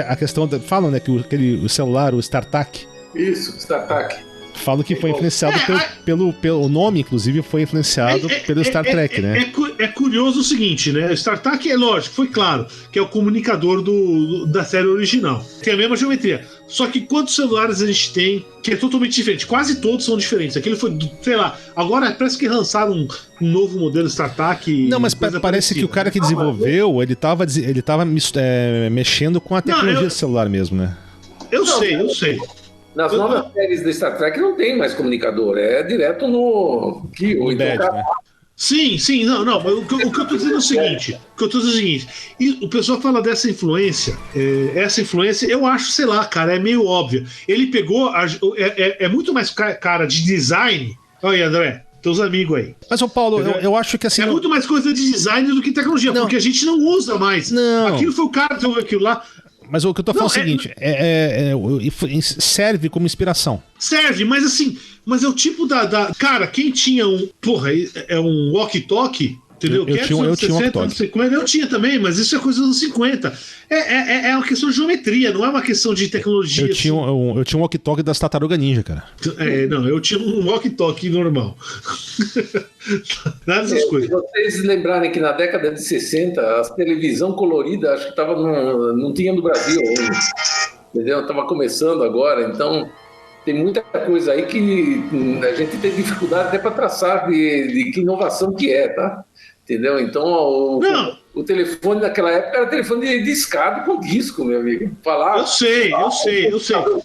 a questão... Falam, né, que o celular, o StarTAC... Isso, StarTAC. Falam que foi influenciado pelo nome, inclusive, foi influenciado pelo Star Trek, né? É curioso o seguinte, né? O StarTAC é lógico, foi claro, que é o comunicador da série original. Tem a mesma geometria. Só que quantos celulares a gente tem que é totalmente diferente? Quase todos são diferentes. Aquele foi, sei lá, agora parece que lançaram um novo modelo StarTAC. Não, mas parece que o cara que desenvolveu, ele tava mexendo com a tecnologia do celular mesmo, né? Eu sei. Nas novas séries do Star Trek não tem mais comunicador, é direto no Kill. Então, né? Sim, não, o que eu tô dizendo é o seguinte, e o pessoal fala dessa influência, essa influência, eu acho, sei lá, cara, é meio óbvio. Ele pegou, é muito mais cara de design, olha aí, André, teus amigos aí. Mas, ô Paulo, eu acho que assim... É muito mais coisa de design do que tecnologia, porque a gente não usa mais. Não. Aquilo foi o cara que desenvolveu aquilo lá. Mas o que eu tô falando é o seguinte, serve como inspiração. Serve, mas assim, é o tipo cara, quem tinha um walkie-talkie, entendeu? Eu tinha um walkie-talkie. Eu tinha também, mas isso é coisa dos anos 50. É uma questão de geometria, não é uma questão de tecnologia. Eu tinha um walkie-talkie das Tartaruga Ninja, cara. Não, eu tinha um walkie-talkie normal. Nada dessas coisas. Se vocês lembrarem que na década de 60, a televisão colorida, acho que não tinha no Brasil ainda. Entendeu? Estava começando agora, então tem muita coisa aí que a gente tem dificuldade até para traçar de que inovação que é, tá? Entendeu? Então, o telefone naquela época era telefone de discado com disco, meu amigo. Eu sei.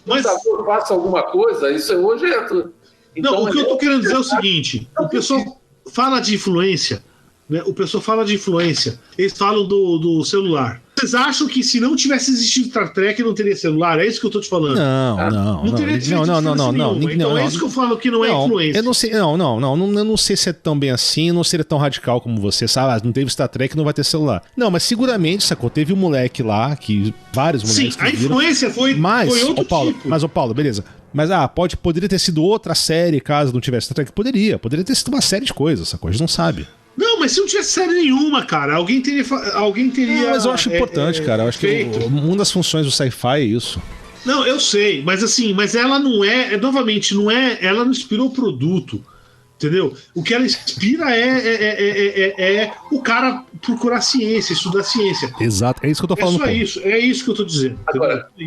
Mas o faça alguma coisa, isso hoje é... Então, não, o que eu tô querendo dizer é o seguinte, o pessoal fala de influência, né? Eles falam do celular. Vocês acham que se não tivesse existido Star Trek não teria celular? É isso que eu tô te falando. Não teria Então é isso que eu falo que não é influência. Eu não sei, eu não sei se é tão bem assim, não seria tão radical como você, sabe? Não teve Star Trek, não vai ter celular. Não, mas seguramente, sacou? Teve um moleque lá, vários moleques. Sim, a influência foi outro tipo. Mas, Paulo, beleza. Mas, poderia ter sido outra série caso não tivesse Star Trek? Poderia ter sido uma série de coisas, sacou? A gente não sabe. Não, mas se não tivesse série nenhuma, cara, alguém teria. Não, mas eu acho importante, cara. Eu acho que uma das funções do sci-fi é isso. Não, eu sei, mas assim, ela não é. Novamente, não é. Ela não inspirou o produto. Entendeu? O que ela inspira é o cara procurar ciência, estudar ciência. Exato, é isso que eu tô falando. É isso que eu tô dizendo.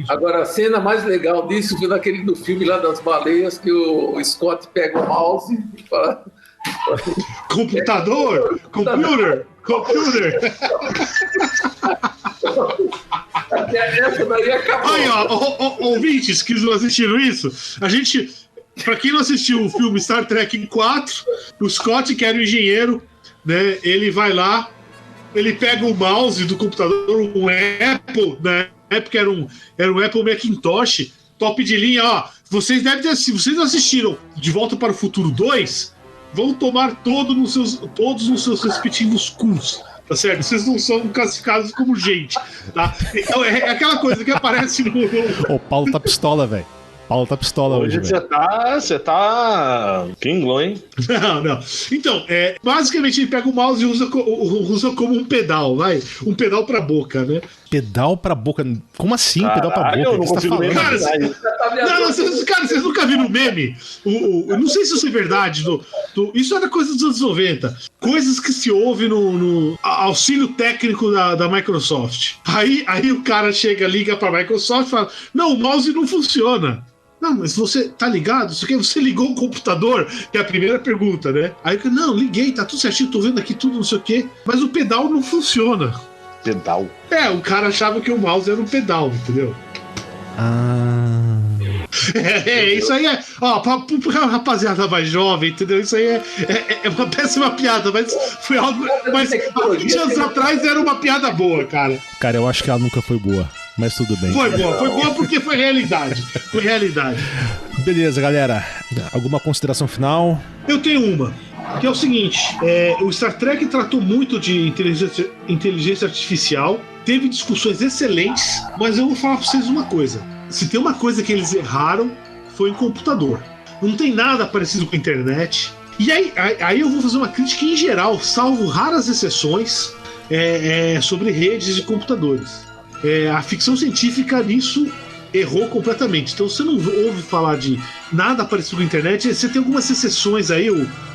Agora, a cena mais legal disso foi naquele do filme lá das baleias, que o Scott pega o mouse e fala... Computer! Essa daí acabou. Aí, ó, ouvintes que não assistiram isso, a gente... Pra quem não assistiu o filme Star Trek 4, o Scott, que era o engenheiro, né? Ele vai lá, ele pega o mouse do computador, um Apple, na época era um Apple Macintosh, top de linha, ó. Vocês devem ter assistido, vocês não assistiram De Volta para o Futuro 2, vão tomar todos nos seus respectivos cus. Tá certo? Vocês não são classificados como gente, tá? Então é aquela coisa que aparece no... O Paulo tá pistola, velho. Paulo tá pistola hoje, velho. Você tá pinglou, hein? Não. Então, basicamente ele pega o mouse e usa como um pedal, vai. Um pedal pra boca, né? Pedal pra boca? Como assim, pedal pra boca? Eu não consigo nem Cara, vocês nunca viram o meme? Eu não sei se isso é verdade. Isso era coisa dos anos 90. Coisas que se ouve no auxílio técnico da Microsoft. Aí o cara chega, liga pra Microsoft e fala: não, o mouse não funciona. Não, mas você tá ligado? Você ligou o computador? Que é a primeira pergunta, né? Aí eu, não, liguei, tá tudo certinho, tô vendo aqui tudo, não sei o quê. Mas o pedal não funciona. Pedal? O cara achava que o mouse era um pedal, entendeu? Isso aí ó, pra rapaziada mais jovem, entendeu? Isso aí é uma péssima piada, mas foi algo. Mas há 20 anos atrás era uma piada boa, cara. Cara, eu acho que ela nunca foi boa. Mas tudo bem. Foi boa porque foi realidade. Foi realidade. Beleza, galera. Alguma consideração final? Eu tenho uma, que é o seguinte: o Star Trek tratou muito de inteligência artificial, teve discussões excelentes, mas eu vou falar pra vocês uma coisa. Se tem uma coisa que eles erraram, foi em computador. Não tem nada parecido com a internet. E aí eu vou fazer uma crítica em geral, salvo raras exceções, sobre redes de computadores. A ficção científica nisso errou completamente. Então você não ouve falar de nada parecido com a internet. Você tem algumas exceções aí.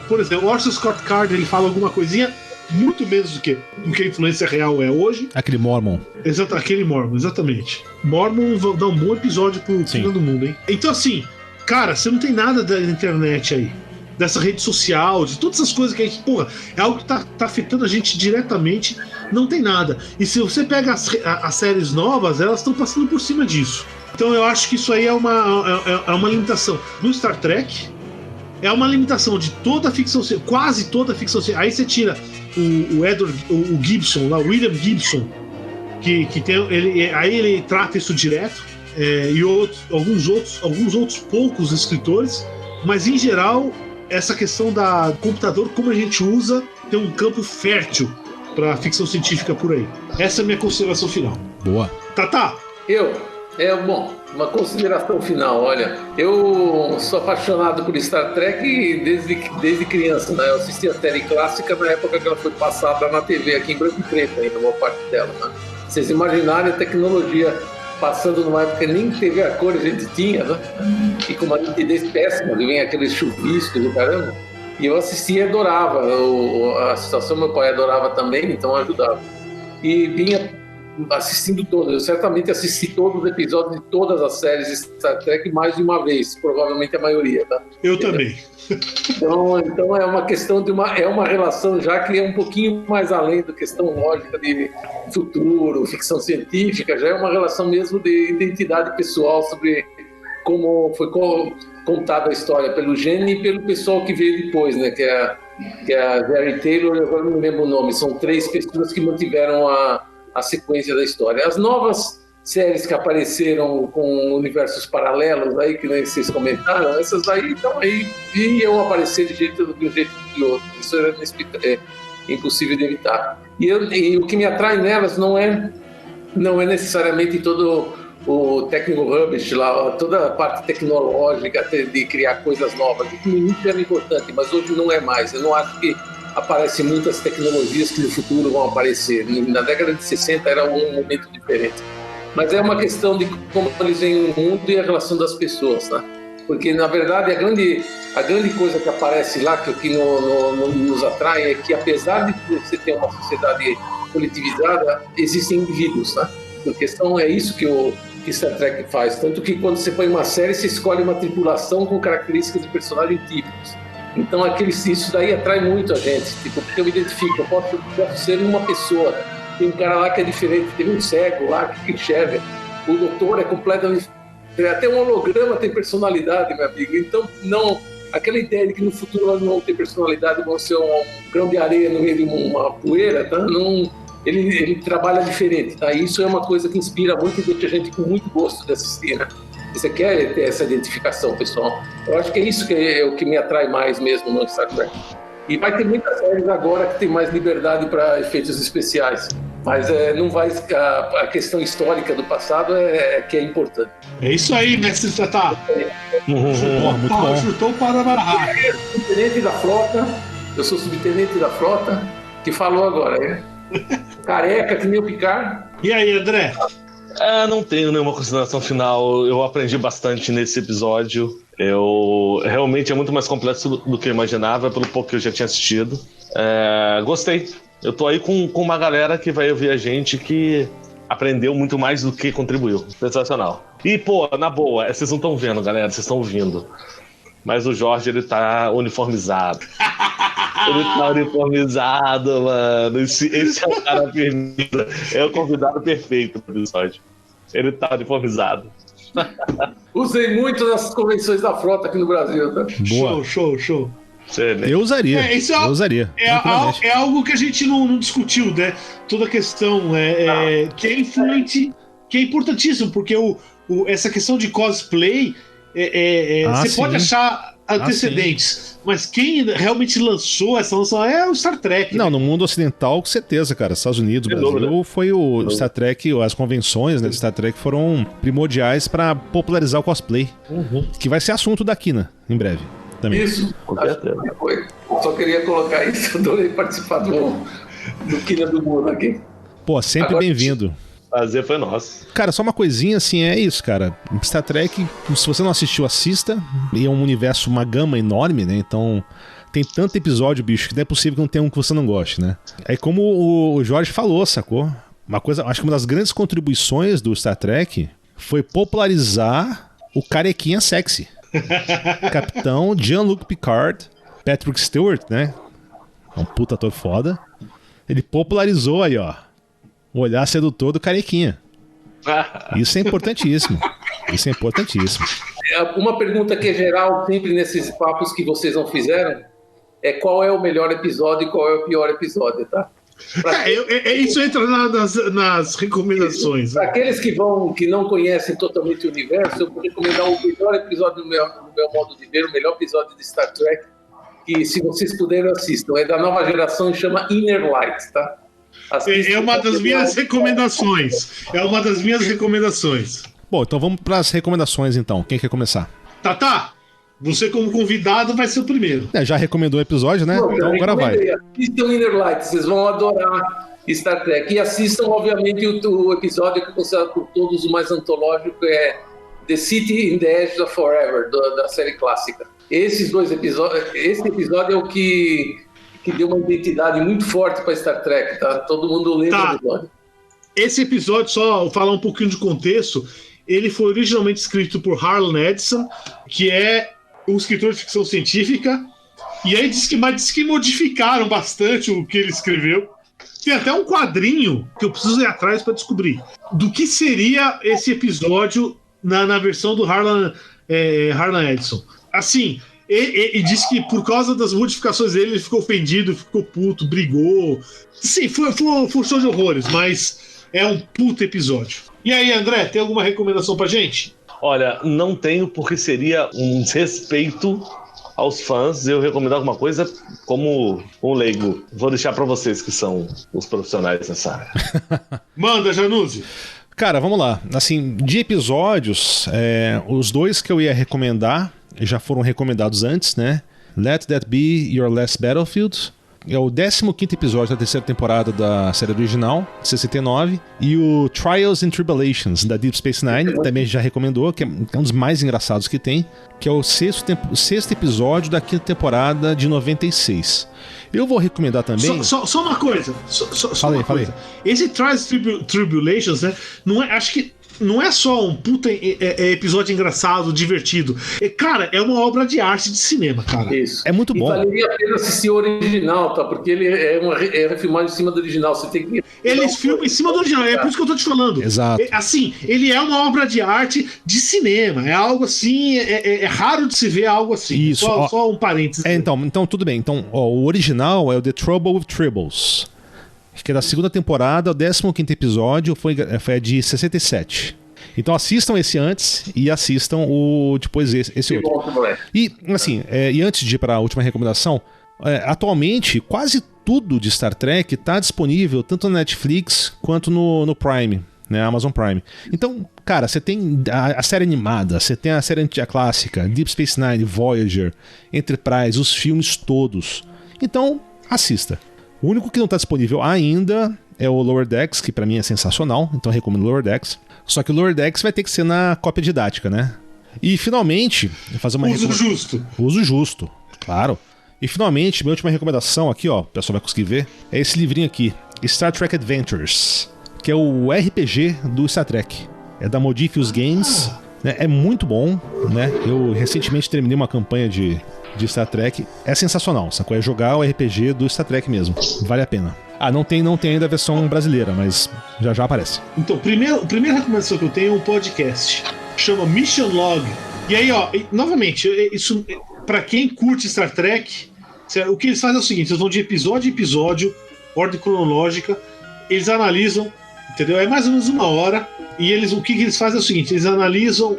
Por exemplo, o Orson Scott Card, ele fala alguma coisinha muito menos do que a influência real é hoje. Aquele Mormon. Aquele Mormon, exatamente. Mormon vai dar um bom episódio pro Fim do Mundo, hein? Então assim, cara, você não tem nada da internet aí, dessa rede social, de todas essas coisas que a gente, porra, é algo que tá afetando a gente diretamente, não tem nada. E se você pega as séries novas, elas estão passando por cima disso. Então eu acho que isso aí é uma limitação do Star Trek, é uma limitação de toda a ficção, quase toda a ficção. Aí você tira o Gibson, lá, o William Gibson, que tem, ele trata isso direto, e alguns outros poucos escritores, mas em geral essa questão da computador, como a gente usa, tem um campo fértil para ficção científica por aí. Essa é a minha consideração final. Boa. Tatá? Bom, uma consideração final. Olha, eu sou apaixonado por Star Trek desde criança, né? Eu assisti a série clássica na época que ela foi passada na TV, aqui em branco e preto ainda, uma parte dela, né? Vocês imaginarem a tecnologia passando numa época que nem TV a cor a gente tinha, né? E com uma nitidez péssima, vem aqueles chuviscos do caramba. E eu assistia e adorava a situação, meu pai adorava também, então ajudava. E vinha assistindo todas, eu certamente assisti todos os episódios de todas as séries de Star Trek mais de uma vez, provavelmente a maioria, tá? Eu também. Então é uma questão de uma relação já que é um pouquinho mais além da questão lógica de futuro, ficção científica, já é uma relação mesmo de identidade pessoal sobre como foi contada a história pelo Gene e pelo pessoal que veio depois, né? Que é a Jerry Taylor, eu agora não me lembro o nome, são 3 pessoas que mantiveram a sequência da história. As novas séries que apareceram com universos paralelos aí, que nem vocês comentaram, essas aí estão aí e iam aparecer de um jeito ou de outro. Isso é impossível de evitar. E o que me atrai nelas não é necessariamente todo o technical rubbish lá, toda a parte tecnológica de criar coisas novas. No início era importante, mas hoje não é mais. Eu não acho que aparecem muitas tecnologias que no futuro vão aparecer. Na década de 60 era um momento diferente. Mas é uma questão de como eles veem o mundo e a relação das pessoas, né? Porque, na verdade, a grande coisa que aparece lá, que nos atrai, é que apesar de você ter uma sociedade coletivizada, existem indivíduos, tá? Porque é isso que Star Trek faz. Tanto que quando você põe uma série, você escolhe uma tripulação com características de personagem típicos. Então, isso daí atrai muito a gente. Tipo, porque eu me identifico, eu posso ser uma pessoa. Tem um cara lá que é diferente, tem um cego lá que enxerga. O doutor é completamente... Até um holograma tem personalidade, meu amigo. Então, não... Aquela ideia de que no futuro elas não vão ter personalidade, vão ser um grão de areia no meio de uma poeira, tá? Não... Ele trabalha diferente, tá? Isso é uma coisa que inspira muito e deixa a gente com muito gosto de assistir, né? Você quer ter essa identificação, pessoal. Eu acho que é isso que é o que me atrai mais mesmo no Star Trek. E vai ter muitas séries agora que tem mais liberdade para efeitos especiais. Mas não vai... A questão histórica do passado que é importante. É isso aí, mestre Tatá. Muito bom. Chutou para barrar. Eu sou subtenente da frota, que falou agora, né? Careca, que nem o Picard. E aí, André? Não tenho nenhuma consideração final. Eu aprendi bastante nesse episódio. Realmente é muito mais complexo do que eu imaginava, pelo pouco que eu já tinha assistido. Gostei. Eu tô aí com uma galera que vai ouvir a gente que aprendeu muito mais do que contribuiu. Sensacional. E, pô, na boa, vocês não estão vendo, galera, vocês estão ouvindo. Mas o Jorge, ele tá uniformizado. Ele tá uniformizado, mano. Esse é o cara perfeito. É o convidado perfeito pro episódio. Ele tá uniformizado. Usei muito nessas convenções da frota aqui no Brasil, tá? Boa. Show. Eu usaria. Eu usaria. É algo que a gente não discutiu, né? Toda a questão que é influente, que é importantíssimo, porque essa questão de cosplay, você pode achar antecedentes, mas quem realmente lançou essa lançação é o Star Trek. Não, no mundo ocidental, com certeza, cara. Estados Unidos, Brasil, foi o Star Trek, as convenções, né, de Star Trek foram primordiais para popularizar o cosplay, que vai ser assunto da Kina, em breve. Também. Isso, foi. Só queria colocar isso, adorei participar do Kina do Mundo aqui. Pô, sempre bem-vindo. Prazer foi nosso. Cara, só uma coisinha assim, é isso, cara. Star Trek, se você não assistiu, assista. E é um universo, uma gama enorme, né? Então, tem tanto episódio, bicho, que não é possível que não tenha um que você não goste, né? É como o Jorge falou, sacou? Uma coisa, acho que uma das grandes contribuições do Star Trek foi popularizar o carequinha sexy. Capitão Jean-Luc Picard, Patrick Stewart, né? Um puta ator foda. Ele popularizou aí, ó, o olhar sedutor do carequinha. Isso é importantíssimo. Uma pergunta que é geral sempre nesses papos que vocês não fizeram é qual é o melhor episódio e qual é o pior episódio, tá? Isso entra nas recomendações. Para aqueles que não conhecem totalmente o universo, eu vou recomendar o melhor episódio no meu modo de ver, o melhor episódio de Star Trek, que se vocês puderem assistam. É da nova geração e chama Inner Light, tá? É uma das minhas recomendações. Bom, então vamos para as recomendações, então. Quem quer começar? Tatá, você como convidado vai ser o primeiro. Já recomendou o episódio, né? Então agora vai. Assistam Inner Light, vocês vão adorar Star Trek. E assistam, obviamente, o episódio que é considerado por todos o mais antológico, é The City in the Edge of Forever, da série clássica. Esse episódio é o que deu uma identidade muito forte para Star Trek, tá? Todo mundo lembra do episódio. Esse episódio, só falar um pouquinho de contexto, ele foi originalmente escrito por Harlan Ellison, que é um escritor de ficção científica, e aí diz que modificaram bastante o que ele escreveu. Tem até um quadrinho que eu preciso ir atrás para descobrir do que seria esse episódio na versão do Harlan Ellison. Assim, e disse que por causa das modificações dele, ele ficou ofendido, ficou puto, brigou. Sim, foi show de horrores, mas é um puto episódio. E aí, André, tem alguma recomendação pra gente? Olha, não tenho, porque seria um desrespeito aos fãs eu recomendar alguma coisa como um leigo. Vou deixar pra vocês que são os profissionais nessa área. Manda, Januzzi. Cara, vamos lá. Assim, de episódios, os dois que eu ia recomendar já foram recomendados antes, né? Let That Be Your Last Battlefield. é o 15º episódio da terceira temporada da série original, 69, e o Trials and Tribulations, da Deep Space Nine, que também já recomendou, que é um dos mais engraçados que tem, que é o sexto episódio da quinta temporada de 96. Eu vou recomendar também... Só uma coisa. Falei. Esse Trials and Tribulations, né, não é, acho que não é só um puta episódio engraçado, divertido. Cara, é uma obra de arte de cinema, cara. Isso. É muito bom. E valeria a pena assistir o original, tá? Porque ele é filmado em cima do original. Você tem que... Eles filmam em cima do original, é por isso que eu tô te falando. Exato. Assim, ele é uma obra de arte de cinema. É algo assim, é raro de se ver algo assim. Isso. Só um parênteses. Então, tudo bem. Então, o original é o The Trouble with Tribbles, que é da segunda temporada, o 15º episódio foi de 67. Então assistam esse antes e assistam depois esse outro. E, assim, e antes de ir para a última recomendação, atualmente quase tudo de Star Trek está disponível tanto na Netflix quanto no Prime, né, Amazon Prime. Então, cara, você tem a série animada, você tem a série clássica, Deep Space Nine, Voyager, Enterprise, os filmes todos. Então, assista. O único que não está disponível ainda é o Lower Decks, que pra mim é sensacional, então eu recomendo Lower Decks. Só que o Lower Decks vai ter que ser na cópia didática, né? E finalmente, fazer uma Uso justo, claro. E finalmente, minha última recomendação aqui, ó, o pessoal vai conseguir ver, é esse livrinho aqui, Star Trek Adventures, que é o RPG do Star Trek. É da Modiphius Games, né? É muito bom, né? Eu recentemente terminei uma campanha de Star Trek, é sensacional, sacou? É jogar o RPG do Star Trek mesmo, vale a pena. Não tem ainda a versão brasileira, mas já aparece. Então, a primeira recomendação que eu tenho é um podcast, chama Mission Log. E aí, ó, novamente, isso pra quem curte Star Trek, o que eles fazem é o seguinte, eles vão de episódio em episódio, ordem cronológica, eles analisam, entendeu? É mais ou menos 1 hora, e o que eles fazem é o seguinte, eles analisam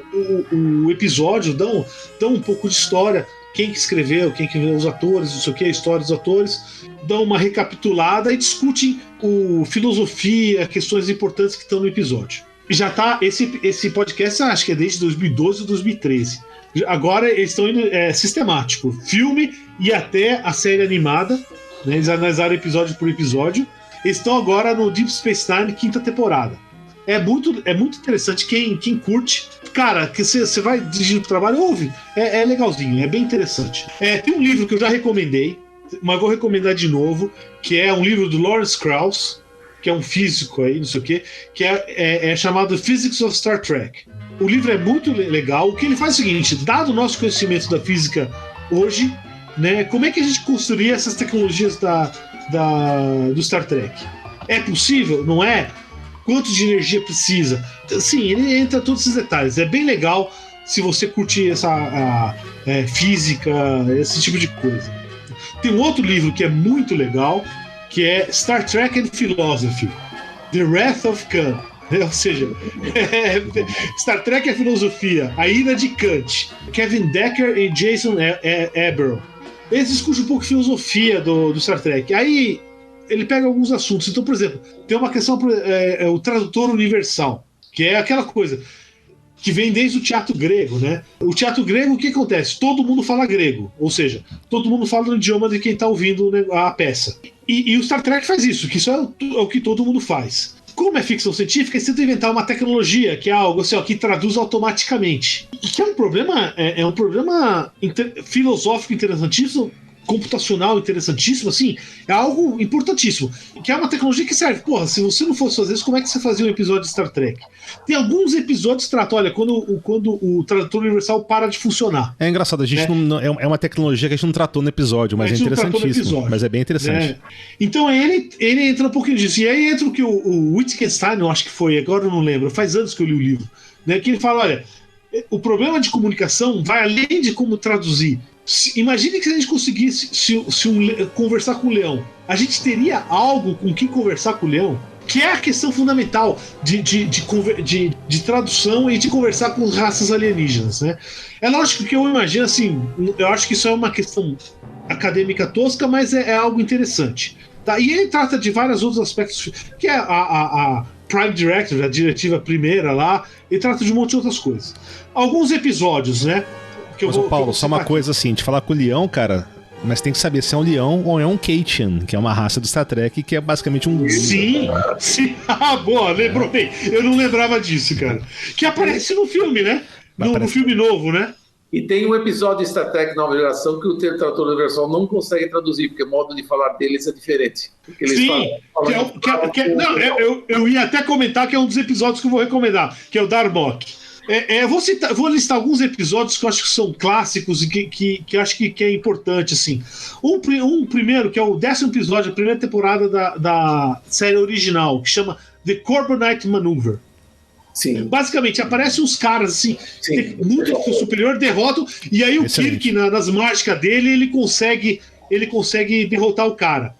o episódio, dão um pouco de história, quem que escreveu, quem que os atores, não sei o que, a história dos atores, dão uma recapitulada e discutem filosofia, questões importantes que estão no episódio. E já tá, esse podcast, acho que é desde 2012 ou 2013. Agora eles estão indo sistemático, filme e até a série animada, né, eles analisaram episódio por episódio. Eles estão agora no Deep Space Nine, 5ª temporada. É muito interessante, quem curte, cara, que você vai dirigindo pro trabalho, ouve, é legalzinho, é bem interessante. Tem um livro que eu já recomendei, mas vou recomendar de novo, que é um livro do Lawrence Krauss, que é um físico aí, não sei o quê, que é chamado Physics of Star Trek. O livro é muito legal. O que ele faz é o seguinte, dado o nosso conhecimento da física hoje, né, como é que a gente construiria essas tecnologias do Star Trek? É possível? Não é? Quanto de energia precisa? Sim, ele entra em todos esses detalhes. É bem legal se você curtir essa física, esse tipo de coisa. Tem um outro livro que é muito legal, que é Star Trek and Philosophy, The Wrath of Khan. Ou seja, Star Trek é filosofia, a ira de Kant, Kevin Decker e Jason Abrams. Eles discutem um pouco de filosofia do Star Trek. Aí ele pega alguns assuntos. Então, por exemplo, tem uma questão, o tradutor universal, que é aquela coisa que vem desde o teatro grego, né? O teatro grego, o que acontece? Todo mundo fala grego, ou seja, todo mundo fala no idioma de quem está ouvindo a peça. E o Star Trek faz isso, que isso é o que todo mundo faz. Como é ficção científica, eles tentam inventar uma tecnologia que é algo assim, que traduz automaticamente. E que é um problema, filosófico interessantíssimo, computacional interessantíssimo, assim, é algo importantíssimo. Que é uma tecnologia que serve. Porra, se você não fosse fazer isso, como é que você fazia um episódio de Star Trek? Tem alguns episódios que tratam, olha, quando o tradutor universal para de funcionar. É engraçado, a gente não é uma tecnologia que a gente não tratou no episódio, mas é interessantíssimo. Mas é bem interessante. Então ele entra um pouquinho disso. E aí entra o que o Wittgenstein, eu acho que foi, agora eu não lembro, faz anos que eu li o livro, né, que ele fala, olha, o problema de comunicação vai além de como traduzir. Imagine que se a gente conseguisse conversar com o leão, a gente teria algo com quem conversar com o leão, que é a questão fundamental de tradução e de conversar com raças alienígenas, né? É lógico que eu imagino assim, eu acho que isso é uma questão acadêmica tosca, mas é algo interessante. Tá? E ele trata de vários outros aspectos, que é a Prime Directive, a diretiva primeira lá, ele trata de um monte de outras coisas. Alguns episódios, né? Mas, Paulo, só uma coisa assim, de falar com o leão, cara, Mas tem que saber se é um leão ou é um Cation, que é uma raça do Star Trek, que é basicamente um... Sim. Ah, boa, lembrou bem. Eu não lembrava disso, cara. Que aparece no filme, né? No filme novo, né? E tem um episódio de Star Trek Nova Geração que o Tradutor Universal não consegue traduzir, porque o modo de falar deles é diferente. Eles Sim, eu ia até comentar que é um dos episódios que eu vou recomendar, que é o Darmok. Vou listar alguns episódios que eu acho que são clássicos e que eu acho que é importante, assim. Um primeiro, que é o 10º episódio, a primeira temporada da série original, que chama The Corbomite Maneuver. Sim. Basicamente, aparecem uns caras assim, muito superior, derrotam, e aí o Kirk, nas mágicas dele, ele consegue derrotar o cara.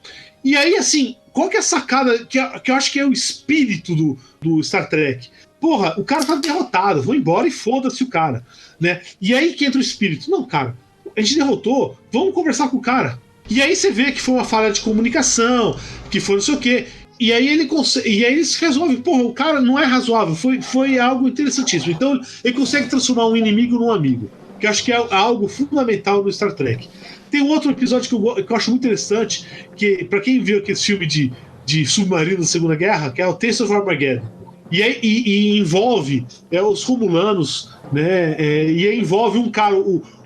E aí, assim, qual que é a sacada que eu acho que é o espírito do Star Trek? Porra, o cara tá derrotado, vou embora e foda-se o cara, né? E aí que entra o espírito. Não, cara, a gente derrotou, vamos conversar com o cara. E aí você vê que foi uma falha de comunicação, que foi não sei o quê. E aí eles resolvem, porra, o cara não é razoável, foi algo interessantíssimo. Então ele consegue transformar um inimigo num amigo, que eu acho que é algo fundamental no Star Trek. Tem um outro episódio que eu acho muito interessante, que pra quem viu aquele filme de submarino da Segunda Guerra, que é o Taste of Armageddon. E envolve os Romulanos, né? E aí envolve um cara.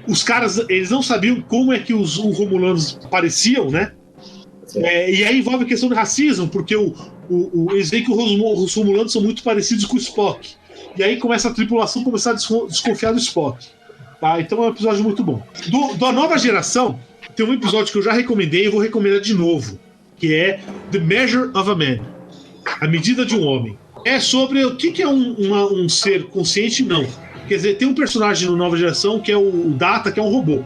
Os caras, eles não sabiam como é que os Romulanos pareciam, né? E aí envolve a questão de racismo, porque eles veem que os Romulanos são muito parecidos com o Spock. E aí começa a tripulação começar a desconfiar do Spock. Tá? Então é um episódio muito bom. Da Nova Geração, tem um episódio que eu já recomendei e vou recomendar de novo, que é The Measure of a Man, a medida de um homem. É sobre o que é um ser consciente, não. Quer dizer, tem um personagem no Nova Geração que é o Data, que é um robô.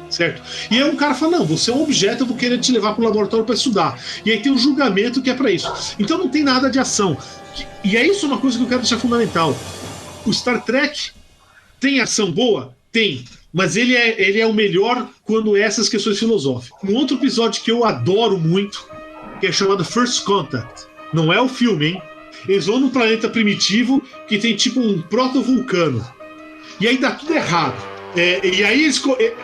Certo? E aí um cara fala, não, você é um objeto, eu vou querer te levar pro laboratório para estudar. E aí tem um julgamento que é para isso. Então não tem nada de ação. E é isso uma coisa que eu quero deixar fundamental. O Star Trek tem ação boa? Tem. Mas ele é o melhor quando é essas questões filosóficas. Um outro episódio que eu adoro muito, que é chamado First Contact. Não é o filme, hein? Eles vão num planeta primitivo que tem tipo um protovulcano. E aí dá tudo errado. E aí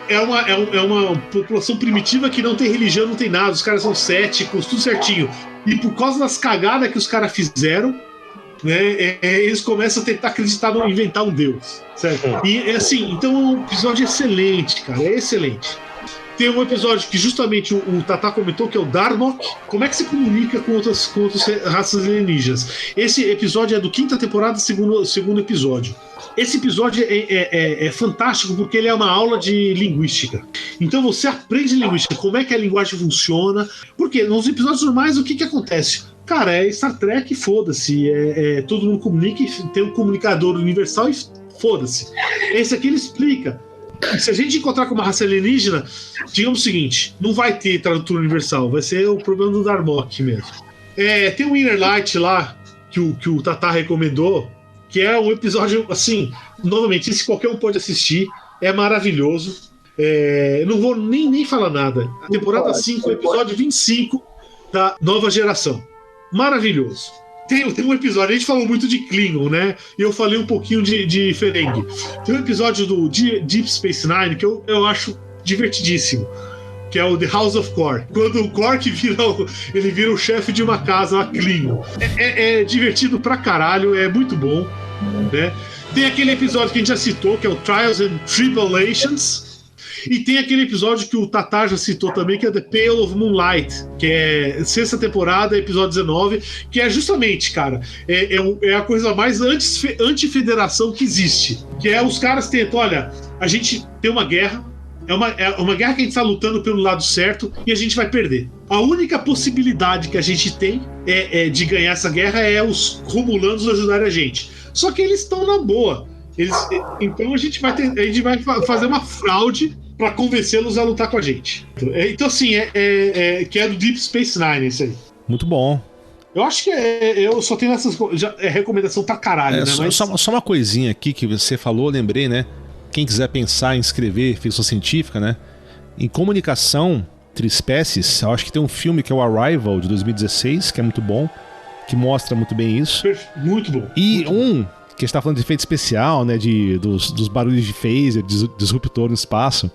é uma população primitiva que não tem religião, não tem nada. Os caras são céticos, tudo certinho. E por causa das cagadas que os caras fizeram, né, eles começam a tentar acreditar, inventar um deus. Certo? E assim, então é um episódio excelente, cara. É excelente. Tem um episódio que justamente o Tata comentou, que é o Darmok. Como é que se comunica com outras raças alienígenas? Esse episódio é do 5ª temporada, segundo episódio. Esse episódio é fantástico porque ele é uma aula de linguística. Então você aprende linguística, como é que a linguagem funciona. Porque nos episódios normais, o que acontece? Cara, é Star Trek, foda-se. Todo mundo comunica e tem um comunicador universal e foda-se. Esse aqui ele explica. Se a gente encontrar com uma raça alienígena, digamos o seguinte, não vai ter tradutor universal, vai ser o problema do Darmok mesmo. Tem um Inner Light lá, que o Tata recomendou, que é um episódio, assim, novamente, esse qualquer um pode assistir, é maravilhoso. Não vou nem falar nada. Temporada 5, episódio 25 da Nova Geração. Maravilhoso. Tem um episódio, a gente falou muito de Klingon, né? E eu falei um pouquinho de Ferengi. Tem um episódio do Deep Space Nine que eu acho divertidíssimo, que é o The House of Quark. Quando o Quark vira o chefe de uma casa, uma Klingon. É divertido pra caralho, é muito bom, né? Tem aquele episódio que a gente já citou, que é o Trials and Tribulations. E tem aquele episódio que o Tata já citou também, que é The Pale of Moonlight, que é 6ª temporada, episódio 19, que é justamente, cara, é a coisa mais anti-federação que existe. Que é os caras tentam, olha, a gente tem uma guerra, é uma guerra que a gente tá lutando pelo lado certo e a gente vai perder. A única possibilidade que a gente tem de ganhar essa guerra é os Romulanos ajudarem a gente. Só que eles estão na boa. Então a gente vai fazer uma fraude para convencê-los a lutar com a gente. Então assim, que é do Deep Space Nine isso aí. Muito bom. Eu acho que eu só tenho essas coisas. É recomendação pra caralho, né? Só uma coisinha aqui que você falou, lembrei, né? Quem quiser pensar em escrever ficção científica, né? Em comunicação entre espécies, eu acho que tem um filme que é o Arrival, de 2016, que é muito bom, que mostra muito bem isso. Muito bom. E que a gente tá falando de efeito especial, né? Dos barulhos de phaser, disruptor no espaço.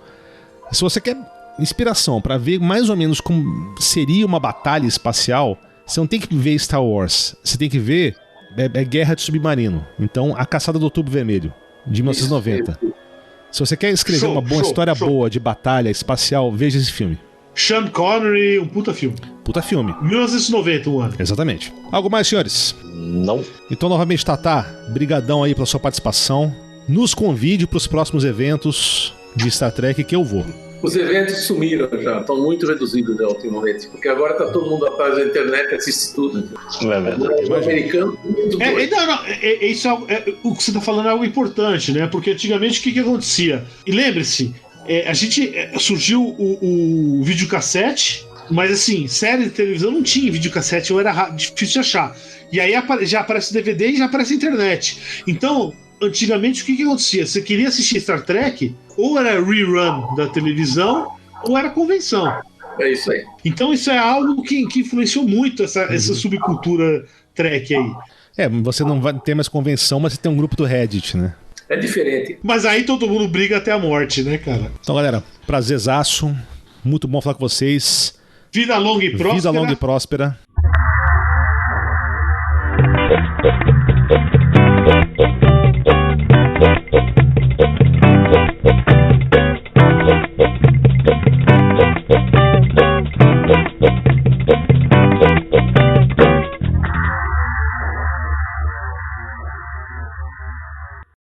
Se você quer inspiração, pra ver mais ou menos como seria uma batalha espacial, você não tem que ver Star Wars, você tem que ver Guerra de Submarino. Então, A Caçada do Outubro Vermelho, de 1990. Se você quer escrever uma boa história boa de batalha espacial, veja esse filme. Sean Connery, um puta filme. Puta filme. 1990, um ano. Exatamente. Algo mais, senhores? Não. Então, novamente, Tatá, brigadão aí pela sua participação. Nos convide para os próximos eventos de Star Trek que eu vou. Os eventos sumiram já, estão muito reduzidos ultimamente, porque agora está todo mundo atrás da internet e assiste tudo. É verdade. O americano muito Isso o que você está falando é algo importante, né? Porque antigamente o que acontecia? E lembre-se, a gente surgiu o videocassete, mas assim, série de televisão não tinha videocassete, ou era difícil de achar. E aí já aparece o DVD e já aparece a internet. Então, antigamente o que acontecia? Você queria assistir Star Trek, ou era rerun da televisão, ou era convenção. É isso aí. Então isso é algo que influenciou muito essa subcultura Trek aí. Você não vai ter mais convenção, mas você tem um grupo do Reddit, né? É diferente. Mas aí todo mundo briga até a morte, né, cara? Então, galera, prazerzaço. Muito bom falar com vocês. Vida longa e próspera. Vida longa e próspera.